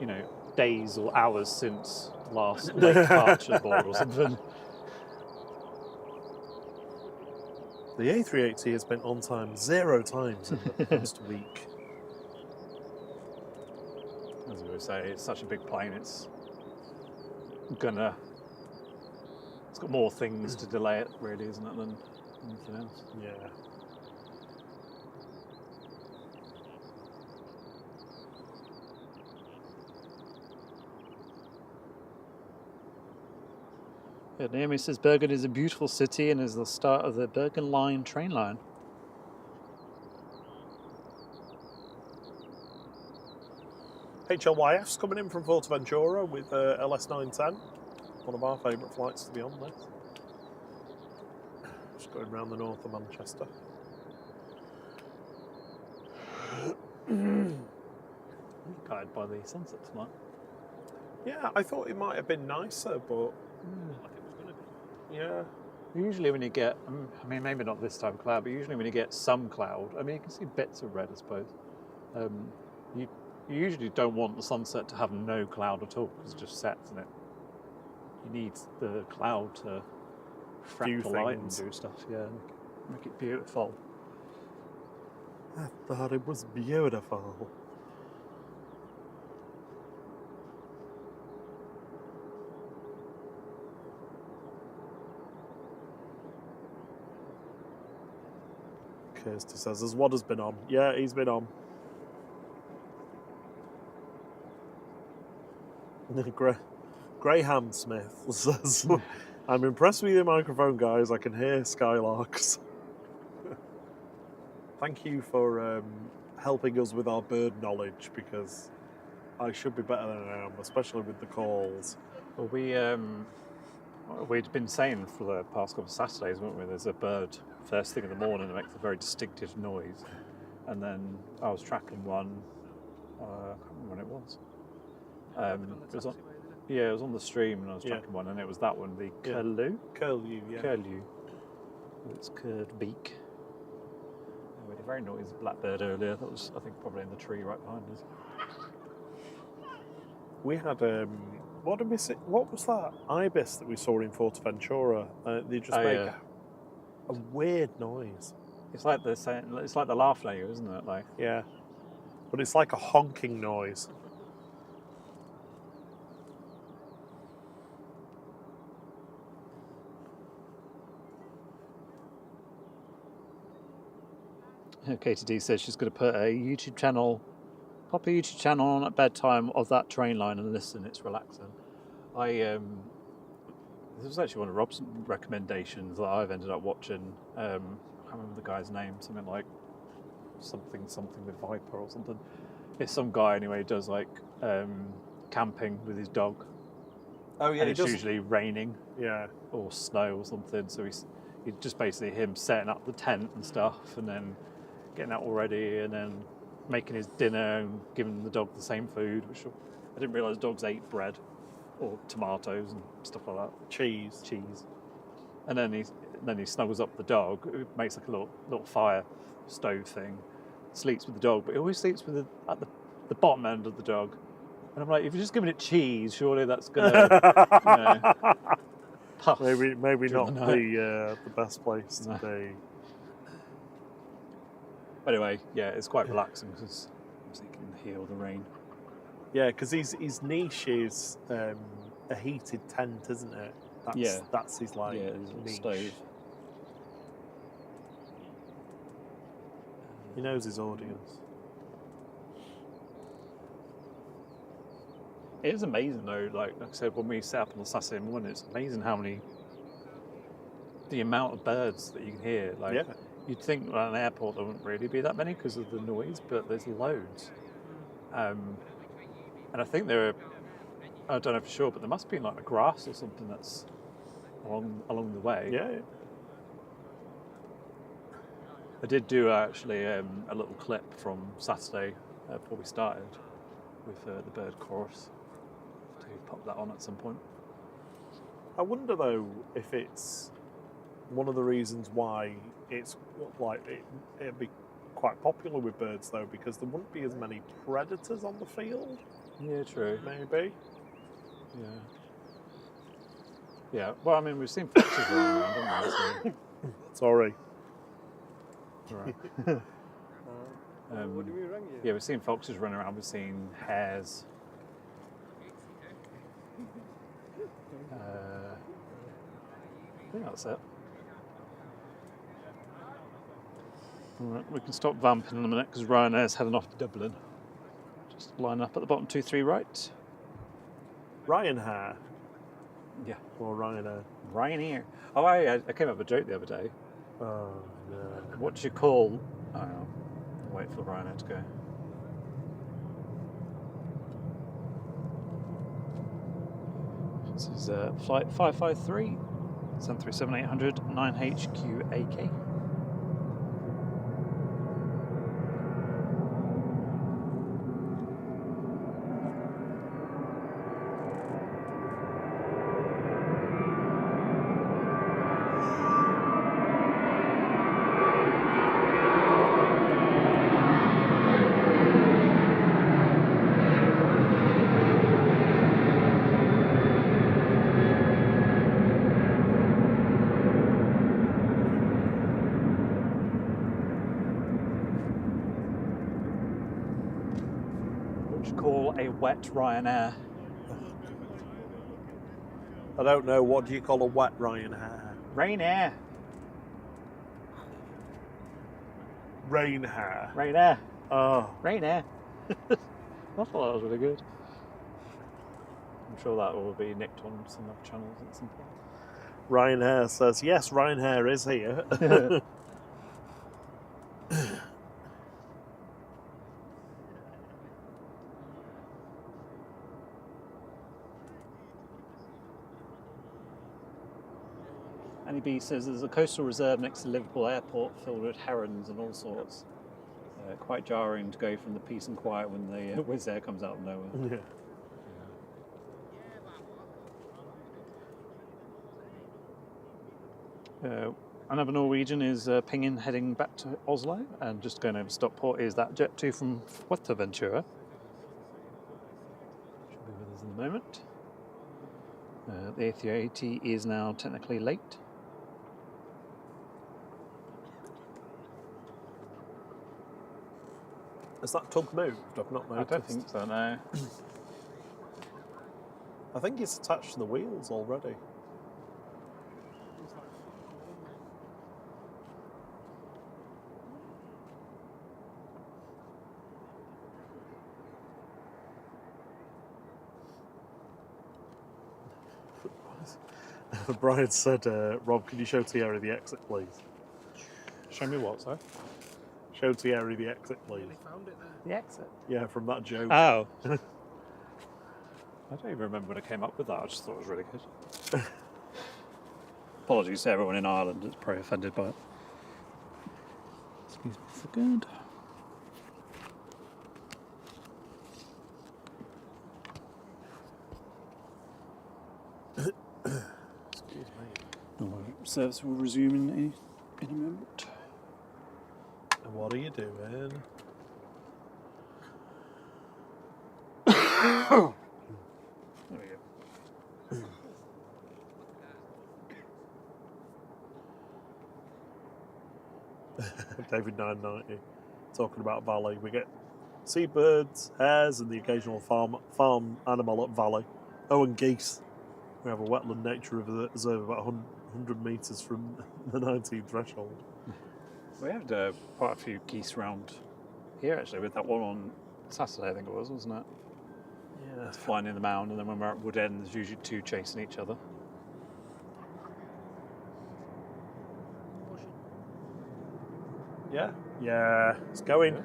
you know, days or hours since last late departure board or something. The A380 has been on time 0 times in the past week. As we always say, it's such a big plane, it's got more things to delay it, really, isn't it, than anything else? Yeah. Yeah, Naomi says Bergen is a beautiful city and is the start of the Bergen Line train line. HLYF's coming in from Forteventura with LS910. One of our favourite flights to be on this. Just going round the north of Manchester. Guided by the sunset tonight. Yeah, I thought it might have been nicer, but Like it was going to be. yeah. Usually when you get, I mean, maybe not this time cloud, but usually when you get some cloud, I mean, you can see bits of red, I suppose. You usually don't want the sunset to have no cloud at all, because it just sets in it. You need the cloud to fract the light and do stuff, yeah, make it beautiful. I thought it was beautiful. Kirsty says, "As Wadder's been on." Yeah, he's been on. Graham Smith says, "I'm impressed with your microphone, guys. I can hear skylarks." Thank you for helping us with our bird knowledge, because I should be better than I am, especially with the calls. Well, we'd been saying for the past couple of Saturdays, weren't we? There's a bird first thing in the morning that makes a very distinctive noise, and then I was tracking one. I can't remember when it was. It was on, yeah, it was on the stream, and I was tracking one, and it was that one, the curlew. Curlew, yeah. Curlew, with its curved beak. we had a very noisy blackbird earlier. That was, I think, probably in the tree right behind us. We had what did we see? What was that ibis that we saw in Forteventura? They just make a weird noise. It's like the laugh layer, isn't it? Like, Yeah, but it's like a honking noise. Katie D says she's going to put a YouTube channel, pop a YouTube channel on at bedtime of that train line and listen. It's relaxing. This was actually one of Rob's recommendations that I've ended up watching. I can't remember the guy's name. Something like something with Viper or something. It's some guy anyway who does like camping with his dog. Oh yeah, and it's usually raining. Yeah, or snow or something. So he's just basically him setting up the tent and stuff, and then getting that all ready, and then making his dinner and giving the dog the same food. Which I didn't realise dogs ate bread or tomatoes and stuff like that. cheese. And then he snuggles up the dog. It makes like a little fire stove thing. Sleeps with the dog, but he always sleeps with at the bottom end of the dog. And I'm like, if you're just giving it cheese, surely that's gonna puff. Maybe not the the best place to be. Anyway, yeah, it's quite relaxing because you can hear the rain. Yeah, because his niche is a heated tent, isn't it? That's his like his niche. stove. He knows his audience. It is amazing though, like I said, when we set up on the Saturday morning, it's amazing the amount of birds that you can hear. Like, you'd think at an airport there wouldn't really be that many because of the noise, but there's loads. And I think I don't know for sure, but there must be like a grass or something that's along the way. Yeah. I did do actually a little clip from Saturday before we started with the bird chorus. To pop that on at some point. I wonder though if it's one of the reasons why it's like it'd be quite popular with birds though, because there wouldn't be as many predators on the field. Yeah, true. Maybe. Yeah. Yeah. Well, I mean, we've seen foxes running around, haven't we? Sorry. Right. What do we ring you? Yeah, we've seen foxes running around. We've seen hares. I think that's it. Alright, we can stop vamping in a minute because Ryanair's heading off to Dublin. Just line up at the bottom, 2-3 right. Ryanair. Yeah. Or Ryanair. Ryanair. Oh, I came up with a joke the other day. Oh no. What do you call... Oh, I'll wait for Ryanair to go. This is flight 553, 737-800, 9HQAK. Call a wet Ryanair. I don't know. What do you call a wet Ryanair? Rainair. Rainair. Rainair. Oh. Rainair. I thought that was really good. I'm sure that will be nicked on some other channels at some point. Ryanair says, yes, Ryanair is here. Annie B says there's a coastal reserve next to Liverpool Airport filled with herons and all sorts. Quite jarring to go from the peace and quiet when the Wizz Air comes out of nowhere. Yeah. another Norwegian is pinging, heading back to Oslo, and just going over Stockport is that Jet 2 from Fuerteventura. Should be with us in a moment. The A380 is now technically late. Has that tug moved? I've not noticed. I don't think so, no. I think it's attached to the wheels already. Brian said, Rob, can you show Thierry the exit, please? Show me what, sorry? Show Thierry the exit, please. Found it there. The exit. Yeah, from that joke. Oh. I don't even remember when I came up with that. I just thought it was really good. Apologies to everyone in Ireland that's probably offended by it. Excuse me for good. Excuse me. Service will resume in a moment. And what are you doing? There we go. David 990 talking about Valley. We get seabirds, hares, and the occasional farm animal at Valley. Oh, and geese. We have a wetland nature reserve about 100 metres from the 19 threshold. We had quite a few geese round here actually, with that one on Saturday, I think it was, wasn't it? Yeah. It's flying in the mound, and then when we're at Wood End, there's usually two chasing each other. Yeah, it's going. I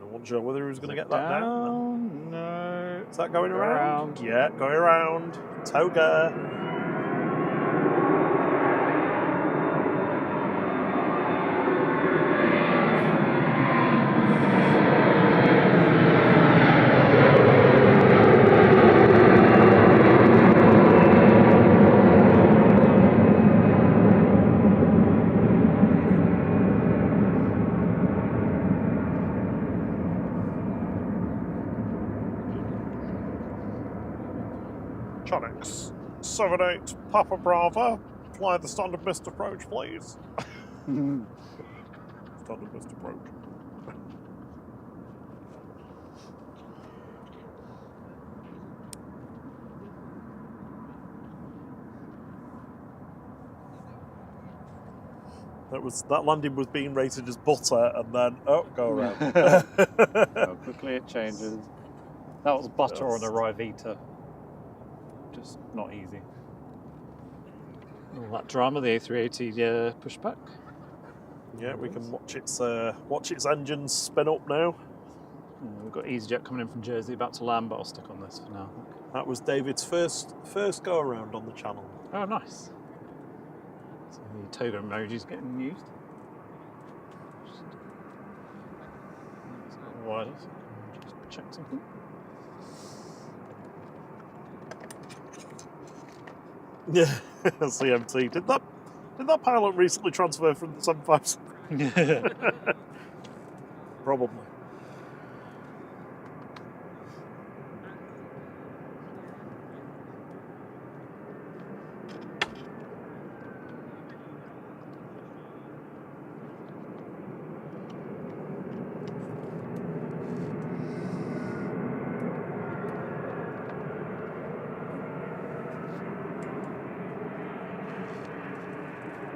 wasn't sure whether he was going to get that down. No. Is that going around? Yeah, going around. Toga. Tronics 78 Papa Bravo. Fly the standard missed approach, please. Standard missed approach. That landing was being rated as butter, and then go around. How quickly it changes. That was butter on a Rivita. Just not easy. All that drama, the A380 pushback. Yeah, we can watch its engines spin up now. We've got EasyJet coming in from Jersey, about to land, but I'll stick on this for now. That was David's first go around on the channel. Oh, nice. So the toga emoji's getting used. Just a little wider, so I can just check something. Yeah, CMT. Did that pilot recently transfer from the 757? Probably.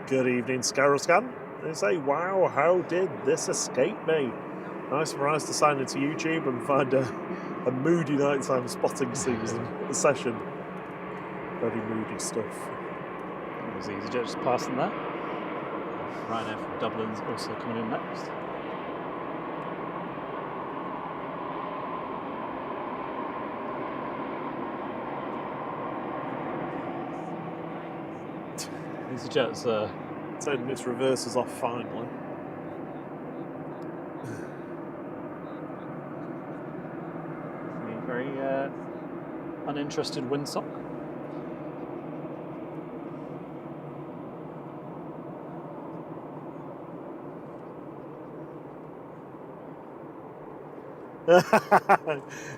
Good evening, Scaroscan. They say, wow, how did this escape me? Nice surprise to sign into YouTube and find a moody nighttime spotting season session. Very moody stuff. It was EasyJet just passing that. Ryanair from Dublin's also coming in next. EasyJet's turning its reversers off finally. Very uninterested windsock.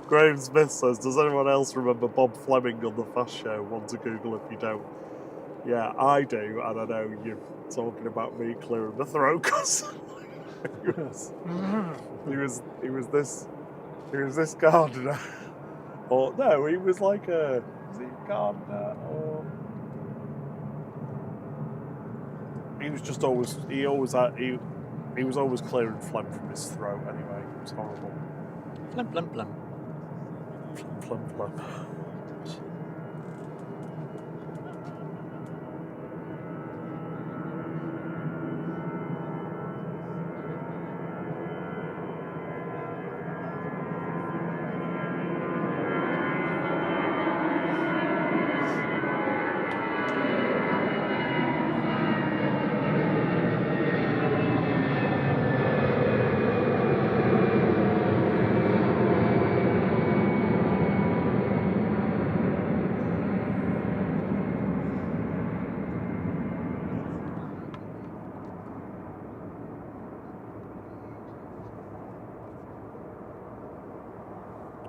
Graham Smith says, does anyone else remember Bob Fleming on the Fast Show? Want to Google if you don't. Yeah, I do, and I know you're talking about me clearing my throat because he was this gardener. Or no, he was like a gardener or he was just always he was always clearing phlegm from his throat anyway. It was horrible. Plum, plum, plum. Phlegm.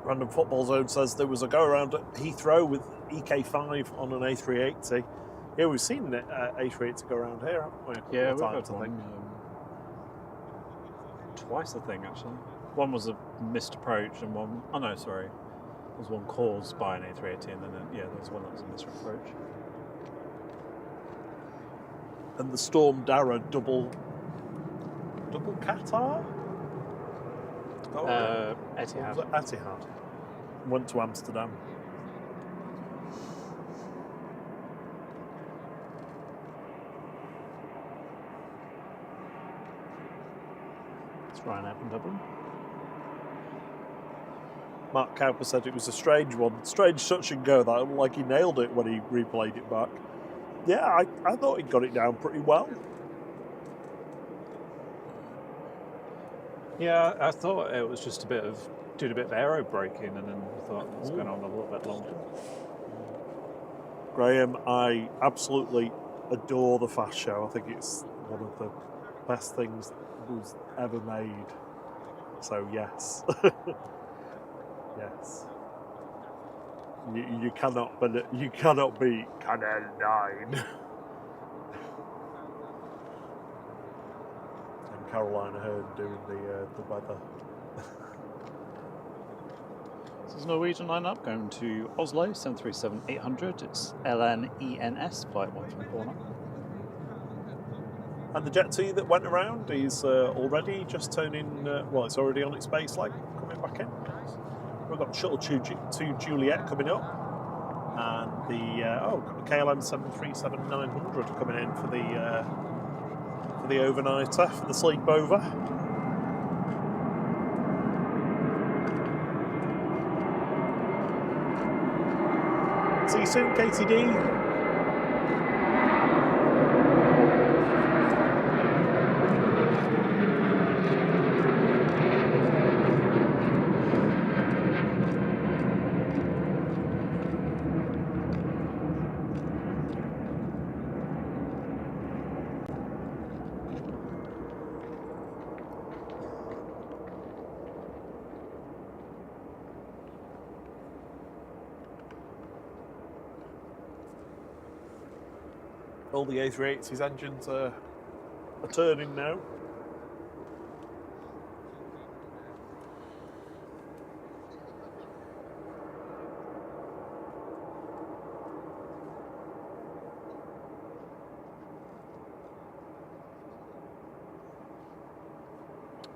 Random Football Zone says there was a go around at Heathrow with EK5 on an A380. Yeah, we've seen an A380 go around here, haven't we? Yeah, we've had one. Twice, I think, actually. One was a missed approach, and one... Oh, no, sorry. There was one caused by an A380, and then, there was one that was a missed approach. And the Storm Darrow double Qatar? Etihad. Etihad. Went to Amsterdam. It's Ryanair from Dublin. Mark Cowper said it was a strange one. Strange touch and go. That like he nailed it when he replayed it back. Yeah, I thought he got it down pretty well. Yeah, I thought it was just doing a bit of aero braking, and then I thought it was going on a little bit longer. Graham, I absolutely adore the Fast Show. I think it's one of the best things that was ever made. So yes, yes. You cannot beat Canal 9. And Caroline Ahern doing the weather. This is Norwegian lineup going to Oslo, 737-800. It's LNENS, flight 134. And the Jet 2 that went around is already just turning, it's already on its base leg, coming back in. We've got Shuttle 2 Juliet coming up, and the KLM 737-900 coming in for the overnighter, for the sleepover. See you soon, KTD. All the A380's engines are turning now.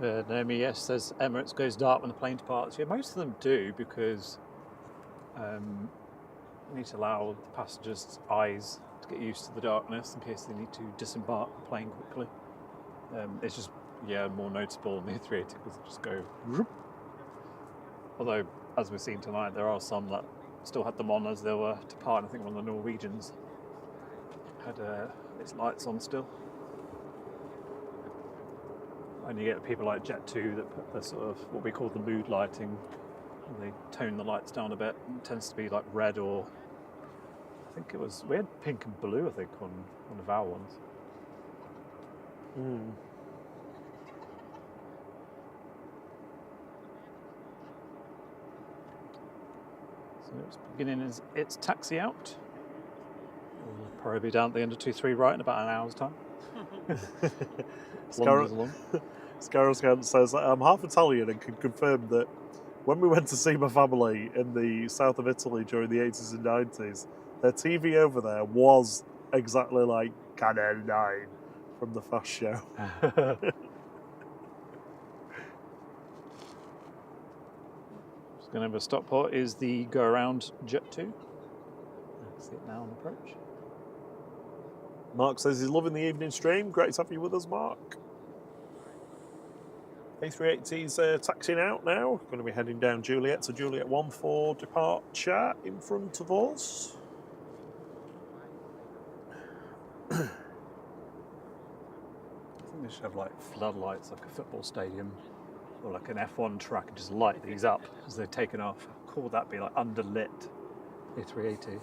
Naomi, yes, says Emirates goes dark when the plane departs. Yeah, most of them do, because you need to allow the passengers' eyes to get used to the darkness in case they need to disembark the plane quickly. It's just, more noticeable in the A380 because they just go whoop. Although, as we've seen tonight, there are some that still had them on as they were departing. I think one of the Norwegians had its lights on still. And you get people like Jet 2 that put the sort of what we call the mood lighting. They tone the lights down a bit. It tends to be like red, or I think we had pink and blue, I think, on one of our ones. It's beginning its taxi out. We'll probably be down at the end of 2-3 right in about an hour's time. London's long. Scaroscan says, I'm half Italian and can confirm that when we went to see my family in the south of Italy during the 80s and 90s, their TV over there was exactly like Canal 9 from the Fast Show. Just going to have a stop port is the go around Jet 2. I can see it now on approach. Mark says he's loving the evening stream. Great to have you with us, Mark. A380's taxiing out now. Going to be heading down Juliet to Juliet 1 for departure in front of us. I think they should have like floodlights like a football stadium or like an F1 track and just light these up as they're taken off. How cool would that be, like underlit A380?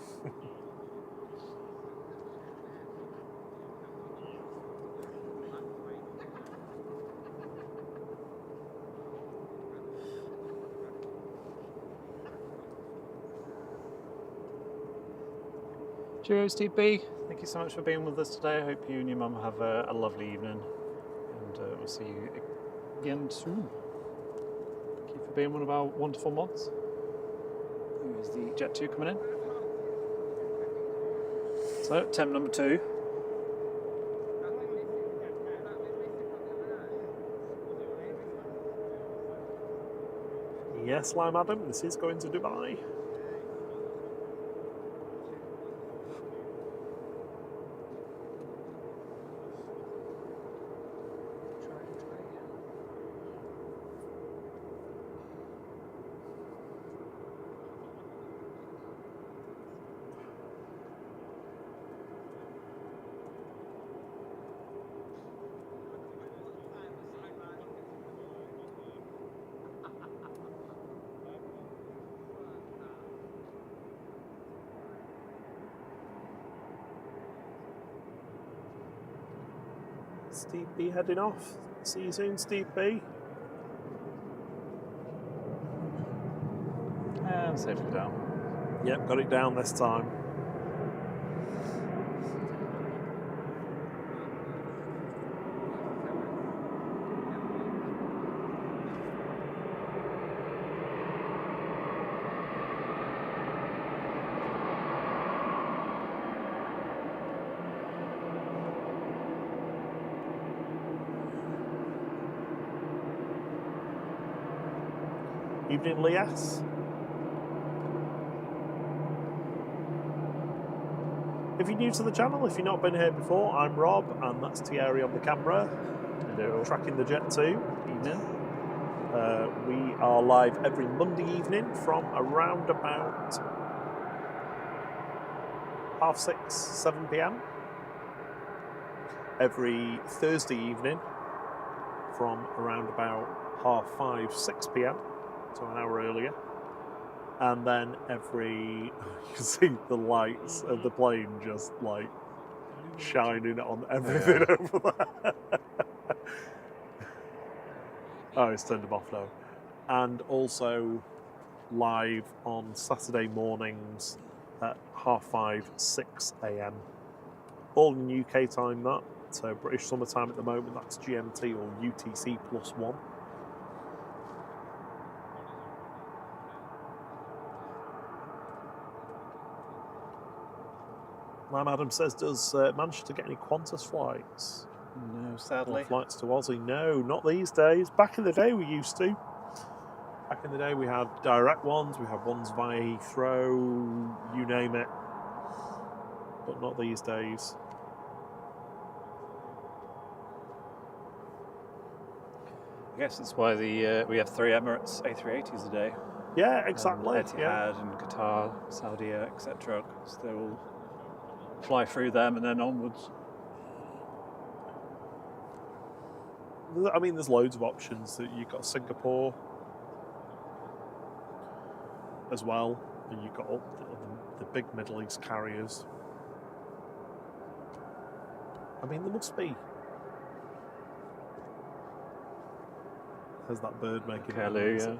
Cheers, TP. Thank you so much for being with us today. I hope you and your mum have a lovely evening, and we'll see you again soon. Thank you for being one of our wonderful mods. Here's the Jet 2 coming in. So, attempt number 2. Yes, Lime Adam, this is going to Dubai. Steve B heading off. See you soon, Steve B. And safely down. Yep, got it down this time. Evening, Lias. If you're new to the channel, if you've not been here before, I'm Rob, and that's Thierry on the camera. Hello. Tracking the Jet 2. Evening. We are live every Monday evening from around about 6:30, 7 p.m. Every Thursday evening from around about 5:30, 6 p.m. So an hour earlier. And then you can see the lights of the plane just like shining on everything over there. Oh, it's turned them off now. And also live on Saturday mornings at 5:30, 6 a.m. All in UK time, that. So British summertime at the moment, that's GMT or UTC +1. Lam Adam says, does Manchester get any Qantas flights? No, sadly. Or flights to Aussie? No, not these days. Back in the day we used to. Back in the day we had direct ones, we had ones via Heathrow, you name it. But not these days. I guess that's why we have 3 Emirates A380s a day. Yeah, exactly. Etihad Yeah. and Qatar, Saudi, etc. Because they all fly through them and then onwards. I mean, there's loads of options. You've got Singapore as well, and you've got all the big Middle East carriers. I mean, there must be. There's that bird making Hello, noise. yeah.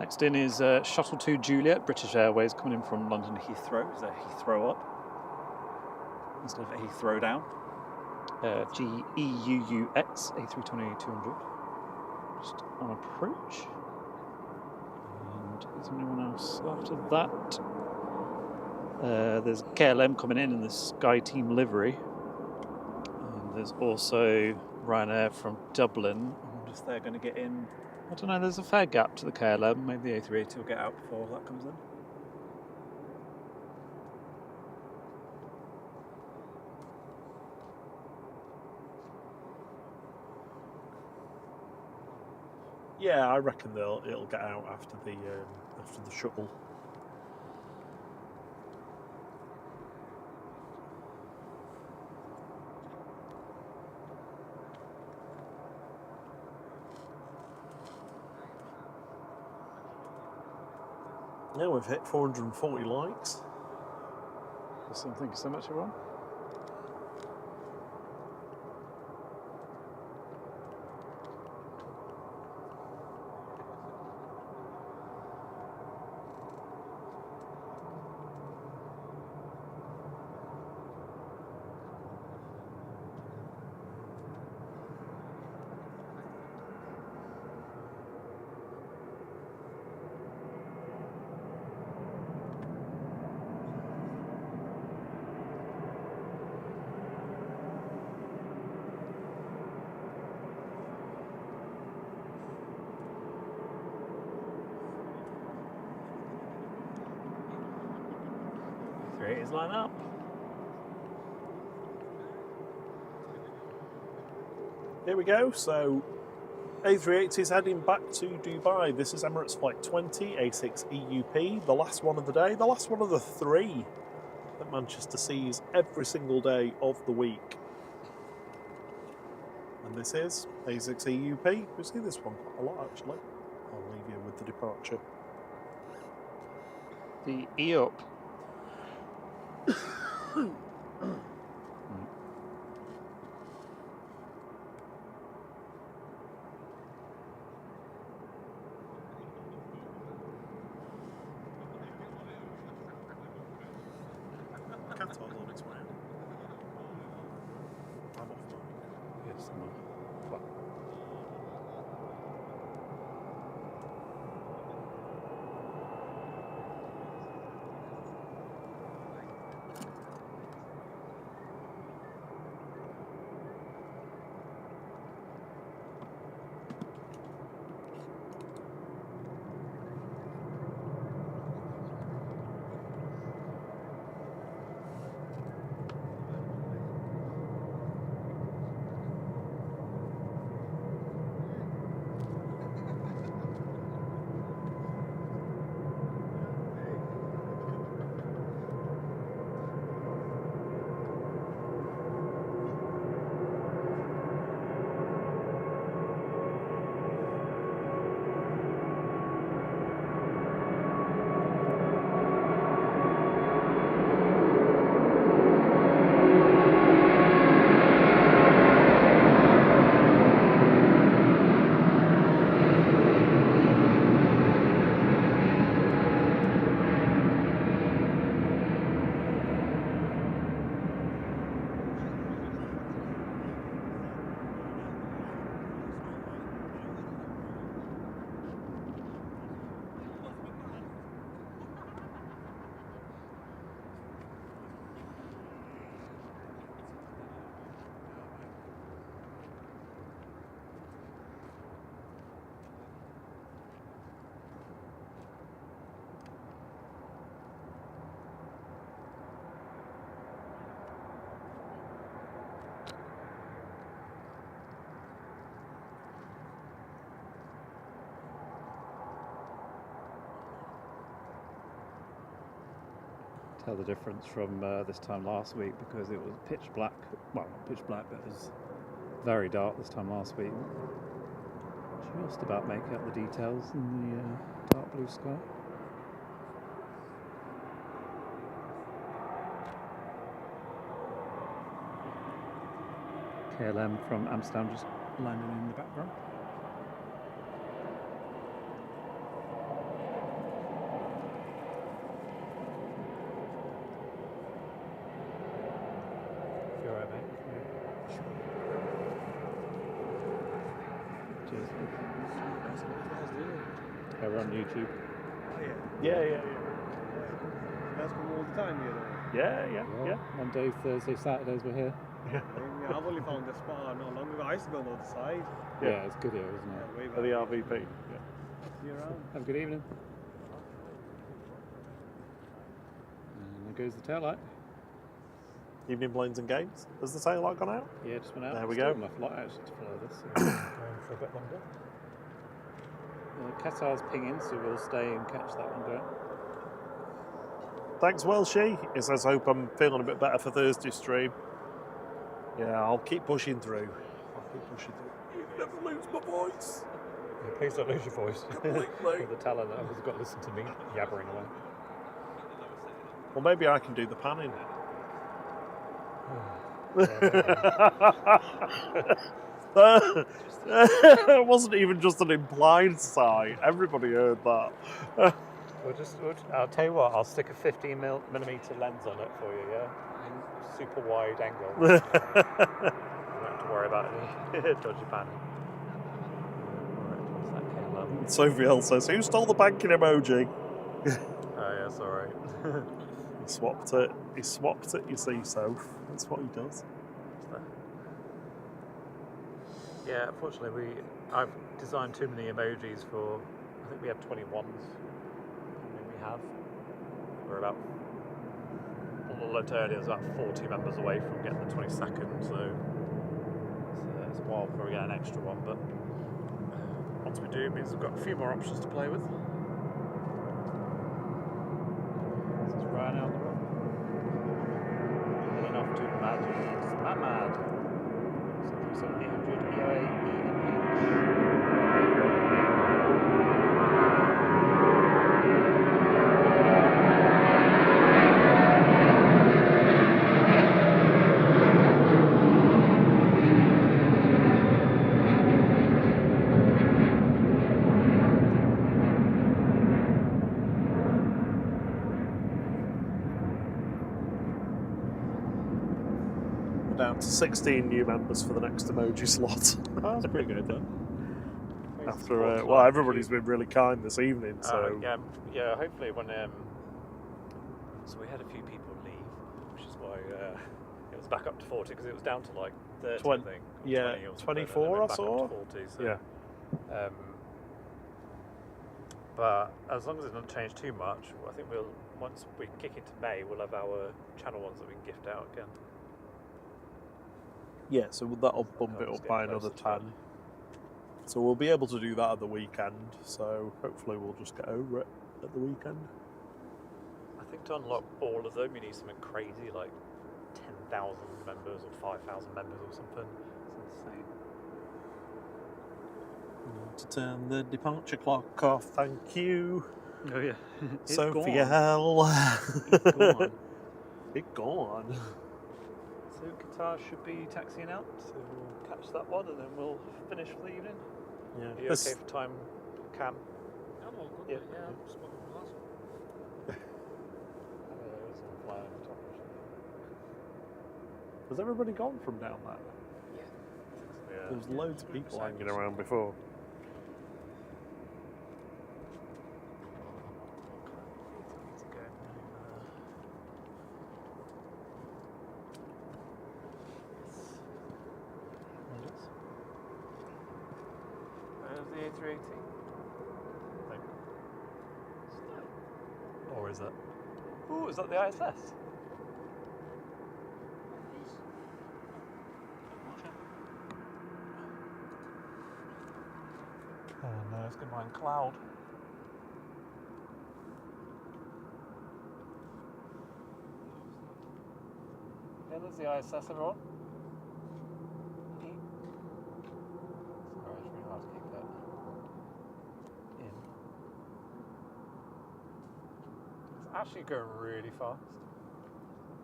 Next in is Shuttle 2 Juliet, British Airways, coming in from London Heathrow. Is there Heathrow up instead of Heathrow down? GEUUX A320-200, just on approach. And is there anyone else after that? There's KLM coming in the Sky Team livery. And there's also Ryanair from Dublin. I wonder if they're going to get in. I don't know, there's a fair gap to the KLM. Maybe the A380 will get out before that comes in. Yeah, I reckon it'll get out after the shuttle. Yeah, we've hit 440 likes. Awesome, thank you so much, everyone. Creators line up. Here we go. So A380 is heading back to Dubai. This is Emirates Flight 20, A6 EUP, the last one of the day, the last one of the 3 that Manchester sees every single day of the week. And this is A6 EUP. We see this one quite a lot actually. I'll leave you with the departure. The EUP. Qatar's on its way. I'm off mine. Yes, Tell the difference from this time last week because it was pitch black. Well, not pitch black, but it was very dark this time last week. Just about make out the details in the dark blue sky. KLM from Amsterdam just landing in the background. Yeah, we're on YouTube. Oh, yeah. Yeah. You guys come all the time here, though? Yeah. Monday, Thursday, Saturdays we're here. Yeah, I've only found this spot not long ago. I used to go on the other side. Yeah, it's good here, isn't it? Way For the RVP. Yeah. See you around. Have a good evening. And there goes the tail light. Evening planes and games. Has the tail light gone out? Yeah, just went out. There we Still go. enough light actually to follow this. So going for a bit longer. Qatar's pinging, so we'll stay and catch that one going. Thanks, Welshie. It says, hope I'm feeling a bit better for Thursday stream. Yeah, I'll keep pushing through. You never lose my voice. Yeah, please don't lose your voice. Completely. With the talent that I've got to listen to me yabbering away. Well, maybe I can do the panning. It wasn't even just an implied sigh. Everybody heard that. I'll tell you what, I'll stick a 15mm lens on it for you, yeah? Super wide angle. You don't have to worry about any dodgy panning. Sophie L says, who stole the banking emoji? Oh yeah, it's alright. He swapped it. He swapped it, you see, Soph. That's what he does. Yeah, unfortunately I've designed too many emojis for, I think we had 21s. I mean, we have. We're about, a little earlier, it was about 40 members away from getting the 22nd, so it's a while before we get an extra one, but once we do, it means we've got a few more options to play with. This is Ryan out the road. Heading off to Mad. So 800 EOA. Down to 16 new members for the next emoji slot. Oh, that's pretty good then. After well, everybody's been really kind this evening, so yeah. Hopefully when so we had a few people leave, which is why it was back up to 40 because it was down to like 30, I think. Yeah, 20 or 24 I saw. 40, so, yeah. But as long as it doesn't change too much, I think once we kick into May, we'll have our channel ones that we can gift out again. Yeah, so that'll bump it up by another 10. So we'll be able to do that at the weekend, so hopefully we'll just get over it at the weekend. I think to unlock all of them, you need something crazy like 10,000 members or 5,000 members or something. It's insane. To turn the departure clock off, thank you. Oh yeah. Sophia L. It's gone. It's gone. So Qatar should be taxiing out, so we'll catch that one and then we'll finish for the evening. Yeah. Are you okay for time, Cam? I'm all good, Yeah. yeah. I'm just smoking my glass. Has everybody gone from down there? Yeah. There was loads of people hanging around before. Where's the A380? Or is it? Oh, is that the ISS? Oh no, it's going to mind cloud. Yeah, there's the ISS, everyone. Sorry, it's really hard to keep that in. It's actually going really fast.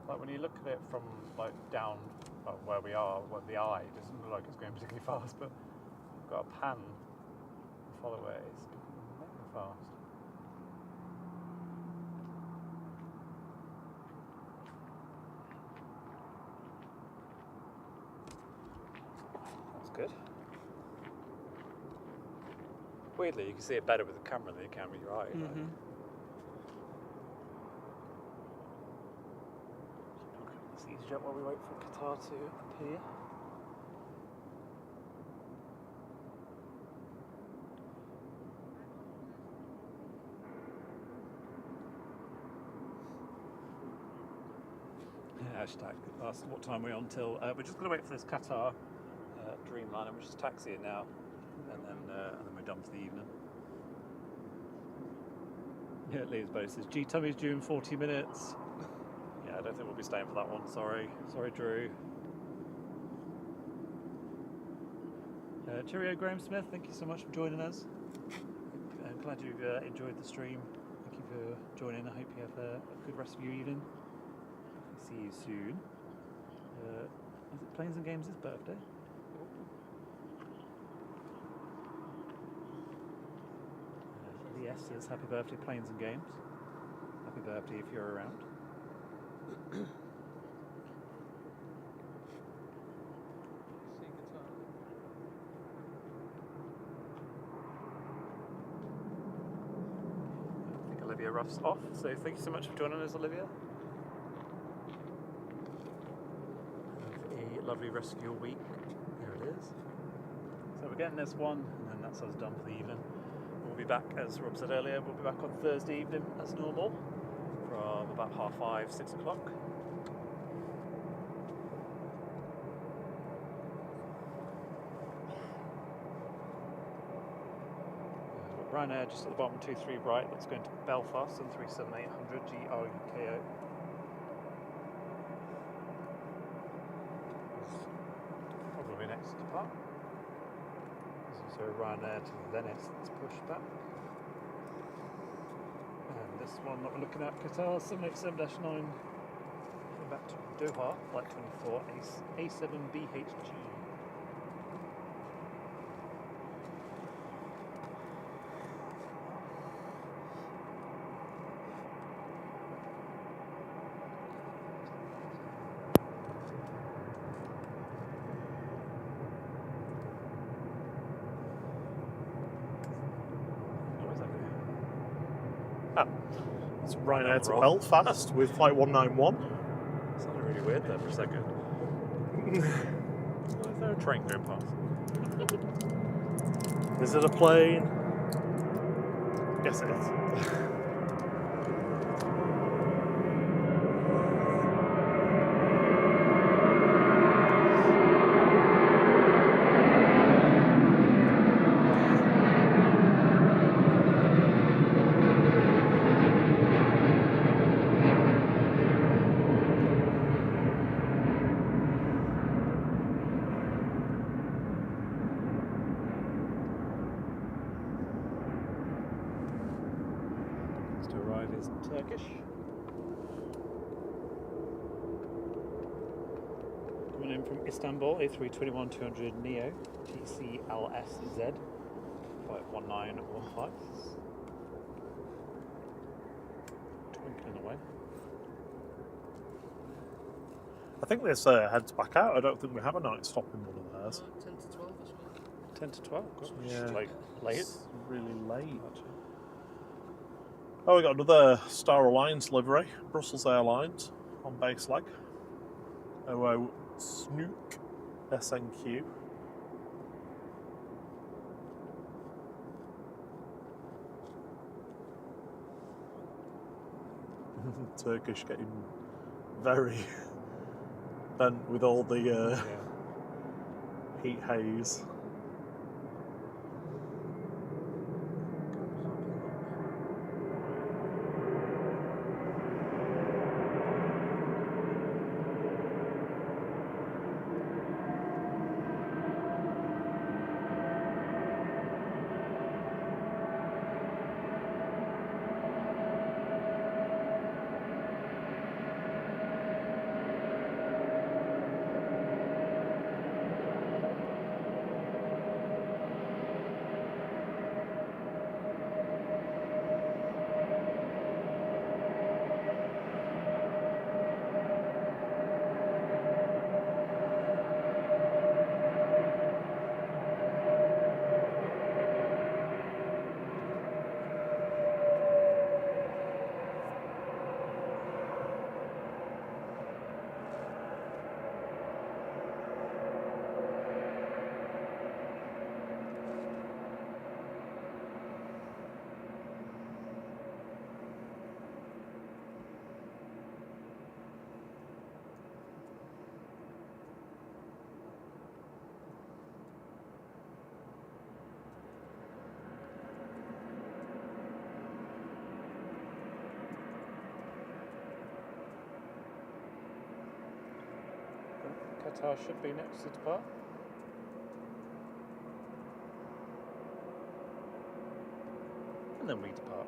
Like when you look at it from like down where we are, where the eye, it doesn't look like it's going particularly fast, but we've got a pan and follow it, it's moving fast. That's good. Weirdly, you can see it better with the camera than you can with your eye. Right? Mm-hmm. Let's EasyJet while we wait for Qatar to appear. Hashtag ask what time we're on till. We're just going to wait for this Qatar Dreamliner, which is taxiing now, and then we're done for the evening. Yeah, Leah's boat says G Tummy's due in 40 minutes. Yeah, I don't think we'll be staying for that one. Sorry, Drew. Cheerio, Graham Smith. Thank you so much for joining us. I'm glad you've enjoyed the stream. Thank you for joining. I hope you have a good rest of your evening. See you soon. Is it Planes and Games' birthday? Yes, it's happy birthday, Planes and Games. Happy birthday if you're around. I think Olivia Ruff's off, so thank you so much for joining us, Olivia. Have a lovely rest of your week. There it is. So we're getting this one, and then that's us done for the evening. We'll be back, as Rob said earlier, we'll be back on Thursday evening as normal from about 5:30, 6 o'clock. Ryanair just at the bottom, 23 right, that's going to Belfast on 37800 GRUKO. Probably next to depart. So Ryanair to Venice, let's push back. And this one that we're looking at, Qatar 787-9, going back to Doha, flight 24, A7BHG. It's Ryanair to Belfast with flight 191. It sounded really weird there for a second. Is there a train going past? Is it a plane? Yes, it is. Is Turkish. Coming in from Istanbul, A321-200 Neo, TCLSZ, flight 1915. Twinkling away. I think this heads back out. I don't think we have a night stop in one of theirs. 10 to 12 as well. 10 to 12, gosh, Yeah. it's like late. It's really late. Oh, we got another Star Alliance livery, Brussels Airlines on base leg. OO Snook SNQ. Turkish getting very bent with all the heat haze. Qatar should be next to depart. And then we depart.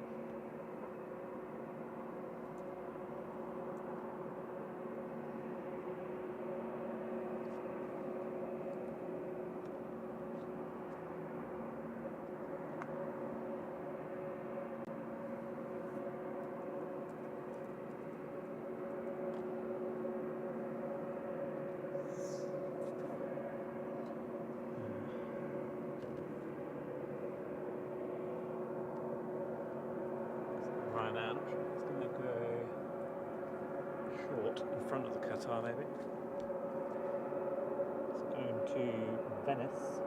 Ryanair, it's going to go short in front of the Qatar maybe. It's going to Venice.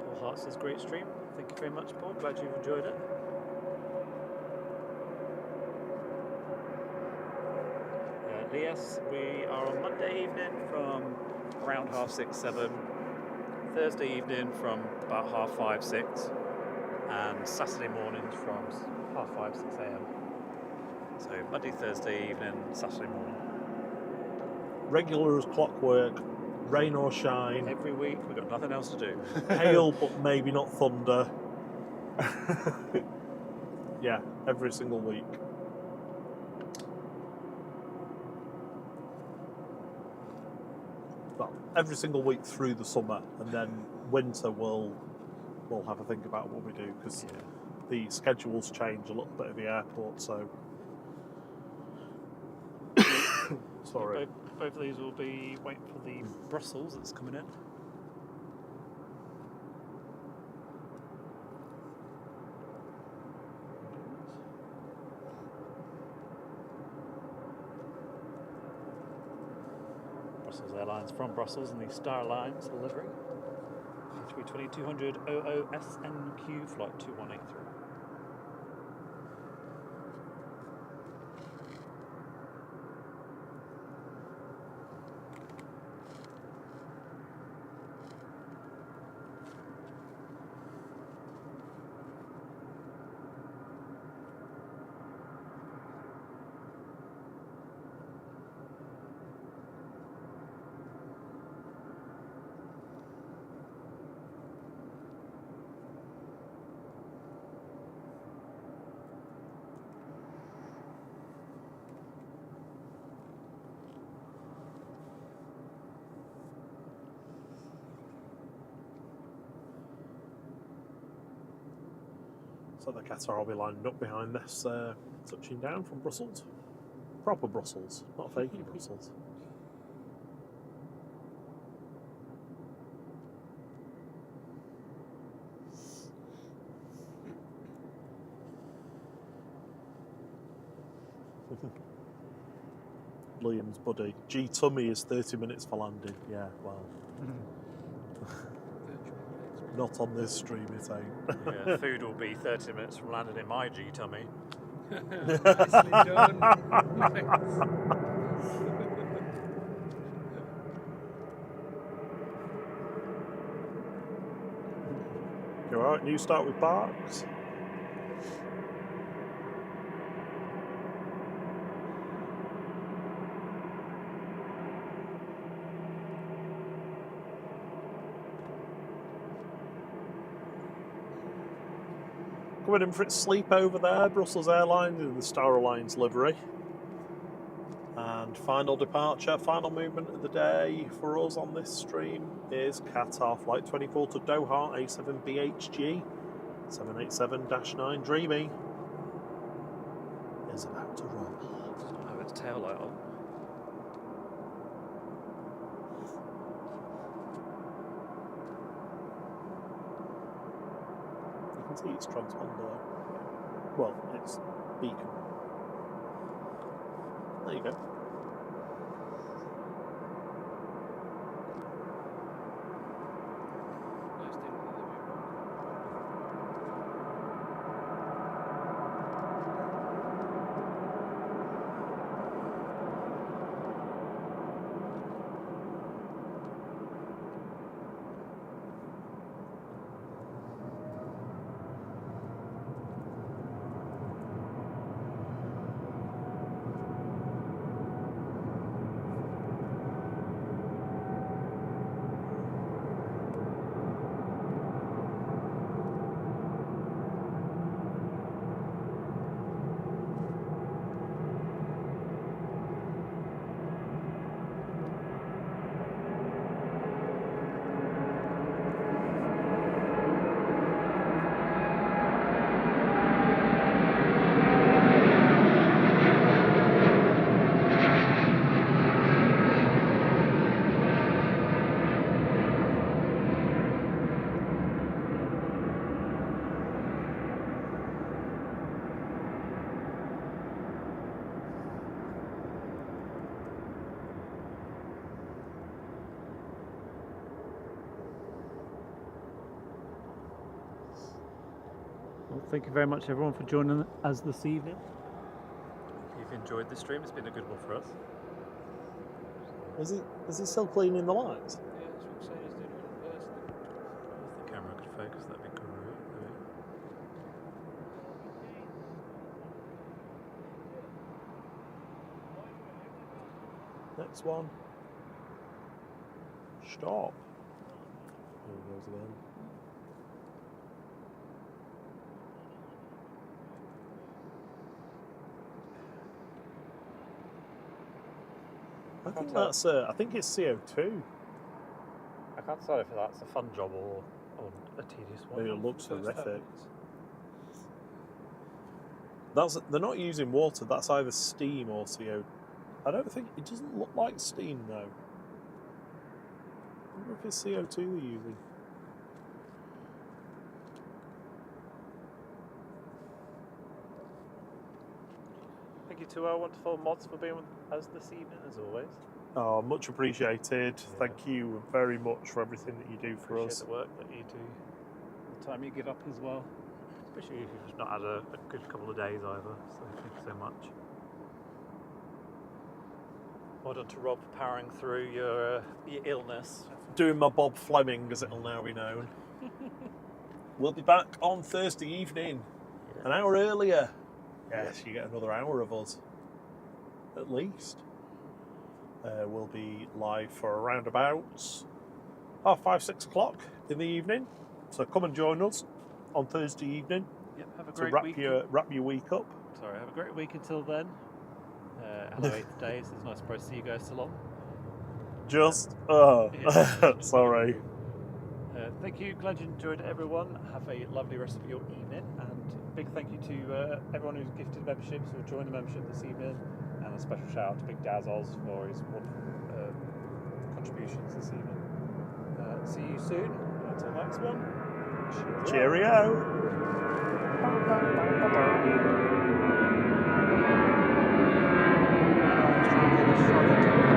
Paul Hart says great stream. Thank you very much, Paul. Glad you've enjoyed it. Yes, we are on Monday evening from around 6:30, 7. Thursday evening from about 5:30, 6, and Saturday mornings from 5:30, 6 a.m. So Monday, Thursday evening, Saturday morning. Regular as clockwork, rain or shine. Every week, we've got nothing else to do. Hail, but maybe not thunder. Yeah, every single week. Well, every single week through the summer, and then winter we'll have a think about what we do, because the schedules change a little bit at the airport. So, sorry. Both of these will be waiting for the Brussels that's coming in. Brussels Airlines from Brussels and the Star Alliance delivery. A320-200 OOSNQ flight 2183. So the Qatar will be lining up behind this, touching down from Brussels. Proper Brussels, not fakey Brussels. Liam's buddy. G tummy is 30 minutes for landing. Yeah, well. Not on this stream, it ain't. Yeah, food will be 30 minutes from landing in my G tummy. Nicely done. You alright? New start with Barks? Coming in for its sleepover there, Brussels Airlines in the Star Alliance livery. And final departure, final movement of the day for us on this stream is Qatar Flight 24 to Doha, A7BHG, 787-9 Dreamy is about to roll. Doesn't have its tail light on. You can see its transponder. Well, its beacon. There you go. Well, thank you very much, everyone, for joining us this evening. If you've enjoyed the stream, it's been a good one for us. Is he still cleaning the lights? Yeah, that's what Sarah's doing in person. If the camera could focus, that'd be great. Next one. Stop. There he goes again. I think it's CO2. I can't decide if that's a fun job or a tedious one. It looks First horrific. evidence. They're not using water. That's either steam or CO2. I don't think it doesn't look like steam though. I wonder if it's CO2 they're using. Thank you to our wonderful mods for being with us this evening, as always. Oh, much appreciated. Thank you very much for everything that you do for Appreciate us. the work that you do, the time you give up as well. Especially if you've not had a good couple of days either. So thank you so much. Well done to Rob for powering through your illness. Doing my Bob Fleming, as it'll now be known. We'll be back on Thursday evening, an hour earlier. Yes, you get another hour of us, at least. We'll be live for around about 5, 6 o'clock in the evening. So come and join us on Thursday evening. Yep, have a to great wrap week. wrap your week up. Sorry, have a great week until then. Hello 8th day, so it's nice to probably see you guys still on. Sorry. Thank you, glad you enjoyed it, everyone. Have a lovely rest of your evening, and big thank you to everyone who's gifted memberships or joined the membership this evening, and a special shout out to Big Daz Oz for his wonderful contributions this evening. See you soon. Until the next one. Cheerio. Trying to get a shot at